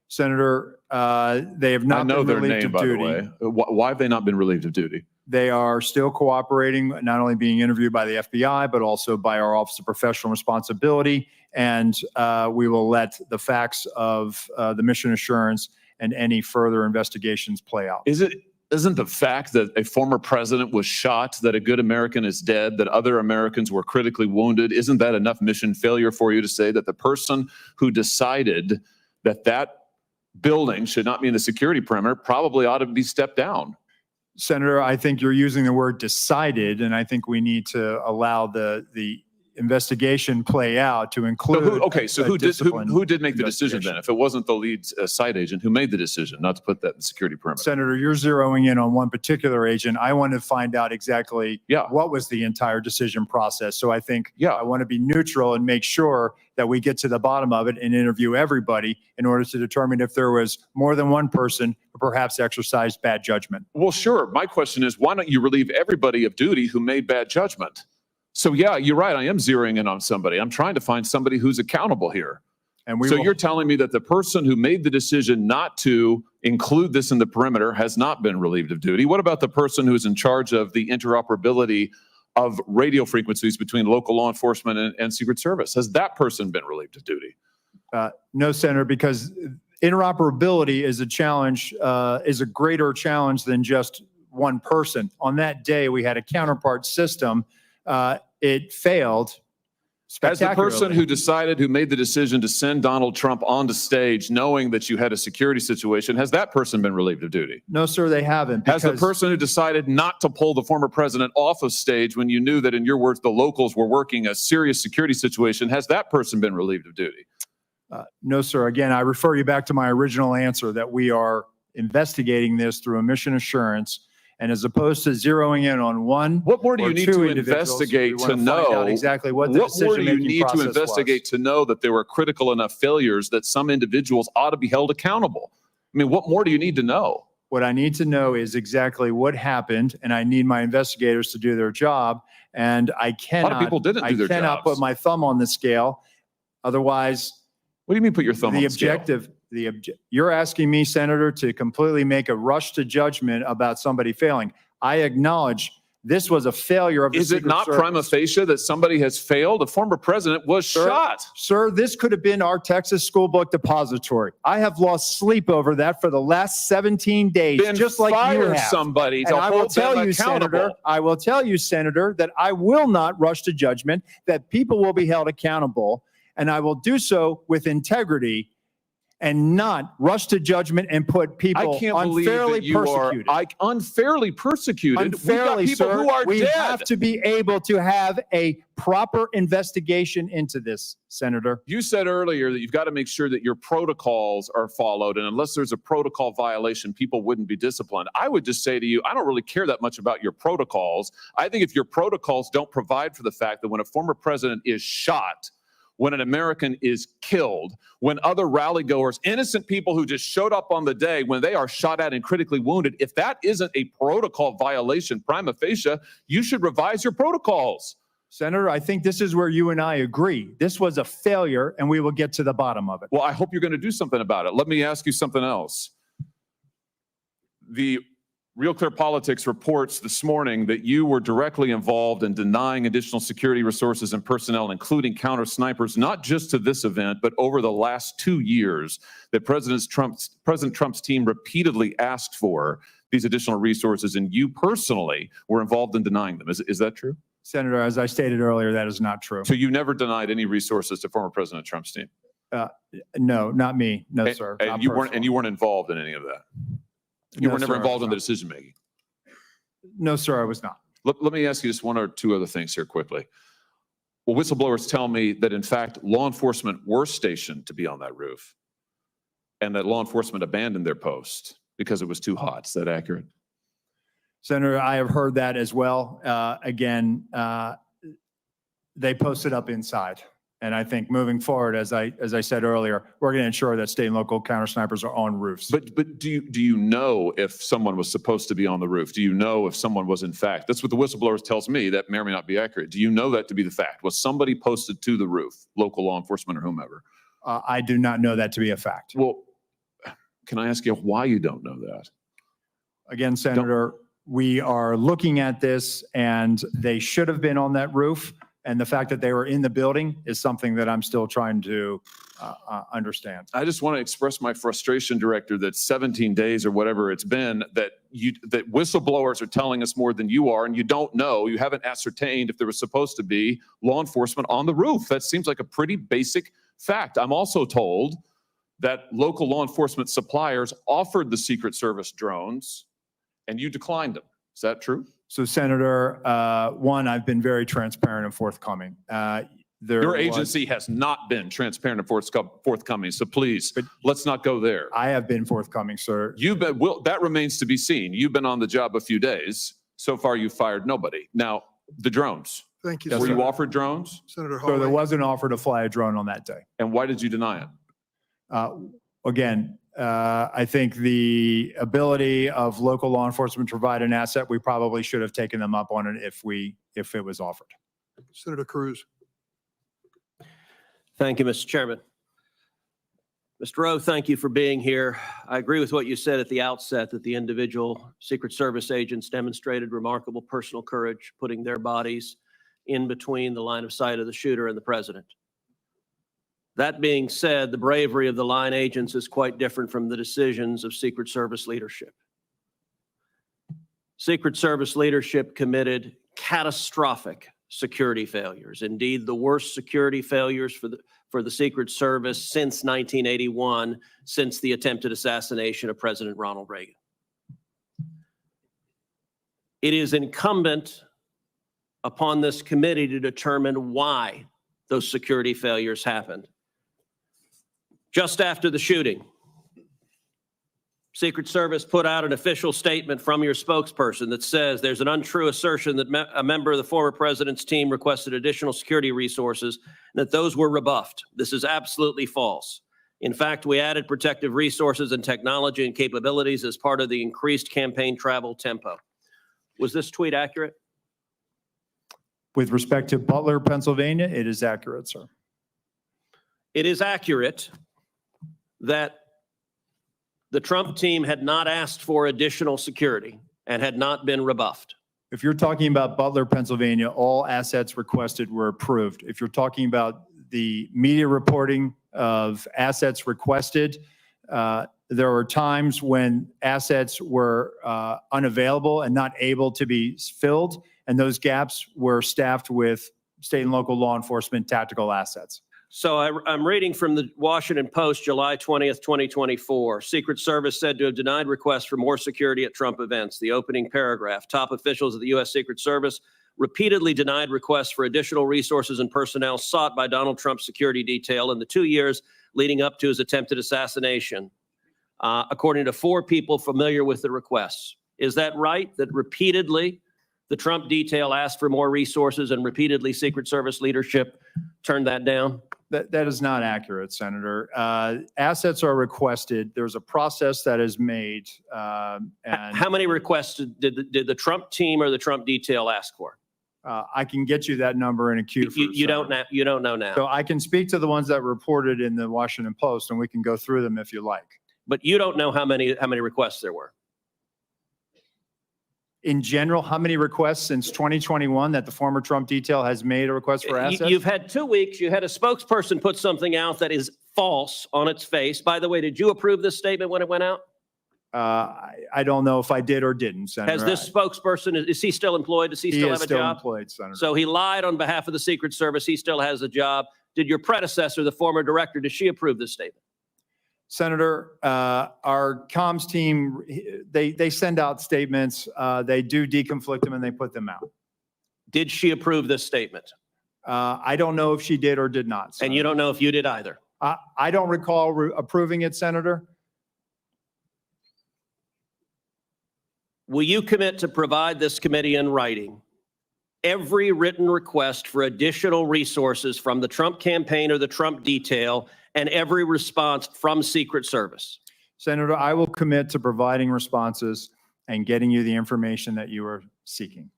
Senator, they have I not know been their relieved name, of by the duty. way. Why have they not been relieved of duty? They are still cooperating, not only being interviewed by the FBI, but also by our Office of Professional Responsibility. And we will let the facts of the mission assurance and any further investigations play out. Isn't the fact that a former president was shot, that a good American is dead, that other Americans were critically wounded, isn't that enough mission failure for you to say that the person who decided that that building should not be in the security perimeter probably ought to be stepped down? Senator, I think you're using the word decided, and I think we need to allow the investigation play out to include. So who did make the decision then? If it wasn't the lead site agent, who made the decision not to put that in the security perimeter? Senator, you're zeroing in on one particular agent. I want to find out exactly what was the entire decision process. So I think I want to be neutral and make sure that we get to the bottom of it and interview everybody in order to determine if there was more than one person who perhaps exercised bad judgment. Well, sure. My question is, why don't you relieve everybody of duty who made bad judgment? So yeah, you're right. I am zeroing in on somebody. I'm trying to find somebody who's accountable here. And you're telling me that the person who made the decision not to include this in the perimeter has not been relieved of duty. What about the person who's in charge of the interoperability of radio frequencies between local law enforcement and Secret Service? Has that person been relieved of duty? No, Senator, because interoperability is a challenge, is a greater challenge than just one person. On that day, we had a counterpart system. It failed As the spectacularly. person who made the decision to send Donald Trump onto stage, knowing that you had a security situation, has that person been relieved of duty? No, sir, they haven't. Has the because- person who decided not to pull the former president off of stage when you knew that, in your words, the locals were working a serious security situation, has that person been relieved of duty? No, sir. Again, I refer you back to my original answer that we are investigating this through a mission assurance. And as opposed to zeroing in on one, what more do you or need two to individuals, investigate we wanna to find out know exactly what the what more do you decision-making need to process was. investigate to know that there were critical enough failures that some individuals ought to be held accountable? I mean, what more do you need to know? What I need to know is exactly what happened, and I need my investigators to do their job. And I cannot, people didn't do their I cannot jobs. put my thumb on the scale. Otherwise, what do you mean put your thumb on the scale? You're asking me, Senator, to completely make a rush to judgment about somebody failing. I acknowledge this was a failure of the Is it Secret not Service. prima facie that somebody has failed? A former president was shot. Sir, this could have been our Texas school book depository. I have lost sleep over that for the last 17 days, Then just like you fire have. somebody to And I will hold them tell you, Senator, accountable. I will tell you, Senator, that I will not rush to judgment, that people will be held accountable, and I will do so with integrity and not rush to judgment and put people I can't believe unfairly that you persecuted. are unfairly persecuted. Unfairly, We've got people sir. who are We dead. have to be able to have a proper investigation into this, Senator. You said earlier that you've got to make sure that your protocols are followed, and unless there's a protocol violation, people wouldn't be disciplined. I would just say to you, I don't really care that much about your protocols. I think if your protocols don't provide for the fact that when a former president is shot, when an American is killed, when other rally goers, innocent people who just showed up on the day, when they are shot at and critically wounded, if that isn't a protocol violation prima facie, you should revise your protocols. Senator, I think this is where you and I agree. This was a failure, and we will get to the bottom of it. Well, I hope you're going to do something about it. Let me ask you something else. The Real Clear Politics reports this morning that you were directly involved in denying additional security resources and personnel, including counter snipers, not just to this event, but over the last 2 years, that President Trump's team repeatedly asked for these additional resources, and you personally were involved in denying them. Is that true? Senator, as I stated earlier, that is not true. So you never denied any resources to former President Trump's team? No, not me. No, sir. And Not you weren't personally. involved in any of that? You No, were never sir, I involved was in the not. decision-making? No, sir, I was not. Let me ask you just one or two other things here quickly. Well, whistleblowers tell me that, in fact, law enforcement were stationed to be on that roof and that law enforcement abandoned their post because it was too hot. Is that accurate? Senator, I have heard that as well. Again, they posted up inside. And I think moving forward, as I said earlier, we're going to ensure that state and local counter snipers are on roofs. But do you know if someone was supposed to be on the roof? Do you know if someone was in fact? That's what the whistleblower tells me. That may or may not be accurate. Do you know that to be the fact? Was somebody posted to the roof, local law enforcement or whomever? I do not know that to be a fact. Well, can I ask you why you don't know that? Again, Senator, we are looking at this and they should have been on that roof. And the fact that they were in the building is something that I'm still trying to understand. I just want to express my frustration, Director, that 17 days or whatever it's been, that whistleblowers are telling us more than you are, and you don't know, you haven't ascertained if there was supposed to be law enforcement on the roof. That seems like a pretty basic fact. I'm also told that local law enforcement suppliers offered the Secret Service drones and you declined them. Is that true? So Senator, one, I've been very transparent and forthcoming. Your agency has not been transparent and forthcoming, so please, let's not go there. I have been forthcoming, sir. That remains to be seen. You've been on the job a few days. So far, you've fired nobody. Now, the drones. Thank you, Were Senator. you offered drones? Senator So there Hawley. was an offer to fly a drone on that day. And why did you deny it? Again, I think the ability of local law enforcement to provide an asset, we probably should have taken them up on it if it was offered. Senator Cruz. Thank you, Mr. Chairman. Mr. Rowe, thank you for being here. I agree with what you said at the outset, that the individual Secret Service agents demonstrated remarkable personal courage, putting their bodies in between the line of sight of the shooter and the president. That being said, the bravery of the line agents is quite different from the decisions of Secret Service leadership. Secret Service leadership committed catastrophic security failures. Indeed, the worst security failures for the Secret Service since 1981, since the attempted assassination of President Ronald Reagan. It is incumbent upon this committee to determine why those security failures happened. Just after the shooting, Secret Service put out an official statement from your spokesperson that says there's an untrue assertion that a member of the former president's team requested additional security resources and that those were rebuffed. This is absolutely false. In fact, we added protective resources and technology and capabilities as part of the increased campaign travel tempo. Was this tweet accurate? With respect to Butler, Pennsylvania, it is accurate, sir. It is accurate that the Trump team had not asked for additional security and had not been rebuffed. If you're talking about Butler, Pennsylvania, all assets requested were approved. If you're talking about the media reporting of assets requested, there were times when assets were unavailable and not able to be filled, and those gaps were staffed with state and local law enforcement tactical assets. So I'm reading from the Washington Post, July 20th, 2024. Secret Service said to have denied requests for more security at Trump events. The opening paragraph, top officials of the U.S. Secret Service repeatedly denied requests for additional resources and personnel sought by Donald Trump's security detail in the 2 years leading up to his attempted assassination, according to 4 people familiar with the requests. Is that right, that repeatedly the Trump detail asked for more resources and repeatedly Secret Service leadership turned that down? That is not accurate, Senator. Assets are requested. There's a process that is made. And how many requests did the Trump team or the Trump detail ask for? I can get you that number in a queue. You don't know now. So I can speak to the ones that reported in the Washington Post, and we can go through them if you like. But you don't know how many requests there were. In general, how many requests since 2021 that the former Trump detail has made a request for assets? You've had 2 weeks. You had a spokesperson put something out that is false on its face. By the way, did you approve this statement when it went out? I don't know if I did or didn't, Senator. Has this spokesperson, is he still employed? Does he still have a job? He is still employed, Senator. So he lied on behalf of the Secret Service. He still has a job. Did your predecessor, the former director, did she approve this statement? Senator, our comms team, they send out statements. They do deconflict them and they put them out. Did she approve this statement? I don't know if she did or did not. Senator. And you don't know if you did either? I don't recall approving it, Senator. Will you commit to provide this committee in writing every written request for additional resources from the Trump campaign or the Trump detail and every response from Secret Service? Senator, I will commit to providing responses and getting you the information that you are seeking.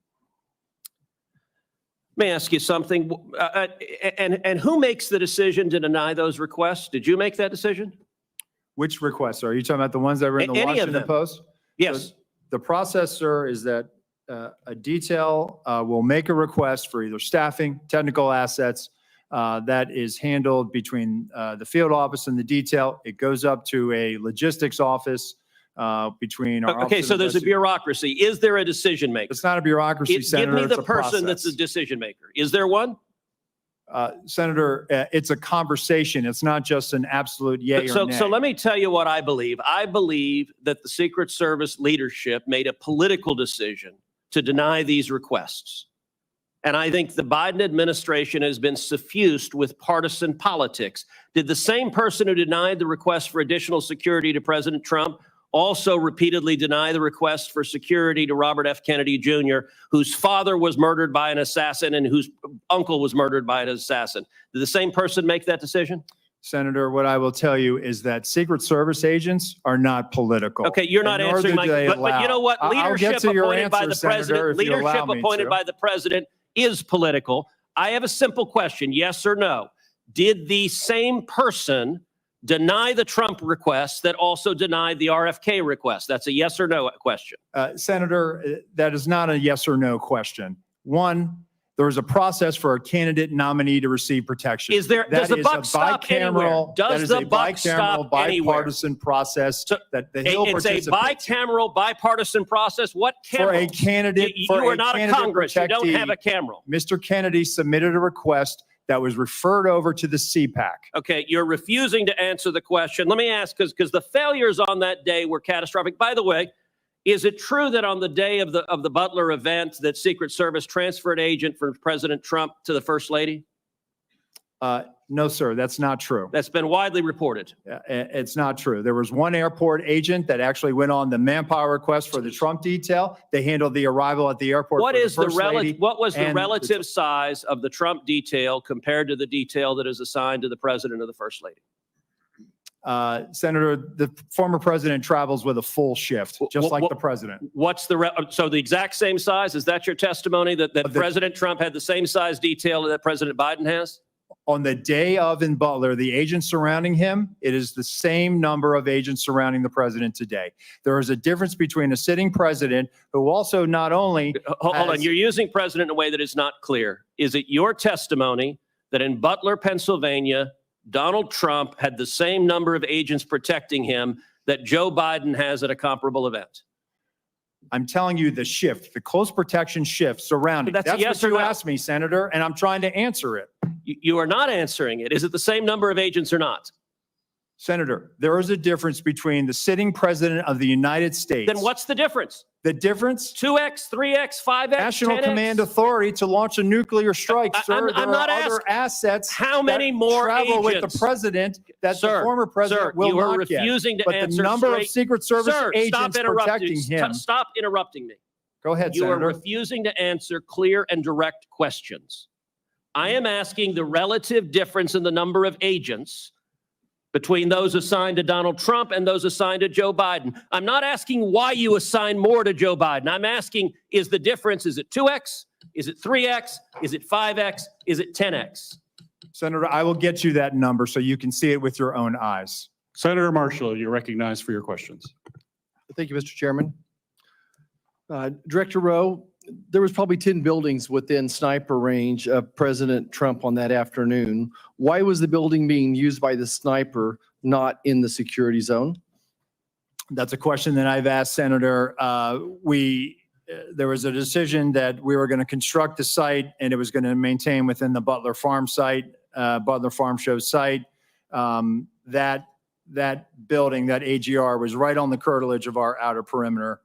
Let me ask you something. And who makes the decision to deny those requests? Did you make that decision? Which requests? Are you talking about the ones that were in the Any of Washington them. Post? Yes. So the process, sir, is that a detail will make a request for either staffing, technical assets, that is handled between the field office and the detail. It goes up to a logistics office between our Okay, Office so of there's a bureaucracy. Is there a decision maker? It's not a bureaucracy, Senator. Give me It's the a person that's the process. decision maker. Is there one? Senator, it's a conversation. It's not just an absolute yay or nay. So let me tell you what I believe. I believe that the Secret Service leadership made a political decision to deny these requests. And I think the Biden administration has been suffused with partisan politics. Did the same person who denied the request for additional security to President Trump also repeatedly deny the request for security to Robert F. Kennedy Jr., whose father was murdered by an assassin and whose uncle was murdered by an assassin? Did the same person make that decision? Senator, what I will tell you is that Secret Service agents are not political. Okay, you're not and nor answering do my, they but you know allow. what? I'll get Leadership to your appointed by answer, the Senator, president, if you allow leadership me appointed to. by the president is political. I have a simple question, yes or no. Did the same person deny the Trump request that also denied the RFK request? That's a yes or no question. Senator, that is not a yes or no question. One, there is a process for a candidate nominee to receive protection. Is there, does That the is buck a stop anywhere? bicameral- that Does is the a buck bicameral, stop anywhere? bipartisan process that the Hill It's a participates in. bicameral, bipartisan process. What For a cameral? candidate, You for are a not a candidate Congress. You don't protectee, have a cameral. Mr. Kennedy submitted a request that was referred over to the CPAC. Okay, you're refusing to answer the question. Let me ask, because the failures on that day were catastrophic. By the way, is it true that on the day of the Butler event that Secret Service transferred agent from President Trump to the First Lady? No, sir, that's not true. That's been widely reported. It's not true. There was one airport agent that actually went on the manpower request for the Trump detail. They handled the arrival at the airport. What for is the First Lady what was the and relative size of the Trump detail compared to the detail that is assigned to the President or the First Lady? Senator, the former president travels with a full shift, just like the president. What's so the exact same size? Is that your testimony that President Trump had the same size detail that President Biden has? On the day of in Butler, the agents surrounding him, it is the same number of agents surrounding the president today. There is a difference between a sitting president who also not only Hold on, you're using president in a way that is not clear. Is it your testimony that in Butler, Pennsylvania, Donald Trump had the same number of agents protecting him that Joe Biden has at a comparable event? I'm telling you the shift, the close protection shift surrounding. That's a yes what or you no. asked me, Senator, and I'm trying to answer it. You are not answering it. Is it the same number of agents or not? Senator, there is a difference between the sitting president of the United States. Then what's the difference? The difference? 2x, 3x, 5x, National 10x? Command Authority to launch a nuclear strike, sir. I'm There not are other asking- assets How many that more travel with agents? the president that Sir, the former president sir, will you are not get. refusing to But answer the number of straight- Secret Service Sir, agents protecting him. Stop interrupting me. Go ahead, You are Senator. refusing to answer clear and direct questions. I am asking the relative difference in the number of agents between those assigned to Donald Trump and those assigned to Joe Biden. I'm not asking why you assign more to Joe Biden. I'm asking, is the difference, is it 2x? Is it 3x? Is it 5x? Is it 10x? Senator, I will get you that number so you can see it with your own eyes. Senator Marshall, you're recognized for your questions. Thank you, Mr. Chairman. Director Rowe, there was probably 10 buildings within sniper range of President Trump on that afternoon. Why was the building being used by the sniper not in the security zone? That's a question that I've asked, Senator. There was a decision that we were going to construct the site and it was going to maintain within the Butler Farm site, Butler Farm Show site. That building, that AGR, was right on the curtilage of our outer perimeter.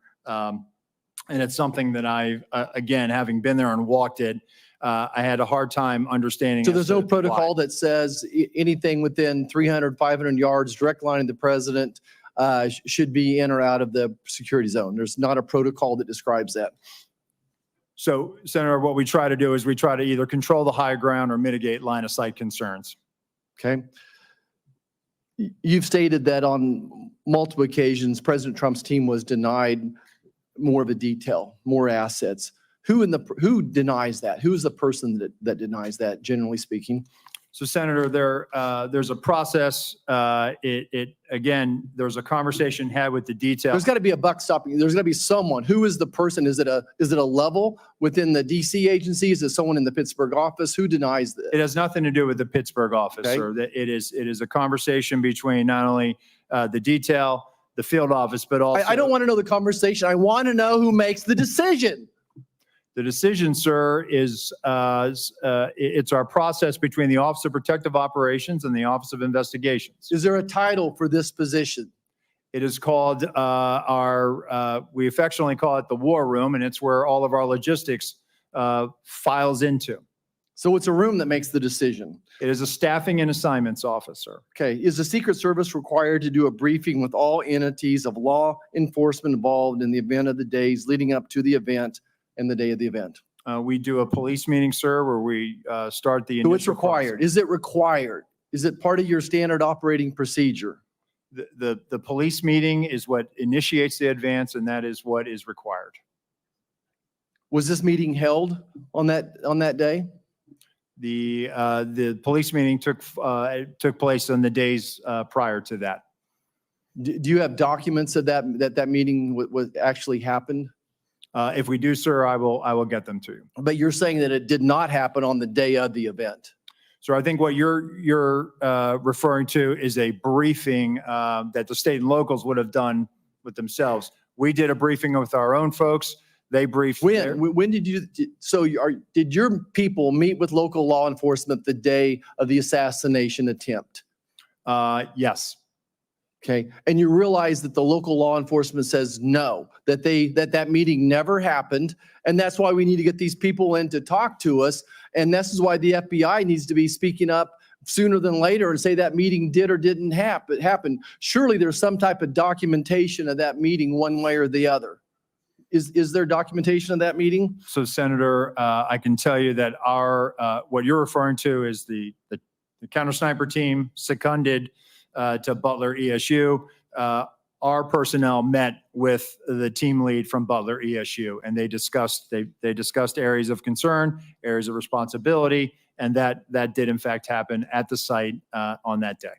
And it's something that I, again, having been there and walked it, I had a hard time understanding. So as there's to no why. protocol that says anything within 300, 500 yards, direct line of the president should be in or out of the security zone. There's not a protocol that describes that. So Senator, what we try to do is we try to either control the high ground or mitigate line of sight concerns. Okay. You've stated that on multiple occasions, President Trump's team was denied more of a detail, more assets. Who denies that? Who is the person that denies that, generally speaking? So Senator, there's a process. Again, there's a conversation had with the detail. There's got to be a buck stopping. There's got to be someone. Who is the person? Is it a level within the DC agency? Is it someone in the Pittsburgh office? Who denies this? It has nothing to do with the Pittsburgh office, Okay. sir. It is a conversation between not only the detail, the field office, but also. I don't want to know the conversation. I want to know who makes the decision. The decision, sir, is it's our process between the Office of Protective Operations and the Office of Investigations. Is there a title for this position? It is called we affectionately call it the war room, and it's where all of our logistics files into. So it's a room that makes the decision. It is a staffing and assignments officer. Okay. Is the Secret Service required to do a briefing with all entities of law enforcement involved in the event of the days leading up to the event and the day of the event? We do a police meeting, sir, where we start the So initial. it's required. Is it required? Is it part of your standard operating procedure? The police meeting is what initiates the advance, and that is what is required. Was this meeting held on that day? The police meeting took place on the days prior to that. Do you have documents of that meeting was actually happened? If we do, sir, I will get them to you. But you're saying that it did not happen on the day of the event. So I think what you're referring to is a briefing that the state and locals would have done with themselves. We did a briefing with our own folks. They briefed. When did you? Did your people meet with local law enforcement the day of the assassination attempt? Yes. Okay, and you realize that the local law enforcement says no, that meeting never happened, and that's why we need to get these people in to talk to us, and this is why the FBI needs to be speaking up sooner than later and say that meeting did or didn't happen. Surely there's some type of documentation of that meeting one way or the other. Is there documentation of that meeting? So Senator, I can tell you that what you're referring to is the counter sniper team seconded to Butler ESU. Our personnel met with the team lead from Butler ESU, and they discussed areas of concern, areas of responsibility, and that did in fact happen at the site on that day.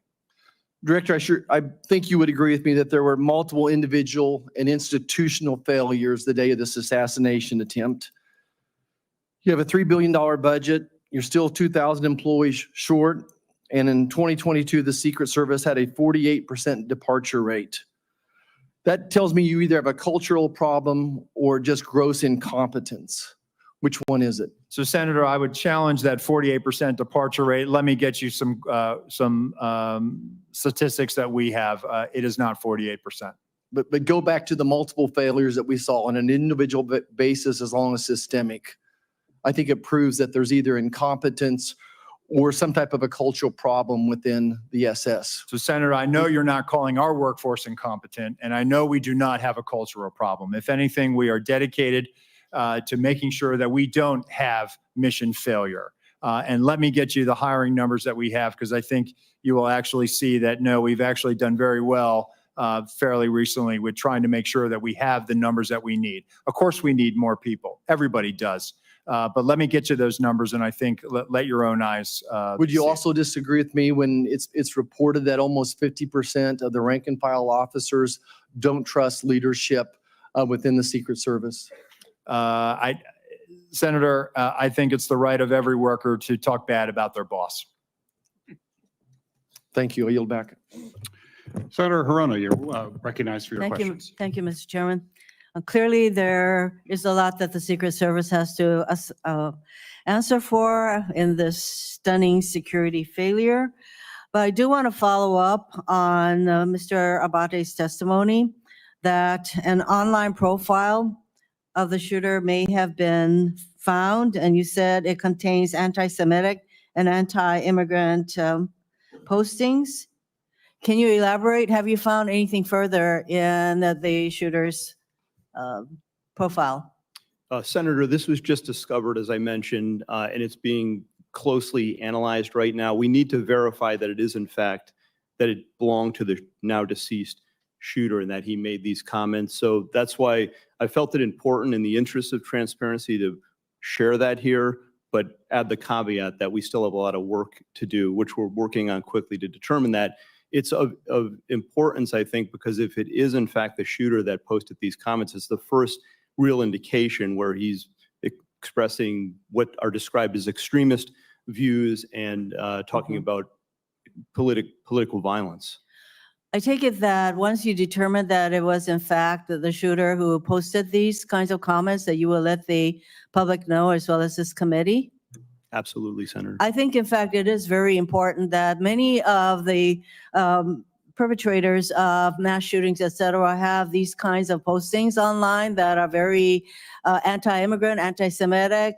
Director, I think you would agree with me that there were multiple individual and institutional failures the day of this assassination attempt. You have a $3 billion budget. You're still 2,000 employees short. And in 2022, the Secret Service had a 48% departure rate. That tells me you either have a cultural problem or just gross incompetence. Which one is it? So Senator, I would challenge that 48% departure rate. Let me get you some statistics that we have. It is not 48%. But go back to the multiple failures that we saw on an individual basis as long as systemic. I think it proves that there's either incompetence or some type of a cultural problem within the SS. So Senator, I know you're not calling our workforce incompetent, and I know we do not have a cultural problem. If anything, we are dedicated to making sure that we don't have mission failure. And let me get you the hiring numbers that we have, because I think you will actually see that, no, we've actually done very well fairly recently with trying to make sure that we have the numbers that we need. Of course, we need more people. Everybody does. But let me get you those numbers, and I think let your own eyes. Would you also disagree with me when it's reported that almost 50% of the rank and file officers don't trust leadership within the Secret Service? Senator, I think it's the right of every worker to talk bad about their boss. Thank you. I yield back. Senator Hirono, you're recognized for your questions. Thank you, Mr. Chairman. Clearly, there is a lot that the Secret Service has to answer for in this stunning security failure. But I do want to follow up on Mr. Abbate's testimony that an online profile of the shooter may have been found, and you said it contains anti-Semitic and anti-immigrant postings. Can you elaborate? Have you found anything further in the shooter's profile? Senator, this was just discovered, as I mentioned, and it's being closely analyzed right now. We need to verify that it is in fact, that it belonged to the now deceased shooter and that he made these comments. So that's why I felt it important in the interest of transparency to share that here, but add the caveat that we still have a lot of work to do, which we're working on quickly to determine that. It's of importance, I think, because if it is in fact the shooter that posted these comments, it's the first real indication where he's expressing what are described as extremist views and talking about political violence. I take it that once you determine that it was in fact the shooter who posted these kinds of comments, that you will let the public know as well as this committee? Absolutely, Senator. I think, in fact, it is very important that many of the perpetrators of mass shootings, et cetera, have these kinds of postings online that are very anti-immigrant, anti-Semitic,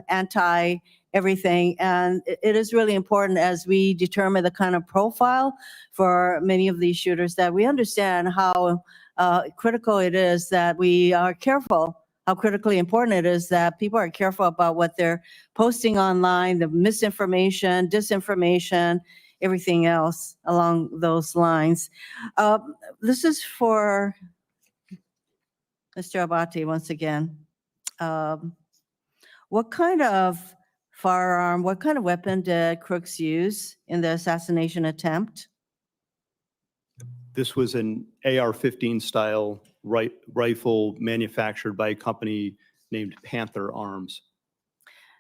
anti-everything. And it is really important as we determine the kind of profile for many of these shooters that we understand how critical it is that we are careful, how critically important it is that people are careful about what they're posting online, the misinformation, disinformation, everything else along those lines. This is for Mr. Abbate once again. What kind of firearm, what kind of weapon did Crooks use in the assassination attempt? This was an AR-15 style rifle manufactured by a company named Panther Arms.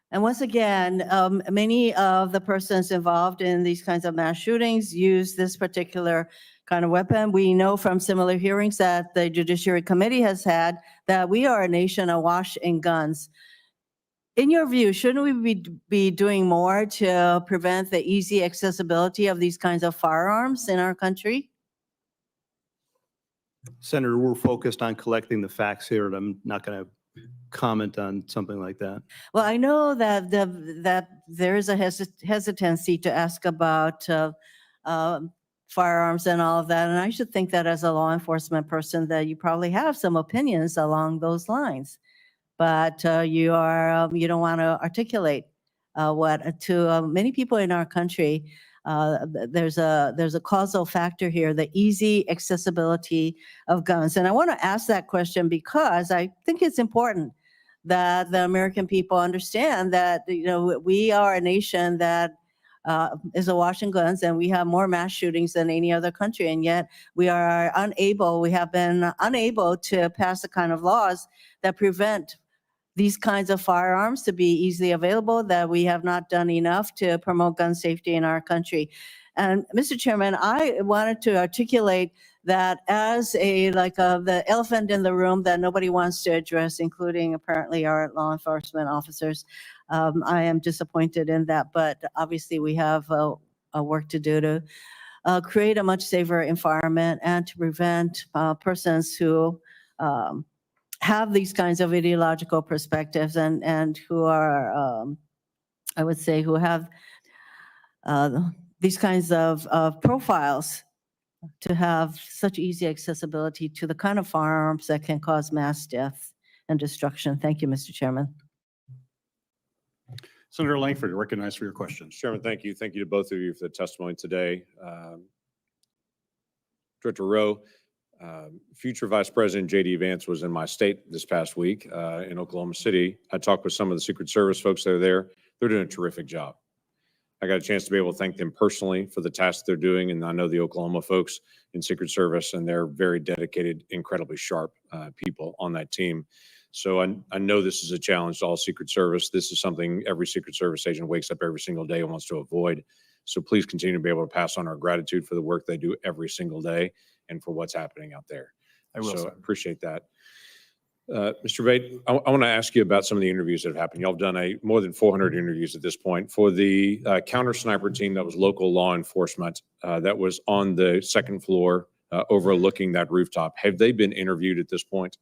And once again, many of the persons involved in these kinds of mass shootings use this particular kind of weapon. We know from similar hearings that the Judiciary Committee has had that we are a nation awash in guns. In your view, shouldn't we be doing more to prevent the easy accessibility of these kinds of firearms in our country? Senator, we're focused on collecting the facts here, and I'm not going to comment on something like that. Well, I know that that there is a hesitancy to ask about firearms and all of that, and I should think that as a law enforcement person that you probably have some opinions along those lines, but you don't want to articulate what to many people in our country. There's a causal factor here, the easy accessibility of guns. And I want to ask that question because I think it's important that the American people understand that, we are a nation that is awash in guns, and we have more mass shootings than any other country. And yet we have been unable to pass the kind of laws that prevent these kinds of firearms to be easily available, that we have not done enough to promote gun safety in our country. And Mr. Chairman, I wanted to articulate that as the elephant in the room that nobody wants to address, including apparently our law enforcement officers. I am disappointed in that, but obviously we have a work to do to create a much safer environment and to prevent persons who have these kinds of ideological perspectives and who are, I would say, who have these kinds of profiles to have such easy accessibility to the kind of firearms that can cause mass death and destruction. Thank you, Mr. Chairman. Senator Langford, you're recognized for your questions. Chairman, thank you. Thank you to both of you for the testimony today. Director Rowe, future Vice President J.D. Vance was in my state this past week in Oklahoma City. I talked with some of the Secret Service folks that are there. They're doing a terrific job. I got a chance to be able to thank them personally for the tasks they're doing, and I know the Oklahoma folks in Secret Service, and they're very dedicated, incredibly sharp people on that team. So I know this is a challenge to all Secret Service. This is something every Secret Service agent wakes up every single day and wants to avoid. So please continue to be able to pass on our gratitude for the work they do every single day and for what's happening out there. I will, so sir. I appreciate that. Mr. Vate, I want to ask you about some of the interviews that have happened. Y'all have done more than 400 interviews at this point. For the counter sniper team that was local law enforcement that was on the second floor overlooking that rooftop, have they been interviewed at this point?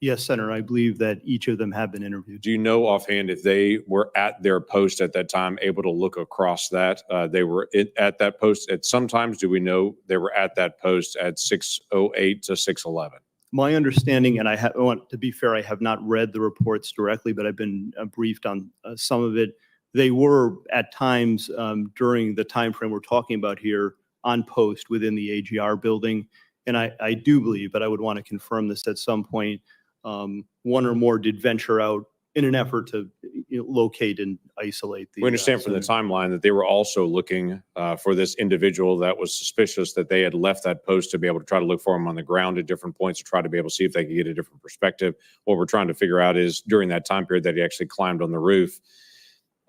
Yes, Senator, I believe that each of them have been interviewed. Do you know offhand if they were at their post at that time, able to look across that? They were at that post at sometimes, do we know they were at that post at 6:08 to 6:11? My understanding, and I want to be fair, I have not read the reports directly, but I've been briefed on some of it. They were at times during the time frame we're talking about here on post within the AGR building. And I do believe, but I would want to confirm this at some point, one or more did venture out in an effort to locate and isolate the. We understand from the timeline that they were also looking for this individual that was suspicious, that they had left that post to be able to try to look for him on the ground at different points to try to be able to see if they could get a different perspective. What we're trying to figure out is during that time period that he actually climbed on the roof,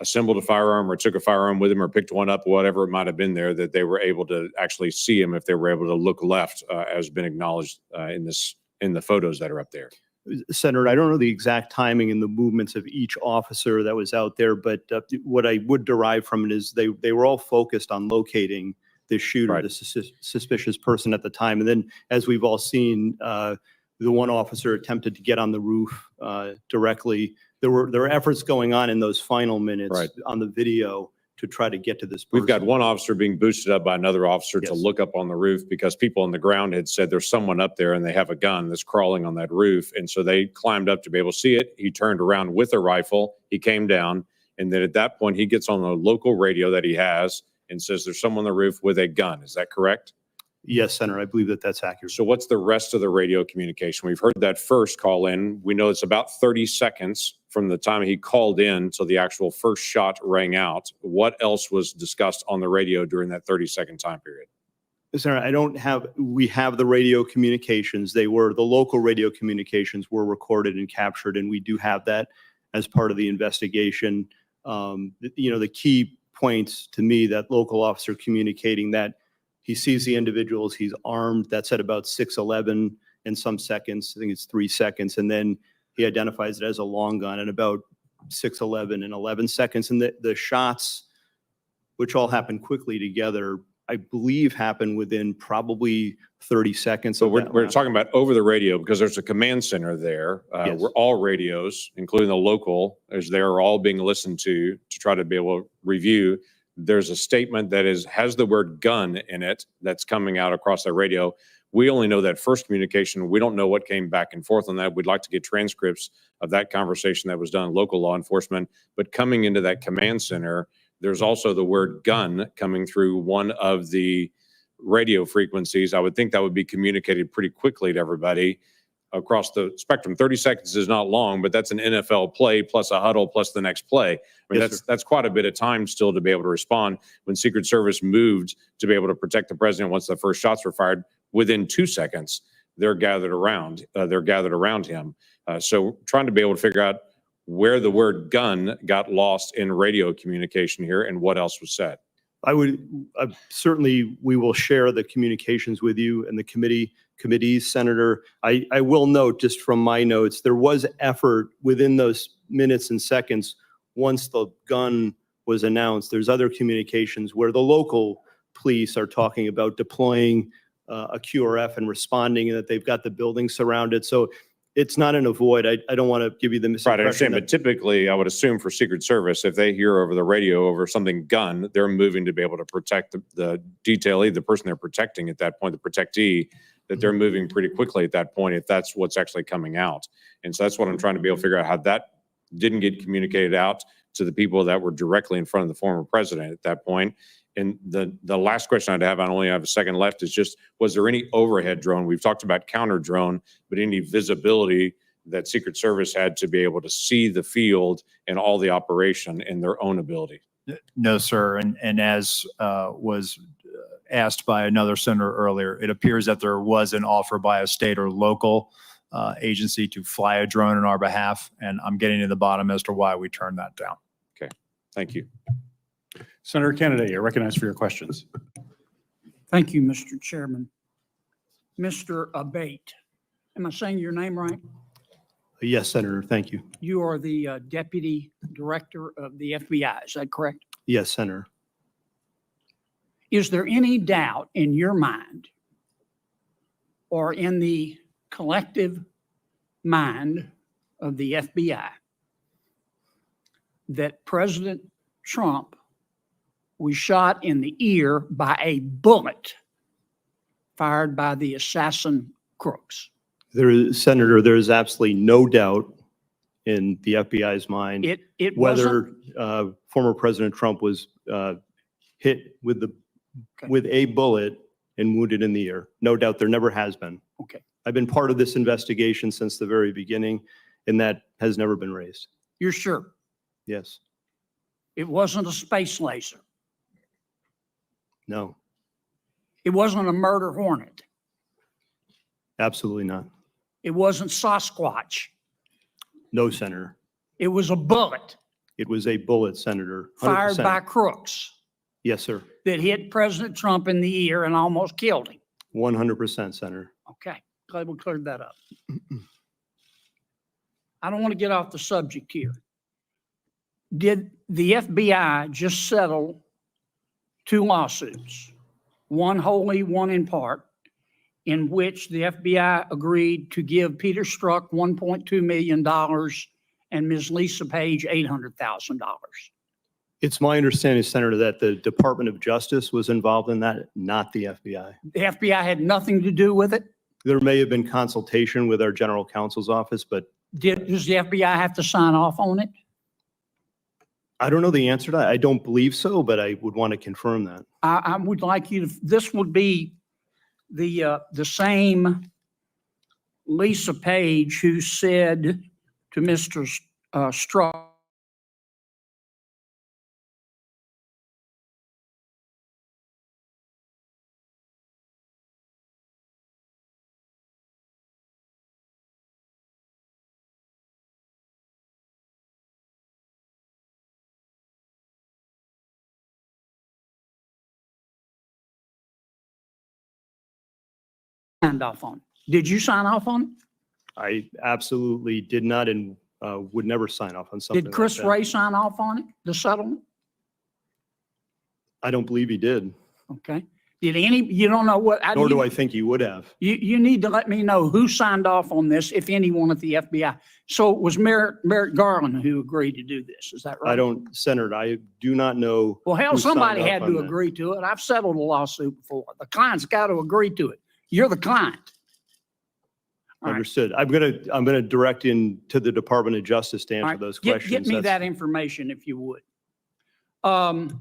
assembled a firearm or took a firearm with him or picked one up, whatever it might have been there, that they were able to actually see him if they were able to look left, as been acknowledged in the photos that are up there. Senator, I don't know the exact timing and the movements of each officer that was out there, but what I would derive from it is they were all focused on locating the shooter, Right. the suspicious person at the time. And then, as we've all seen, the one officer attempted to get on the roof directly. There were efforts going on in those final minutes Right. on the video to try to get to this person. We've got one officer being boosted up by another officer to Yes. look up on the roof because people on the ground had said there's someone up there and they have a gun that's crawling on that roof. And so they climbed up to be able to see it. He turned around with a rifle. He came down. And then at that point, he gets on the local radio that he has and says there's someone on the roof with a gun. Is that correct? Yes, Senator, I believe that that's accurate. So what's the rest of the radio communication? We've heard that first call in. We know it's about 30 seconds from the time he called in till the actual first shot rang out. What else was discussed on the radio during that 30-second time period? Senator, we have the radio communications. The local radio communications were recorded and captured, and we do have that as part of the investigation. The key points to me, that local officer communicating that he sees the individuals, he's armed, that's at about 6:11 and some seconds, I think it's 3 seconds, and then he identifies it as a long gun at about 6:11 and 11 seconds. And the shots, which all happen quickly together, I believe happen within probably 30 seconds. So of we're that last- talking about over the radio because there's a command center there. Yes. Where all radios, including the local, as they're all being listened to try to be able to review. There's a statement that has the word gun in it that's coming out across that radio. We only know that first communication. We don't know what came back and forth on that. We'd like to get transcripts of that conversation that was done in local law enforcement. But coming into that command center, there's also the word gun coming through one of the radio frequencies. I would think that would be communicated pretty quickly to everybody across the spectrum. 30 seconds is not long, but that's an NFL play plus a huddle plus the next play. I mean, Yes, that's quite a bit of time still to be able to respond. When Secret Service moved to be able to protect the president once the first shots were fired, within 2 seconds, they're gathered around him. So trying to be able to figure out where the word gun got lost in radio communication here and what else was said. Certainly, we will share the communications with you and the committees, Senator. I will note, just from my notes, there was effort within those minutes and seconds. Once the gun was announced, there's other communications where the local police are talking about deploying a QRF and responding, and that they've got the building surrounded. So it's not an avoid. I don't want to give you the Right, I misimpression. understand, but typically, I would assume for Secret Service, if they hear over the radio over something gun, they're moving to be able to protect the detailee, the person they're protecting at that point, the protectee, that they're moving pretty quickly at that point if that's what's actually coming out. And so that's what I'm trying to be able to figure out, how that didn't get communicated out to the people that were directly in front of the former president at that point. And the last question I'd have, I only have a second left, is just, was there any overhead drone? We've talked about counter drone, but any visibility that Secret Service had to be able to see the field and all the operation in their own ability? No, sir. And as was asked by another senator earlier, it appears that there was an offer by a state or local agency to fly a drone on our behalf. And I'm getting to the bottom as to why we turned that down. Okay, thank you. Senator Kennedy, you're recognized for your questions. Thank you, Mr. Chairman. Mr. Abbate, am I saying your name right? Yes, Senator, thank you. You are the Deputy Director of the FBI, is that correct? Yes, Senator. Is there any doubt in your mind or in the collective mind of the FBI that President Trump was shot in the ear by a bullet fired by the assassin crooks? Senator, there is absolutely no doubt in the FBI's mind It whether wasn't, former President Trump was hit with a bullet and wounded in the ear. No doubt, there never has been. okay, I've been part of this investigation since the very beginning, and that has never been raised. you're sure? Yes. It wasn't a space laser. No, It wasn't a murder hornet. absolutely not. It wasn't Sasquatch. No, Senator. It was a bullet It was a bullet, Senator. fired 100%. by crooks Yes, sir. that hit President Trump in the ear and almost killed him. 100%, Senator. Okay, glad we cleared that up. I don't want to get off the subject here. Did the FBI just settle 2 lawsuits, one wholly, one in part, in which the FBI agreed to give Peter Strzok $1.2 million and Ms. Lisa Page $800,000? It's my understanding, Senator, that the Department of Justice was involved in that, not the FBI. The FBI had nothing to do with it? There may have been consultation with our general counsel's office, but Does the FBI have to sign off on it? I don't know the answer to that. I don't believe so, but I would want to confirm that. I would like you to, this would be the same Lisa Page who said to Mr. Strzok, signed off on. Did you sign off on it? I absolutely did not and would never sign off on something Did like Chris that. Ray sign off on it, the settlement? I don't believe he did, Okay. Did you don't know what? nor do I think he would have. You need to let me know who signed off on this, if anyone at the FBI. So it was Merrick Garland who agreed to do this, is that right? I don't, Senator, I do not know. Well, hell, who signed somebody off had on to that. agree to it. I've settled a lawsuit before. The client's got to agree to it. You're the client. All right. Understood. I'm gonna direct in to the Department of Justice to All answer right. those Get questions. me That's- that information if you would. Mr.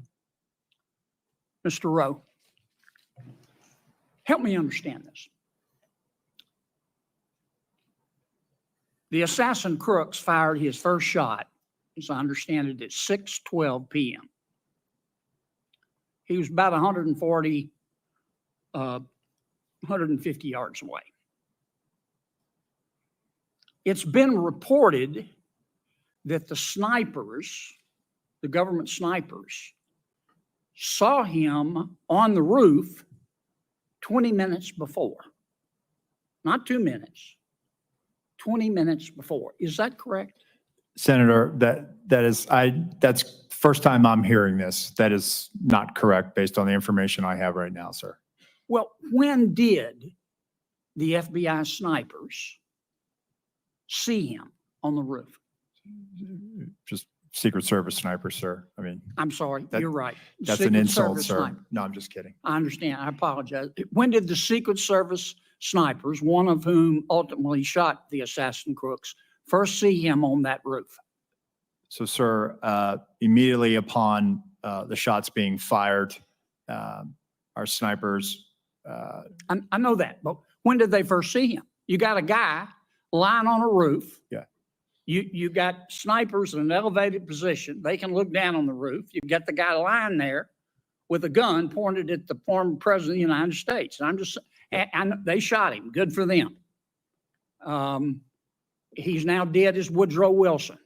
Rowe, help me understand this. The assassin Crooks fired his first shot, as I understand it, at 6:12 p.m. He was about 150 yards away. It's been reported that the snipers, the government snipers, saw him on the roof 20 minutes before. Not 2 minutes, 20 minutes before. Is that correct? Senator, that's first time I'm hearing this. That is not correct based on the information I have right now, sir. Well, when did the FBI snipers see him on the roof? Just Secret Service sniper, sir. I mean, I'm sorry, That- you're right. that's an Secret insult, Service sir. sniper. No, I'm just kidding. I understand. I apologize. When did the Secret Service snipers, one of whom ultimately shot the assassin Crooks, first see him on that roof? So, sir, immediately upon the shots being fired, our snipers, I know that, but when did they first see him? You got a guy lying on a roof. Yeah. You got snipers in an elevated position. They can look down on the roof. You got the guy lying there with a gun pointed at the former president of the United States. And I'm just, and they shot him. Good for them. He's now dead as Woodrow Wilson,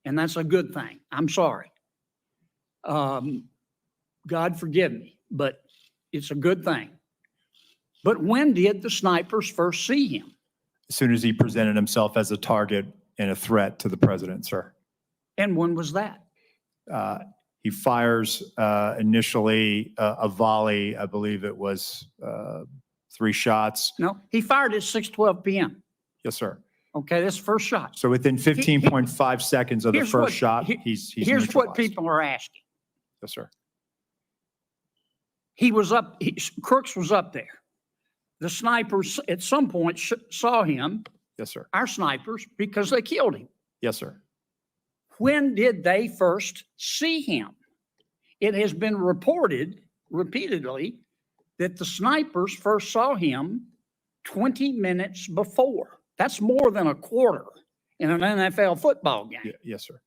and that's a good thing. I'm sorry. God forgive me, but it's a good thing. But when did the snipers first see him? as soon as he presented himself as a target and a threat to the president, sir. And when was that? He fires initially a volley, I believe it was 3 shots. No, he fired at 6:12 p.m. Yes, sir. Okay, that's the first shot. So within 15.5 seconds of the Here's first what- shot, he- he's Here's what neutralized. people are asking. Yes, sir. He was up, Crooks was up there. The snipers at some point saw him Yes, sir. our snipers, because they killed him. Yes, sir. When did they first see him? It has been reported repeatedly that the snipers first saw him 20 minutes before. That's more than a quarter in an NFL football game. Yes, sir.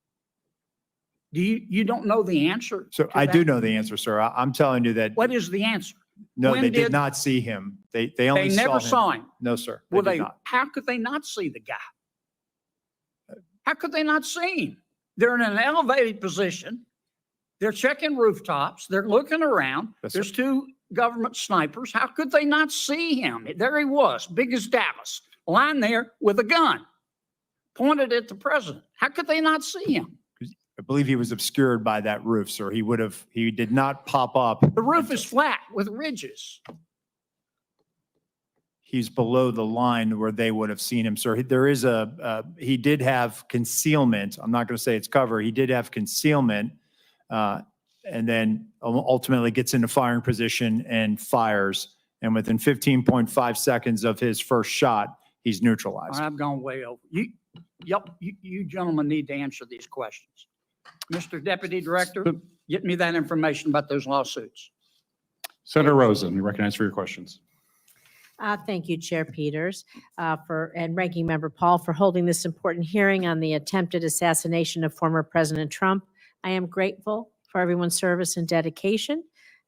You don't know the answer? So to I do that? know the answer, sir. I'm telling you that, What is the answer? no, when they did did- not see him. They only They never saw him. No, sir. Well, They did not. how could they not see the guy? How could they not see him? They're in an elevated position. They're checking rooftops. They're looking around. Yes, sir. There's two government snipers. How could they not see him? There he was, big as Dallas, lying there with a gun pointed at the president. How could they not see him? I believe he was obscured by that roof, sir. He did not pop up. The roof is flat with ridges. He's below the line where they would have seen him, sir. There is he did have concealment. I'm not going to say it's cover. He did have concealment, and then ultimately gets into firing position and fires. And within 15.5 seconds of his first shot, he's neutralized. I've gone way over. You gentlemen need to answer these questions. Mr. Deputy Director, get me that information about those lawsuits. Senator Rosen, you recognize for your questions. Thank you, Chair Peters, and Ranking Member Paul for holding this important hearing on the attempted assassination of former President Trump. I am grateful for everyone's service and dedication.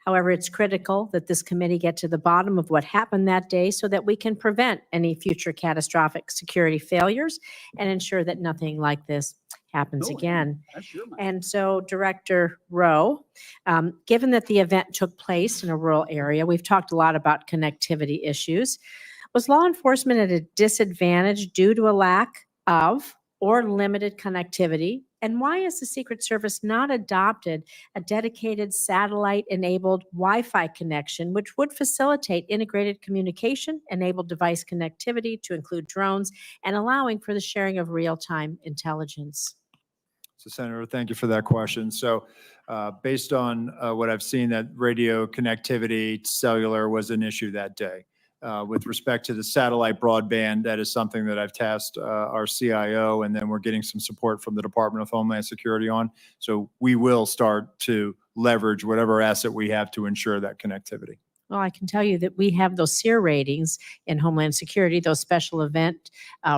However, it's critical that this committee get to the bottom of what happened that day so that we can prevent any future catastrophic security failures and ensure that nothing like this happens again. That's your mind. And so, Director Rowe, given that the event took place in a rural area, we've talked a lot about connectivity issues. Was law enforcement at a disadvantage due to a lack of or limited connectivity? And why has the Secret Service not adopted a dedicated satellite-enabled Wi-Fi connection, which would facilitate integrated communication, enable device connectivity to include drones, and allowing for the sharing of real-time intelligence? So Senator, thank you for that question. So based on what I've seen, that radio connectivity, cellular was an issue that day. With respect to the satellite broadband, that is something that I've tasked our CIO, and then we're getting some support from the Department of Homeland Security on. So we will start to leverage whatever asset we have to ensure that connectivity. Well, I can tell you that we have those SEER ratings in Homeland Security, those special event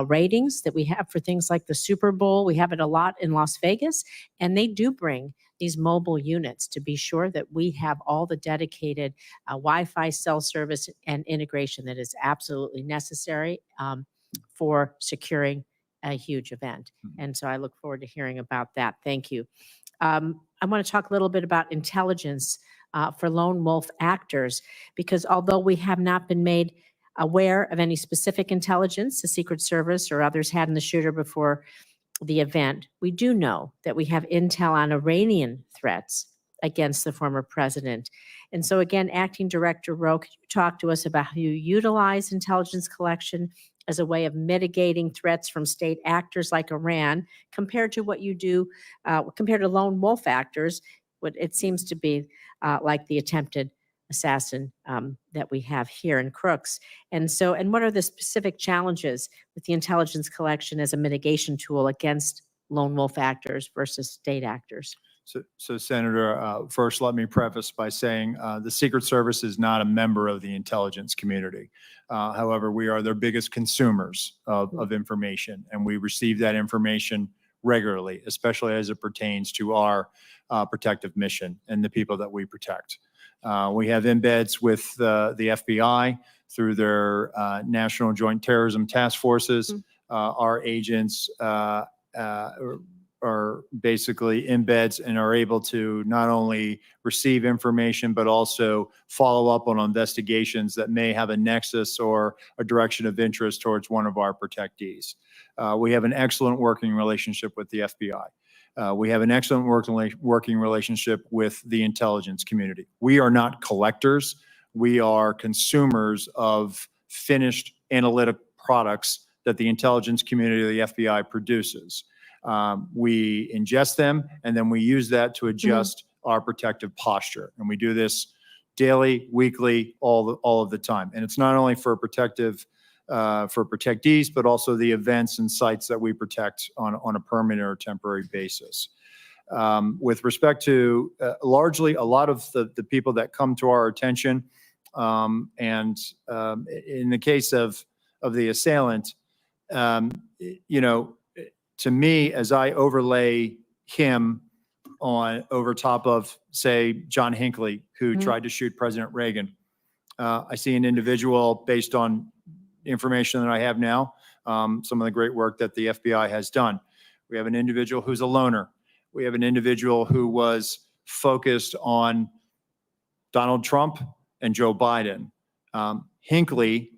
ratings that we have for things like the Super Bowl. We have it a lot in Las Vegas, and they do bring these mobile units to be sure that we have all the dedicated Wi-Fi cell service and integration that is absolutely necessary for securing a huge event. And so I look forward to hearing about that. Thank you. I want to talk a little bit about intelligence for lone wolf actors, because although we have not been made aware of any specific intelligence the Secret Service or others had in the shooter before the event, we do know that we have intel on Iranian threats against the former president. And so again, Acting Director Rowe, could you talk to us about how you utilize intelligence collection as a way of mitigating threats from state actors like Iran compared to what you do, compared to lone wolf actors, what it seems to be like the attempted assassin that we have here in Crooks. And so, and what are the specific challenges with the intelligence collection as a mitigation tool against lone wolf actors versus state actors? So Senator, first, let me preface by saying the Secret Service is not a member of the intelligence community. However, we are their biggest consumers of information, and we receive that information regularly, especially as it pertains to our protective mission and the people that we protect. We have embeds with the FBI through their National Joint Terrorism Task Forces. Our agents are basically embeds and are able to not only receive information, but also follow up on investigations that may have a nexus or a direction of interest towards one of our protectees. We have an excellent working relationship with the FBI. We have an excellent working relationship with the intelligence community. We are not collectors. We are consumers of finished analytic products that the intelligence community of the FBI produces. We ingest them, and then we use that to adjust our protective posture. And we do this daily, weekly, all of the time. And it's not only for protective for protectees, but also the events and sites that we protect on a permanent or temporary basis. With respect to largely a lot of the people that come to our attention, and in the case of the assailant, you know, to me, as I overlay him over top of, say, John Hinckley, who tried to shoot President Reagan, I see an individual based on information that I have now, some of the great work that the FBI has done. We have an individual who's a loner. We have an individual who was focused on Donald Trump and Joe Biden. Hinckley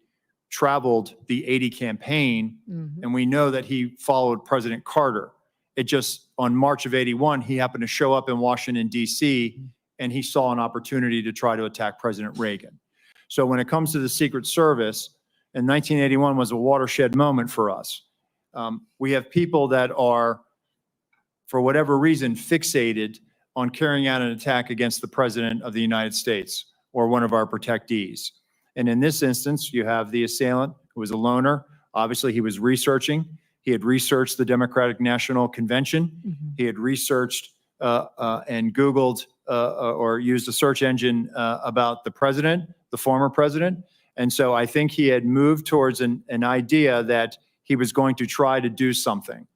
traveled the 80 campaign, and we know that he followed President Carter. It just, on March of 81, he happened to show up in Washington, D.C., and he saw an opportunity to try to attack President Reagan. So when it comes to the Secret Service, and 1981 was a watershed moment for us. We have people that are, for whatever reason, fixated on carrying out an attack against the President of the United States or one of our protectees. And in this instance, you have the assailant who was a loner. Obviously, he was researching. He had researched the Democratic National Convention. He had researched and Googled or used a search engine about the president, the former president. And so I think he had moved towards an idea that he was going to try to do something.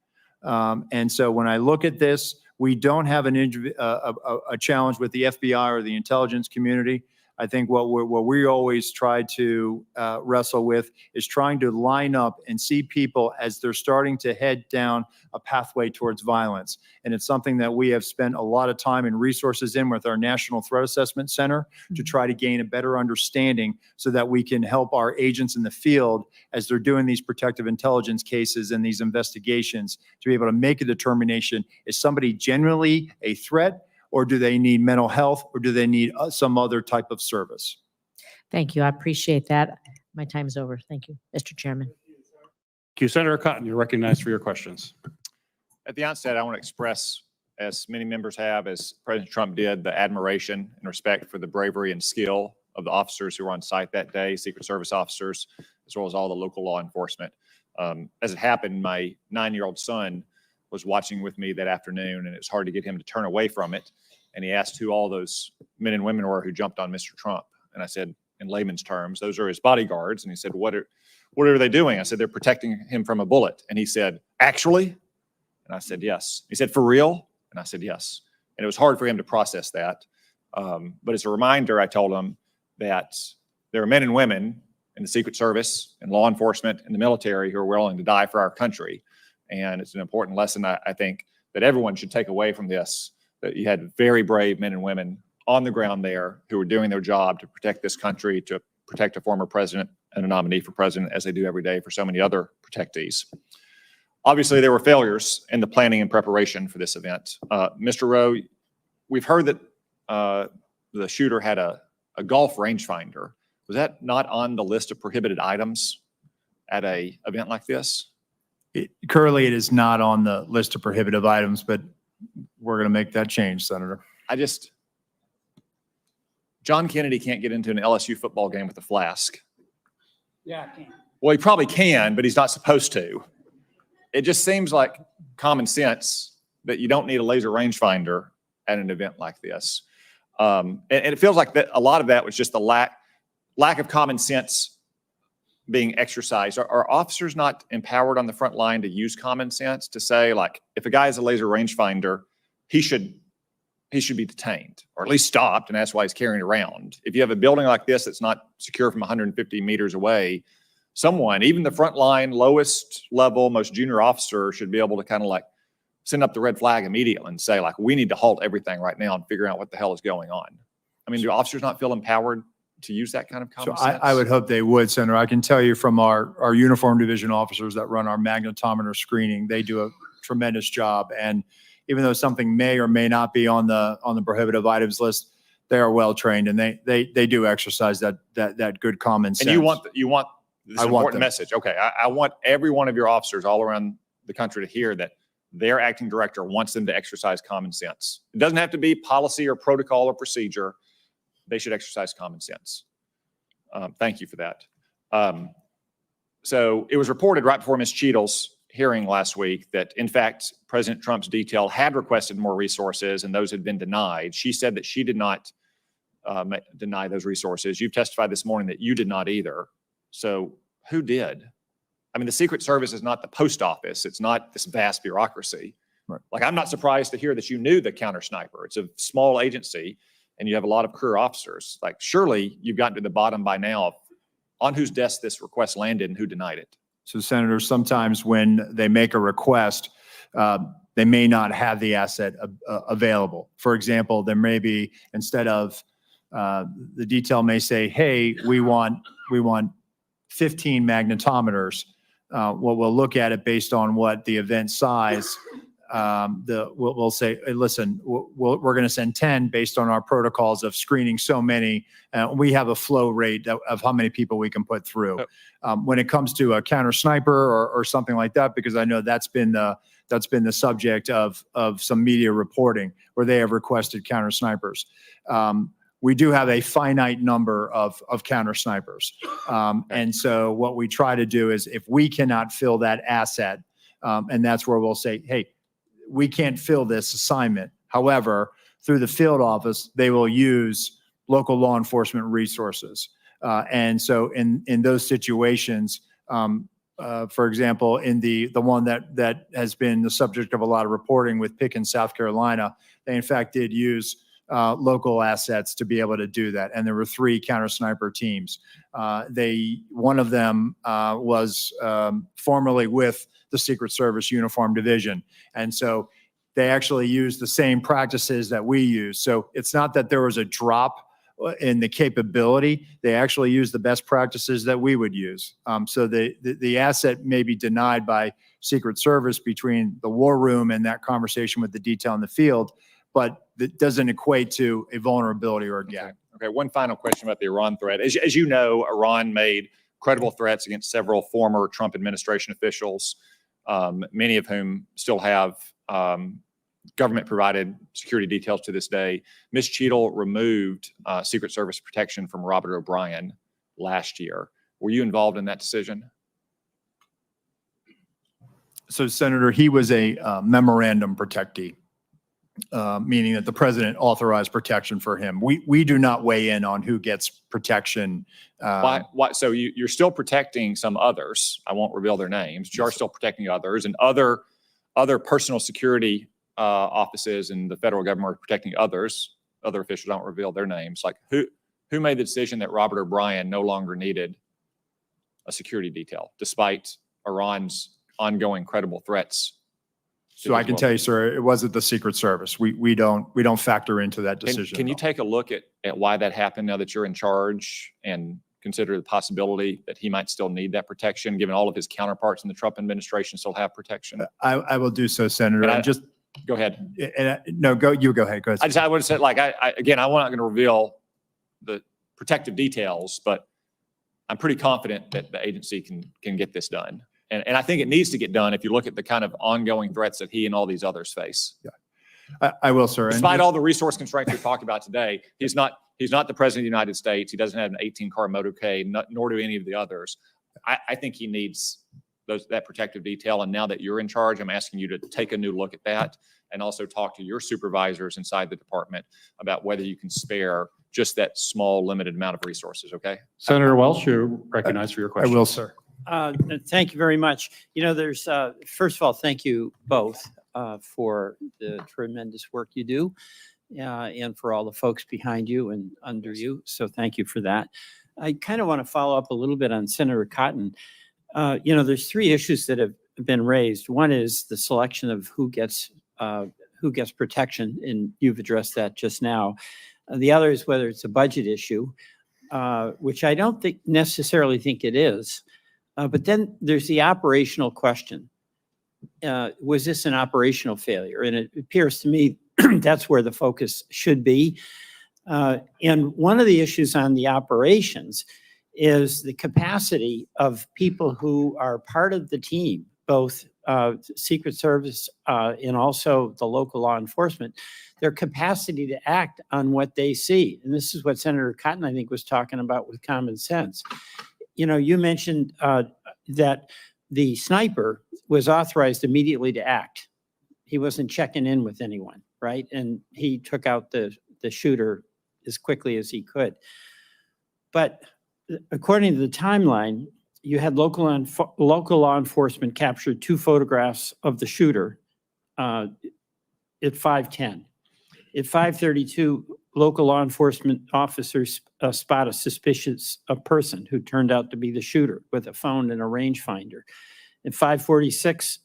And so when I look at this, we don't have a challenge with the FBI or the intelligence community. I think what we always try to wrestle with is trying to line up and see people as they're starting to head down a pathway towards violence. And it's something that we have spent a lot of time and resources in with our National Threat Assessment Center to try to gain a better understanding so that we can help our agents in the field as they're doing these protective intelligence cases and these investigations to be able to make a determination, is somebody genuinely a threat, or do they need mental health, or do they need some other type of service? Thank you. I appreciate that. My time's over. Thank you, Mr. Chairman. Thank you. Senator Cotton, you're recognized for your questions. At the outset, I want to express, as many members have, as President Trump did, the admiration and respect for the bravery and skill of the officers who were on site that day, Secret Service officers, as well as all the local law enforcement. As it happened, my 9-year-old son was watching with me that afternoon, and it was hard to get him to turn away from it. And he asked who all those men and women were who jumped on Mr. Trump. And I said, in layman's terms, those are his bodyguards. And he said, what are they doing? I said, they're protecting him from a bullet. And he said, actually? And I said, yes. He said, for real? And I said, yes. And it was hard for him to process that. But as a reminder, I told him that there are men and women in the Secret Service and law enforcement and the military who are willing to die for our country. And it's an important lesson, I think, that everyone should take away from this, that you had very brave men and women on the ground there who were doing their job to protect this country, to protect a former president and a nominee for president, as they do every day for so many other protectees. Obviously, there were failures in the planning and preparation for this event. Mr. Rowe, we've heard that the shooter had a golf rangefinder. Was that not on the list of prohibited items at an event like this? Currently, it is not on the list of prohibitive items, but we're going to make that change, Senator. John Kennedy can't get into an LSU football game with a flask. Yeah, I can. Well, he probably can, but he's not supposed to. It just seems like common sense that you don't need a laser rangefinder at an event like this. And it feels like that a lot of that was just the lack of common sense being exercised. Are officers not empowered on the front line to use common sense to say, like, if a guy has a laser rangefinder, he should be detained or at least stopped, and that's why he's carrying it around. If you have a building like this that's not secure from 150 meters away, someone, even the front line, lowest level, most junior officer, should be able to kind of like send up the red flag immediately and say, like, we need to halt everything right now and figure out what the hell is going on. I mean, do officers not feel empowered to use that kind of common sense? I would hope they would, Senator. I can tell you from our uniform division officers that run our magnetometer screening, they do a tremendous job. And even though something may or may not be on the prohibitive items list, they are well trained, and they do exercise that good common sense. And you want this important message. Okay, I want every one of your officers all around the country to hear that their acting director wants them to exercise common sense. It doesn't have to be policy or protocol or procedure. They should exercise common sense. Thank you for that. So it was reported right before Ms. Cheadle's hearing last week that, in fact, President Trump's detail had requested more resources and those had been denied. She said that she did not deny those resources. You've testified this morning that you did not either. So who did? I mean, the Secret Service is not the post office. It's not this vast bureaucracy. Right. Like, I'm not surprised to hear that you knew the counter sniper. It's a small agency and you have a lot of career officers. Like, surely you've gotten to the bottom by now of on whose desk this request landed and who denied it. So Senator, sometimes when they make a request, they may not have the asset available. For example, there may be, instead of, the detail may say, hey, we want 15 magnetometers. What we'll look at it based on what the event size, we'll say, hey, listen, we're going to send 10 based on our protocols of screening so many. We have a flow rate of how many people we can put through. When it comes to a counter sniper or something like that, because I know that's been the subject of some media reporting where they have requested counter snipers. We do have a finite number of counter snipers. And so what we try to do is if we cannot fill that asset, and that's where we'll say, hey, we can't fill this assignment. However, through the field office, they will use local law enforcement resources. And so in those situations, for example, in the one that has been the subject of a lot of reporting with Pickens, South Carolina, they in fact did use local assets to be able to do that. And there were 3 counter sniper teams. One of them was formerly with the Secret Service Uniform Division. And so they actually used the same practices that we use. So it's not that there was a drop in the capability. They actually used the best practices that we would use. So the asset may be denied by Secret Service between the war room and that conversation with the detail in the field, but that doesn't equate to a vulnerability or a gap. Okay, one final question about the Iran threat. As you know, Iran made credible threats against several former Trump administration officials, many of whom still have government-provided security details to this day. Ms. Cheadle removed Secret Service protection from Robert O'Brien last year. Were you involved in that decision? So Senator, he was a memorandum protectee, meaning that the president authorized protection for him. We do not weigh in on who gets protection. Why? So you're still protecting some others. I won't reveal their names. You are still protecting others, and other personal security offices in the federal government are protecting others. Other officials don't reveal their names. Like who made the decision that Robert O'Brien no longer needed a security detail, despite Iran's ongoing credible threats? So I can tell you, sir, it wasn't the Secret Service. We don't factor into that decision. Can you take a look at why that happened now that you're in charge and consider the possibility that he might still need that protection, given all of his counterparts in the Trump administration still have protection? I will do so, Senator. Go ahead. No, you go ahead. Go ahead. I would have said, like, again, I'm not going to reveal the protective details, but I'm pretty confident that the agency can get this done. And I think it needs to get done if you look at the kind of ongoing threats that he and all these others face. Yeah, I will, sir. Despite all the resource constraints we're talking about today, he's not the president of the United States. He doesn't have an 18-car motorcade, nor do any of the others. I think he needs that protective detail. And now that you're in charge, I'm asking you to take a new look at that and also talk to your supervisors inside the department about whether you can spare just that small, limited amount of resources, okay? Senator Welch, you're recognized for your question. I will, sir. Thank you very much. You know, there's, first of all, thank you both for the tremendous work you do and for all the folks behind you and under you. So thank you for that. I kind of want to follow up a little bit on Senator Cotton. You know, there's 3 issues that have been raised. One is the selection of who gets protection, and you've addressed that just now. The other is whether it's a budget issue, which I don't necessarily think it is. But then there's the operational question. Was this an operational failure? And it appears to me that's where the focus should be. And one of the issues on the operations is the capacity of people who are part of the team, both Secret Service and also the local law enforcement, their capacity to act on what they see. And this is what Senator Cotton, I think, was talking about with common sense. you mentioned that the sniper was authorized immediately to act. He wasn't checking in with anyone, right? And he took out the shooter as quickly as he could. But according to the timeline, you had local law enforcement captured 2 photographs of the shooter at 5:10. At 5:32, local law enforcement officers spot a suspicious person who turned out to be the shooter with a phone and a rangefinder. At 5:46,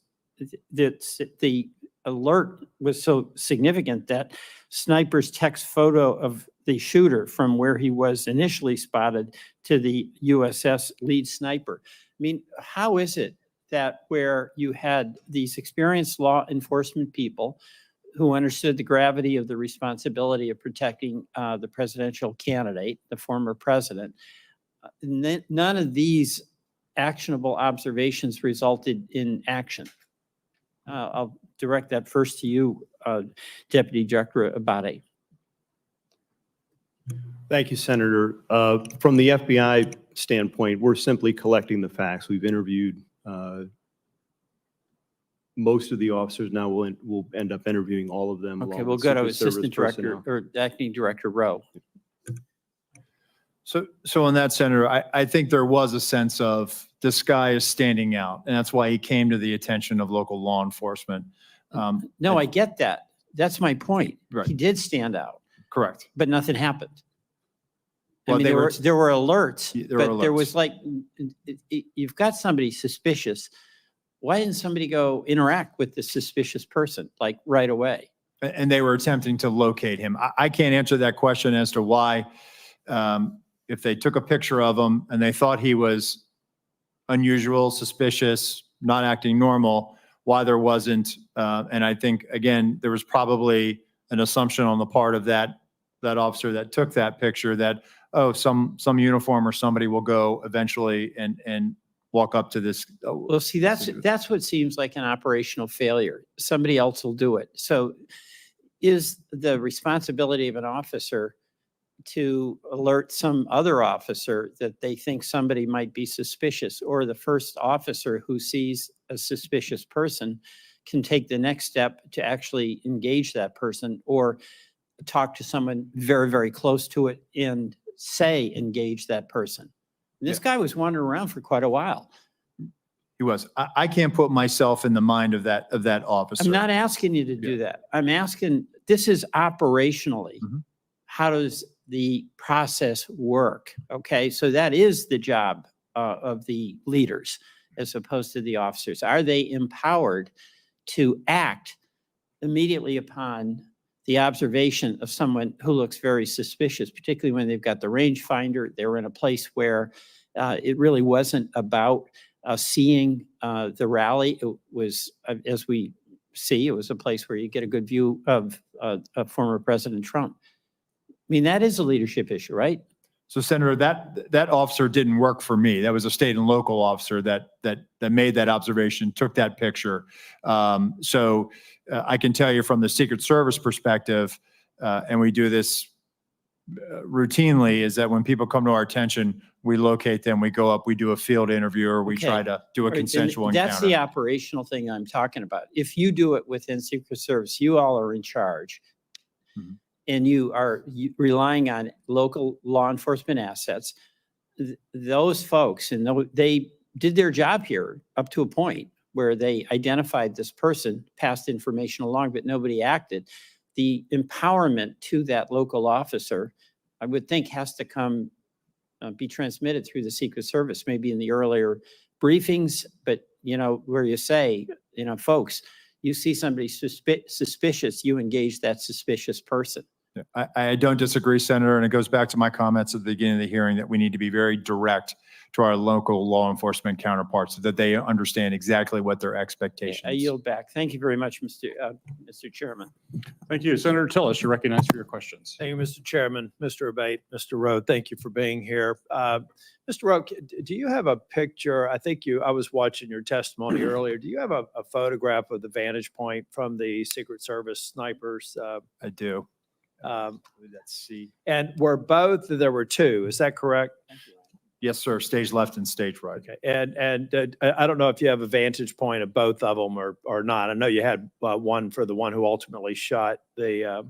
the alert was so significant that snipers text photo of the shooter from where he was initially spotted to the USS lead sniper. I mean, how is it that where you had these experienced law enforcement people who understood the gravity of the responsibility of protecting the presidential candidate, the former president, none of these actionable observations resulted in action? I'll direct that first to you, Deputy Director Abbate. Thank you, Senator. From the FBI standpoint, we're simply collecting the facts. We've interviewed most of the officers. Now we'll end up interviewing all of them. Okay, along we'll with go to Secret Service Assistant Director personnel. or Acting Director Rowe. So on that, Senator, I think there was a sense of this guy is standing out, and that's why he came to the attention of local law enforcement. No, I get that. That's my point. Right. He did stand out, Correct. but nothing happened. I Well, mean, they there were- were alerts, There were but there was alerts. like, you've got somebody suspicious. Why didn't somebody go interact with the suspicious person like right away? And they were attempting to locate him. I can't answer that question as to why, if they took a picture of him and they thought he was unusual, suspicious, not acting normal, why there wasn't. And I think, again, there was probably an assumption on the part of that officer that took that picture that, oh, some uniform or somebody will go eventually and walk up to this. Well, see, that's what seems like an operational failure. Somebody else will do it. So is the responsibility of an officer to alert some other officer that they think somebody might be suspicious, or the first officer who sees a suspicious person can take the next step to actually engage that person or talk to someone very, very close to it and say, engage that person. This guy was wandering around for quite a while. He was. I can't put myself in the mind of that officer. I'm not asking you to do that. I'm asking, this is operationally, how does the process work? Okay, so that is the job of the leaders as opposed to the officers. Are they empowered to act immediately upon the observation of someone who looks very suspicious, particularly when they've got the rangefinder? They were in a place where it really wasn't about seeing the rally. It was, as we see, it was a place where you get a good view of former President Trump. I mean, that is a leadership issue, right? So, Senator, that officer didn't work for me. That was a state and local officer that made that observation, took that picture. So I can tell you from the Secret Service perspective, and we do this routinely, is that when people come to our attention, we locate them, we go up, we do a field interview, or we try to do a All right, consensual and encounter. That's the operational thing I'm talking about. If you do it within Secret Service, you all are in charge. And you are relying on local law enforcement assets. Those folks, and they did their job here up to a point where they identified this person, passed information along, but nobody acted. The empowerment to that local officer, I would think, has to come, be transmitted through the Secret Service, maybe in the earlier briefings, but, where you say, folks, you see somebody suspicious, you engage that suspicious person. I don't disagree, Senator, and it goes back to my comments at the beginning of the hearing that we need to be very direct to our local law enforcement counterparts so that they understand exactly what their expectations. I yield back. Thank you very much, Mr. Chairman. Thank you. Senator Tillis, you're recognized for your questions. Thank you, Mr. Chairman, Mr. Abbate, Mr. Rowe. Thank you for being here. Mr. Rowe, do you have a picture? I was watching your testimony earlier. Do you have a photograph of the vantage point from the Secret Service snipers? I do. Let's see. And there were 2, is that correct? Yes, sir. Stage left and stage right. Okay. And I don't know if you have a vantage point of both of them or not. I know you had one for the one who ultimately shot the,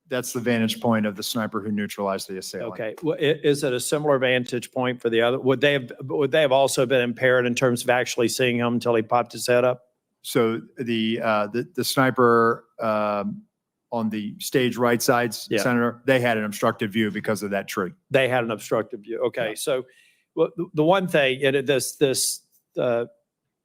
That's the vantage point of the sniper who neutralized the assailant. okay. Well, is it a similar vantage point for the other? Would they have also been impaired in terms of actually seeing him until he popped his head up? So the sniper on the stage right side, Yeah. Senator, they had an obstructed view because of that tree. They had an obstructive view. Okay, so well, the one thing, this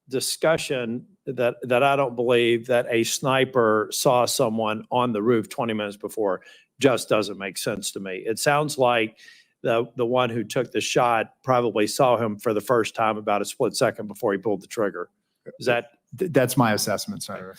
discussion that I don't believe that a sniper saw someone on the roof 20 minutes before just doesn't make sense to me. It sounds like the one who took the shot probably saw him for the first time about a split second before he pulled the trigger. Is that? That's my assessment, Senator.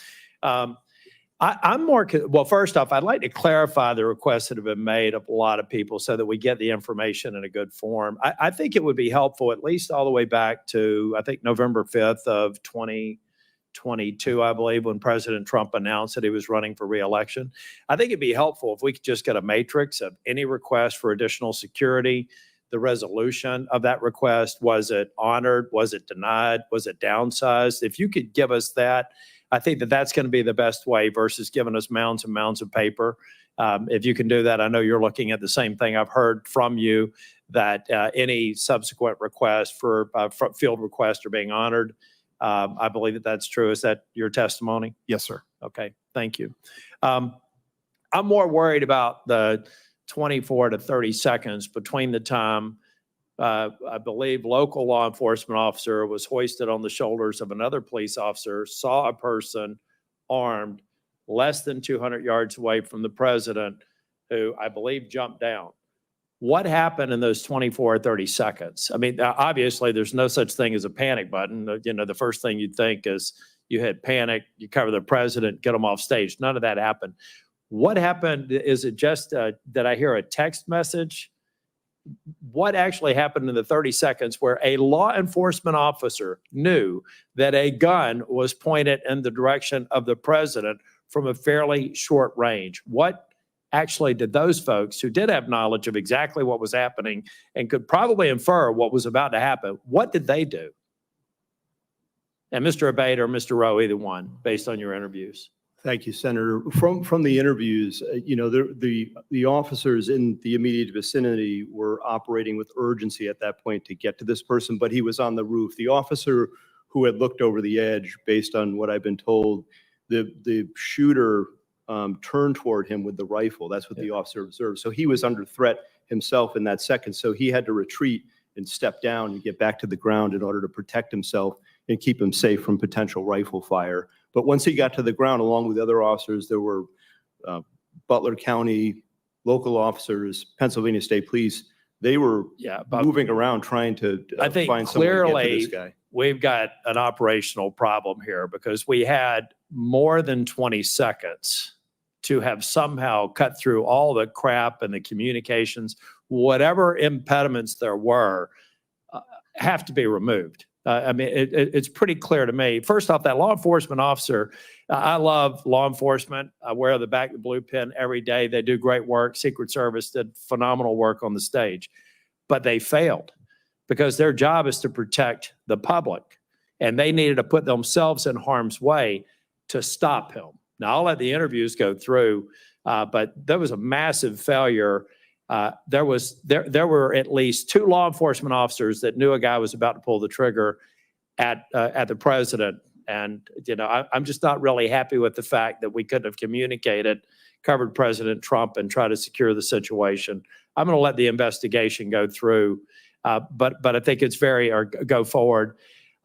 I'm more, well, first off, I'd like to clarify the requests that have been made of a lot of people so that we get the information in a good form. I think it would be helpful, at least all the way back to, I think, November 5th of 2022, I believe, when President Trump announced that he was running for reelection. I think it'd be helpful if we could just get a matrix of any request for additional security, the resolution of that request. Was it honored? Was it denied? Was it downsized? If you could give us that, I think that that's going to be the best way versus giving us mounds and mounds of paper. If you can do that, I know you're looking at the same thing. I've heard from you that any subsequent requests for field requests are being honored. I believe that that's true. Is that your testimony? Yes, sir. Okay, thank you. I'm more worried about the 24 to 30 seconds between the time I believe local law enforcement officer was hoisted on the shoulders of another police officer, saw a person armed less than 200 yards away from the president, who I believe jumped down. What happened in those 24 or 30 seconds? I mean, obviously there's no such thing as a panic button. You know, the first thing you'd think is you hit panic, you cover the president, get him off stage. None of that happened. What happened? Is it just that I hear a text message? What actually happened in the 30 seconds where a law enforcement officer knew that a gun was pointed in the direction of the president from a fairly short range? What actually did those folks who did have knowledge of exactly what was happening and could probably infer what was about to happen, what did they do? And Mr. Abbate or Mr. Rowe, either one, based on your interviews. Thank you, Senator. From the interviews, you know, the officers in the immediate vicinity were operating with urgency at that point to get to this person, but he was on the roof. The officer who had looked over the edge, based on what I've been told, the shooter turned toward him with the rifle. That's what the officer observed. So he was under threat himself in that second. So he had to retreat and step down and get back to the ground in order to protect himself and keep him safe from potential rifle fire. But once he got to the ground, along with other officers, there were Butler County local officers, Pennsylvania State Police. They were moving around trying to I think find someone to get to clearly this guy. we've got an operational problem here because we had more than 20 seconds to have somehow cut through all the crap and the communications, whatever impediments there were, have to be removed. I mean, it's pretty clear to me. First off, that law enforcement officer, I love law enforcement. I wear the back of the blue pin every day. They do great work. Secret Service did phenomenal work on the stage, but they failed because their job is to protect the public, and they needed to put themselves in harm's way to stop him. Now, I'll let the interviews go through, but there was a massive failure. There were at least 2 law enforcement officers that knew a guy was about to pull the trigger at the president. And, you know, I'm just not really happy with the fact that we couldn't have communicated, covered President Trump and try to secure the situation. I'm going to let the investigation go through, but I think it's go forward.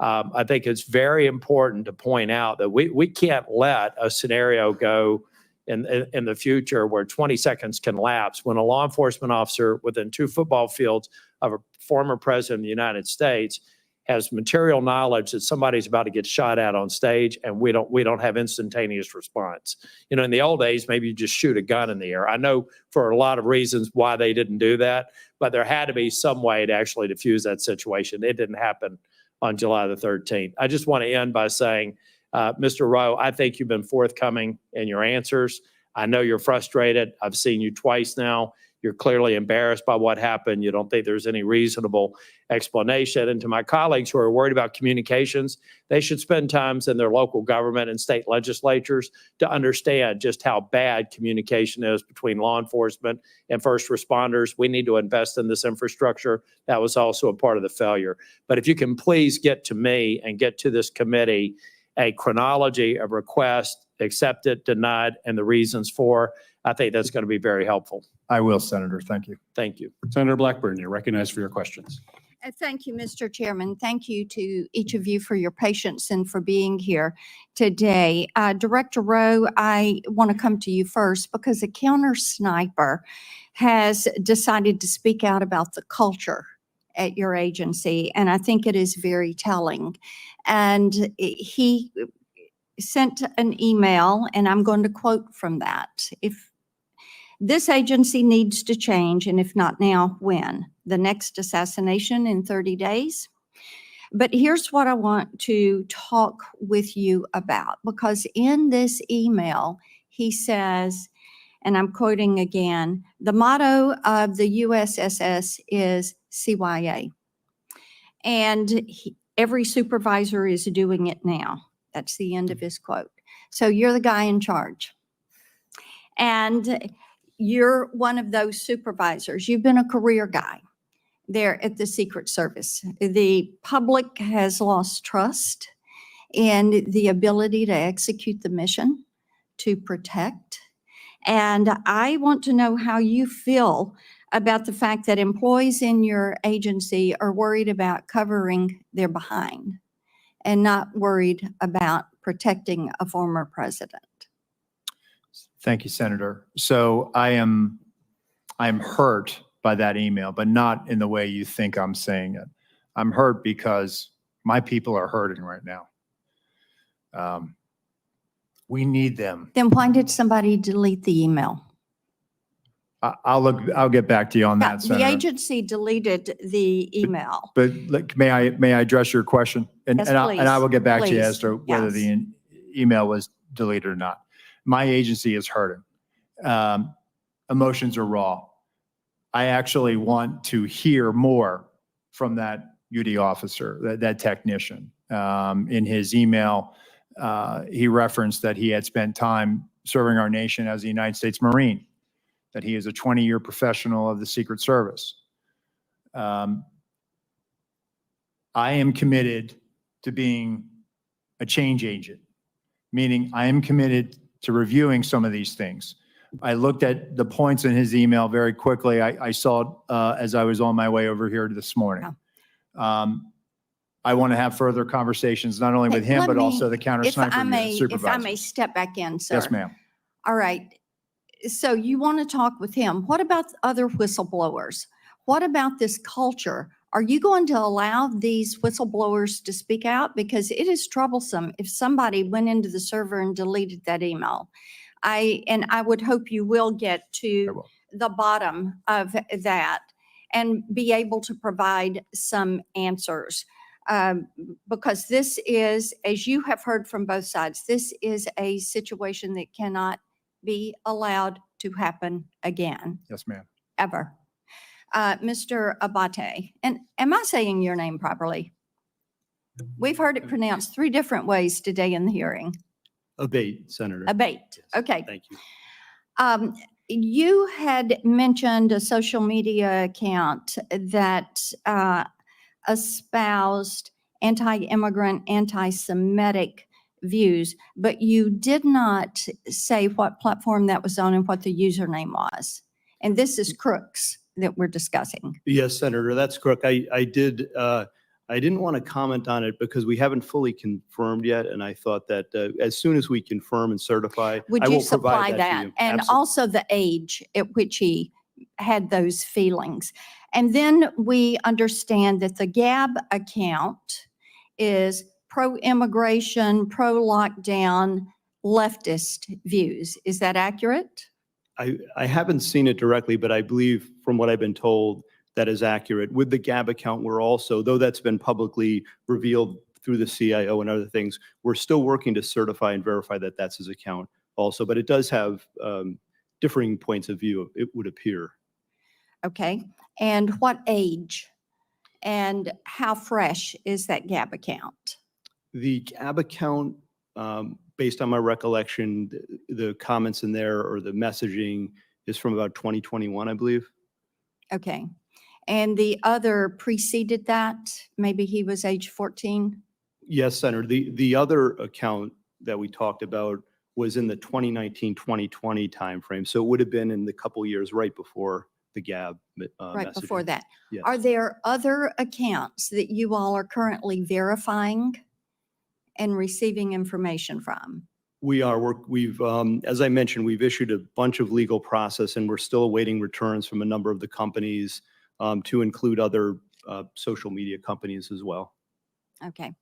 I think it's very important to point out that we can't let a scenario go in the future where 20 seconds can lapse when a law enforcement officer within 2 football fields of a former president of the United States has material knowledge that somebody's about to get shot at on stage, and we don't have instantaneous response. You know, in the old days, maybe you just shoot a gun in the air. I know for a lot of reasons why they didn't do that, but there had to be some way to actually diffuse that situation. It didn't happen on July the 13th. I just want to end by saying, Mr. Rowe, I think you've been forthcoming in your answers. I know you're frustrated. I've seen you twice now. You're clearly embarrassed by what happened. You don't think there's any reasonable explanation. And to my colleagues who are worried about communications, they should spend times in their local government and state legislatures to understand just how bad communication is between law enforcement and first responders. We need to invest in this infrastructure. That was also a part of the failure. But if you can please get to me and get to this committee a chronology of requests, accepted, denied, and the reasons for, I think that's going to be very helpful. I will, Senator. Thank you. Thank you. Senator Blackburn, you're recognized for your questions. Thank you, Mr. Chairman. Thank you to each of you for your patience and for being here today. Director Rowe, I want to come to you first because a counter sniper has decided to speak out about the culture at your agency, and I think it is very telling. And he sent an email, and I'm going to quote from that. If this agency needs to change, and if not now, when? The next assassination in 30 days? But here's what I want to talk with you about, because in this email, he says, and I'm quoting again, the motto of the USSS is CYA. And every supervisor is doing it now. That's the end of his quote. So you're the guy in charge. And you're one of those supervisors. You've been a career guy there at the Secret Service. The public has lost trust in the ability to execute the mission, to protect. And I want to know how you feel about the fact that employees in your agency are worried about covering their behind and not worried about protecting a former president. Thank you, Senator. So I am hurt by that email, but not in the way you think I'm saying it. I'm hurt because my people are hurting right now. We need them. Then why did somebody delete the email? I'll get back to you on that, The Senator. agency deleted the email. But may I address your question? Yes, and I will get back to you please. as to whether Yes. the email was deleted or not. My agency is hurting. Emotions are raw. I actually want to hear more from that UD officer, that technician. In his email, he referenced that he had spent time serving our nation as a United States Marine, that he is a 20-year professional of the Secret Service. I am committed to being a change agent, meaning I am committed to reviewing some of these things. I looked at the points in his email very quickly. I saw it as I was on my way over here this morning. I want to have further conversations, not only with him, Let but me- also the counter if sniper I unit may supervisors. step back in, sir. Yes, ma'am. All right. So you want to talk with him. What about other whistleblowers? What about this culture? Are you going to allow these whistleblowers to speak out? Because it is troublesome if somebody went into the server and deleted that email. I would hope you will get to the bottom of that and be able to provide some answers. Because this is, as you have heard from both sides, this is a situation that cannot be allowed to happen again, Yes, ma'am. ever. Mr. Abbate, and am I saying your name properly? We've heard it pronounced 3 different ways today in the hearing. Abate, Senator. Abate, okay. Thank you. You had mentioned a social media account that espoused anti-immigrant, anti-Semitic views, but you did not say what platform that was on and what the username was. And this is Crooks that we're discussing. Yes, Senator, that's correct. I didn't want to comment on it because we haven't fully confirmed yet, and I thought that as soon as we confirm and certify, Would I you will provide supply that to that? you. And Absolutely. also the age at which he had those feelings. And then we understand that the Gab account is pro-immigration, pro-lockdown, leftist views. Is that accurate? I haven't seen it directly, but I believe from what I've been told, that is accurate. With the Gab account, we're also, though that's been publicly revealed through the CIO and other things, we're still working to certify and verify that that's his account also, but it does have differing points of view, it would appear. Okay. And what age? And how fresh is that GAB account? The GAB account, based on my recollection, the comments in there or the messaging is from about 2021, I believe. Okay. And the other preceded that? Maybe he was age 14? Yes, Senator. The other account that we talked about was in the 2019-2020 timeframe. So it would have been in the couple years right before the GAB Right before messaging. that. Yes. Are there other accounts that you all are currently verifying and receiving information from? We are. We've, as I mentioned, we've issued a bunch of legal process and we're still awaiting returns from a number of the companies to include other social media companies as well. Okay.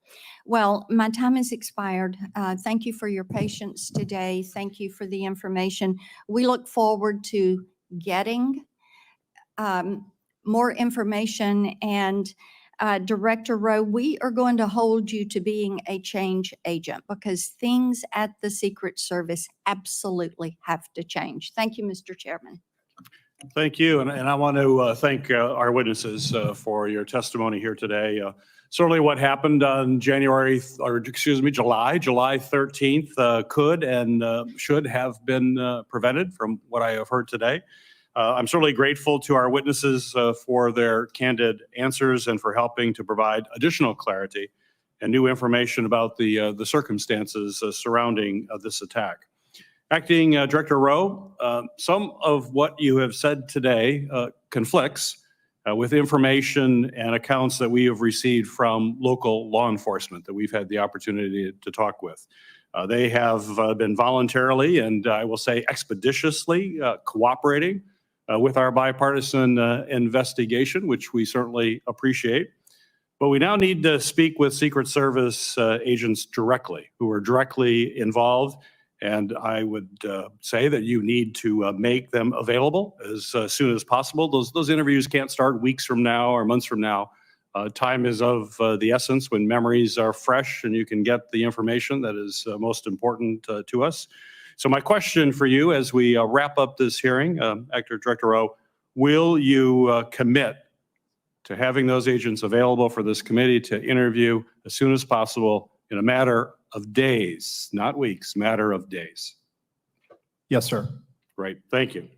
Well, my time has expired. Thank you for your patience today. Thank you for the information. We look forward to getting more information. And Director Rowe, we are going to hold you to being a change agent because things at the Secret Service absolutely have to change. Thank you, Mr. Chairman. Thank you. And I want to thank our witnesses for your testimony here today. Certainly what happened on July 13th could and should have been prevented from what I have heard today. I'm certainly grateful to our witnesses for their candid answers and for helping to provide additional clarity and new information about the circumstances surrounding this attack. Acting Director Rowe, some of what you have said today conflicts with information and accounts that we have received from local law enforcement that we've had the opportunity to talk with. They have been voluntarily and I will say expeditiously cooperating with our bipartisan investigation, which we certainly appreciate. But we now need to speak with Secret Service agents directly, who are directly involved. And I would say that you need to make them available as soon as possible. Those interviews can't start weeks from now or months from now. Time is of the essence when memories are fresh and you can get the information that is most important to us. So my question for you as we wrap up this hearing, Acting Director Rowe, will you commit to having those agents available for this committee to interview as soon as possible in a matter of days, not weeks, matter of days? Yes, sir. Great, thank you.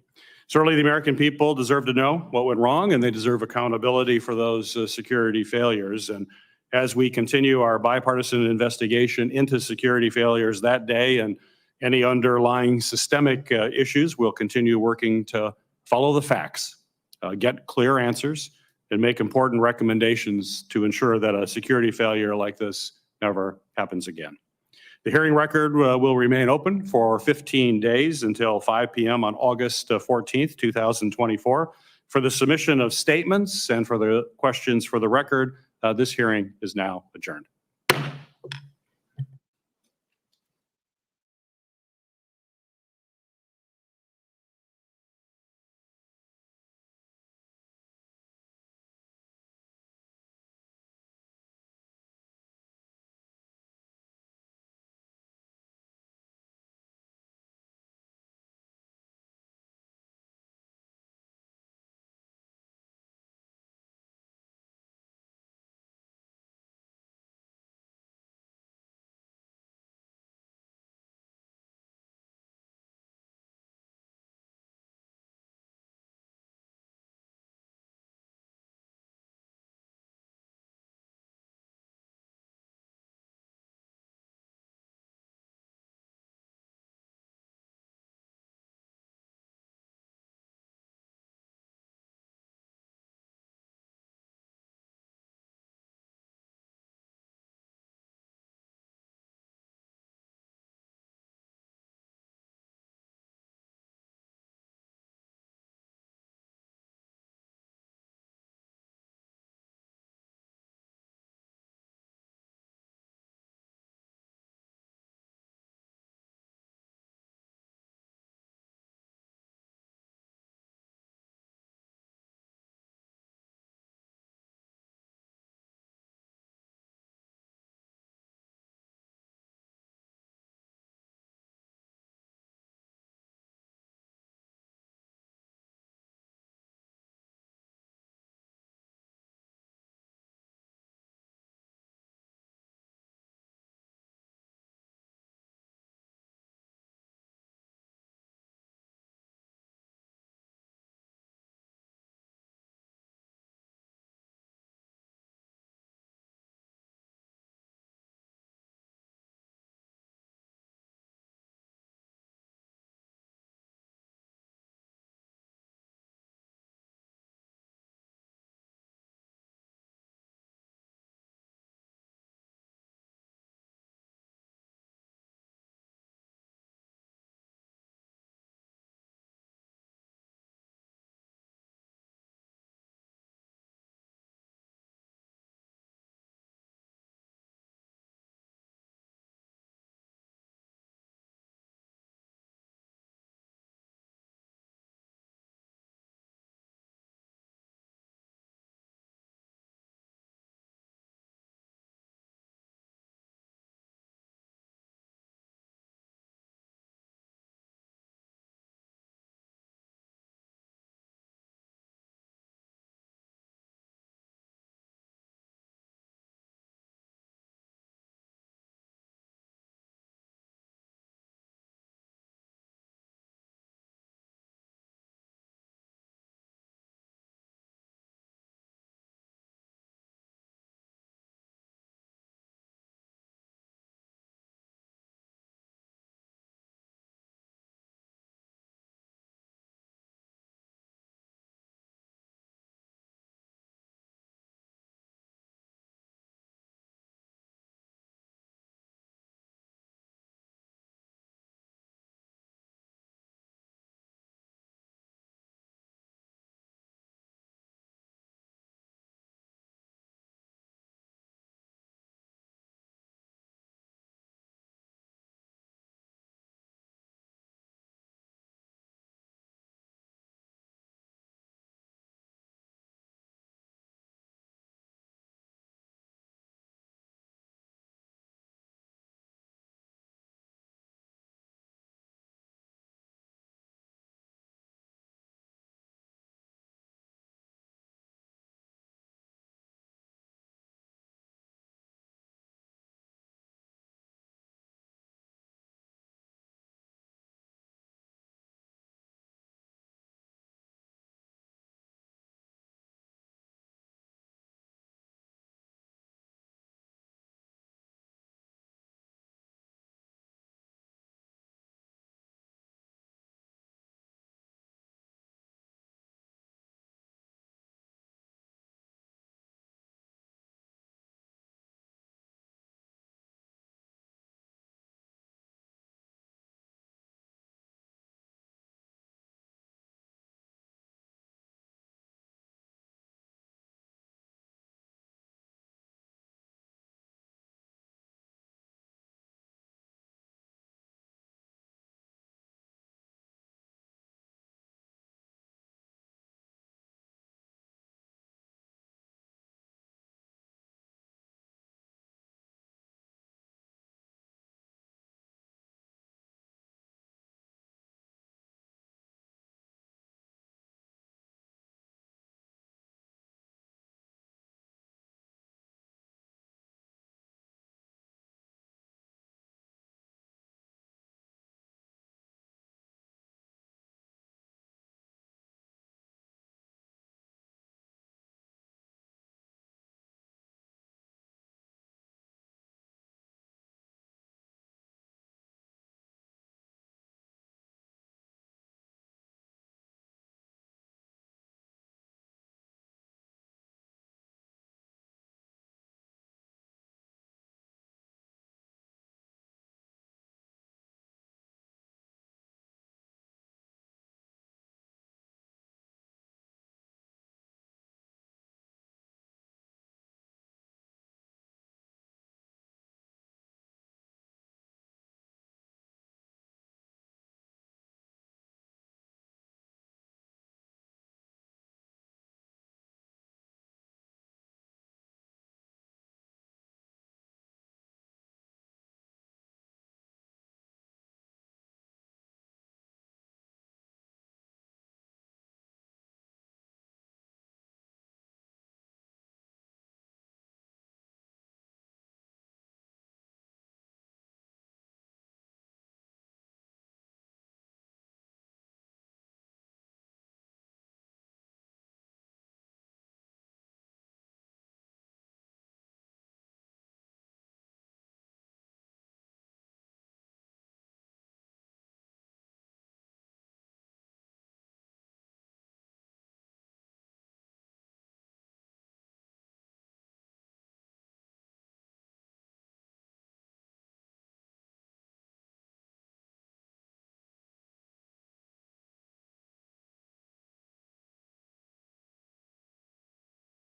Certainly the American people deserve to know what went wrong and they deserve accountability for those security failures. And as we continue our bipartisan investigation into security failures that day and any underlying systemic issues, we'll continue working to follow the facts, get clear answers, and make important recommendations to ensure that a security failure like this never happens again. The hearing record will remain open for 15 days until 5 p.m. on August 14th, 2024. For the submission of statements and for the questions for the record, this hearing is now adjourned.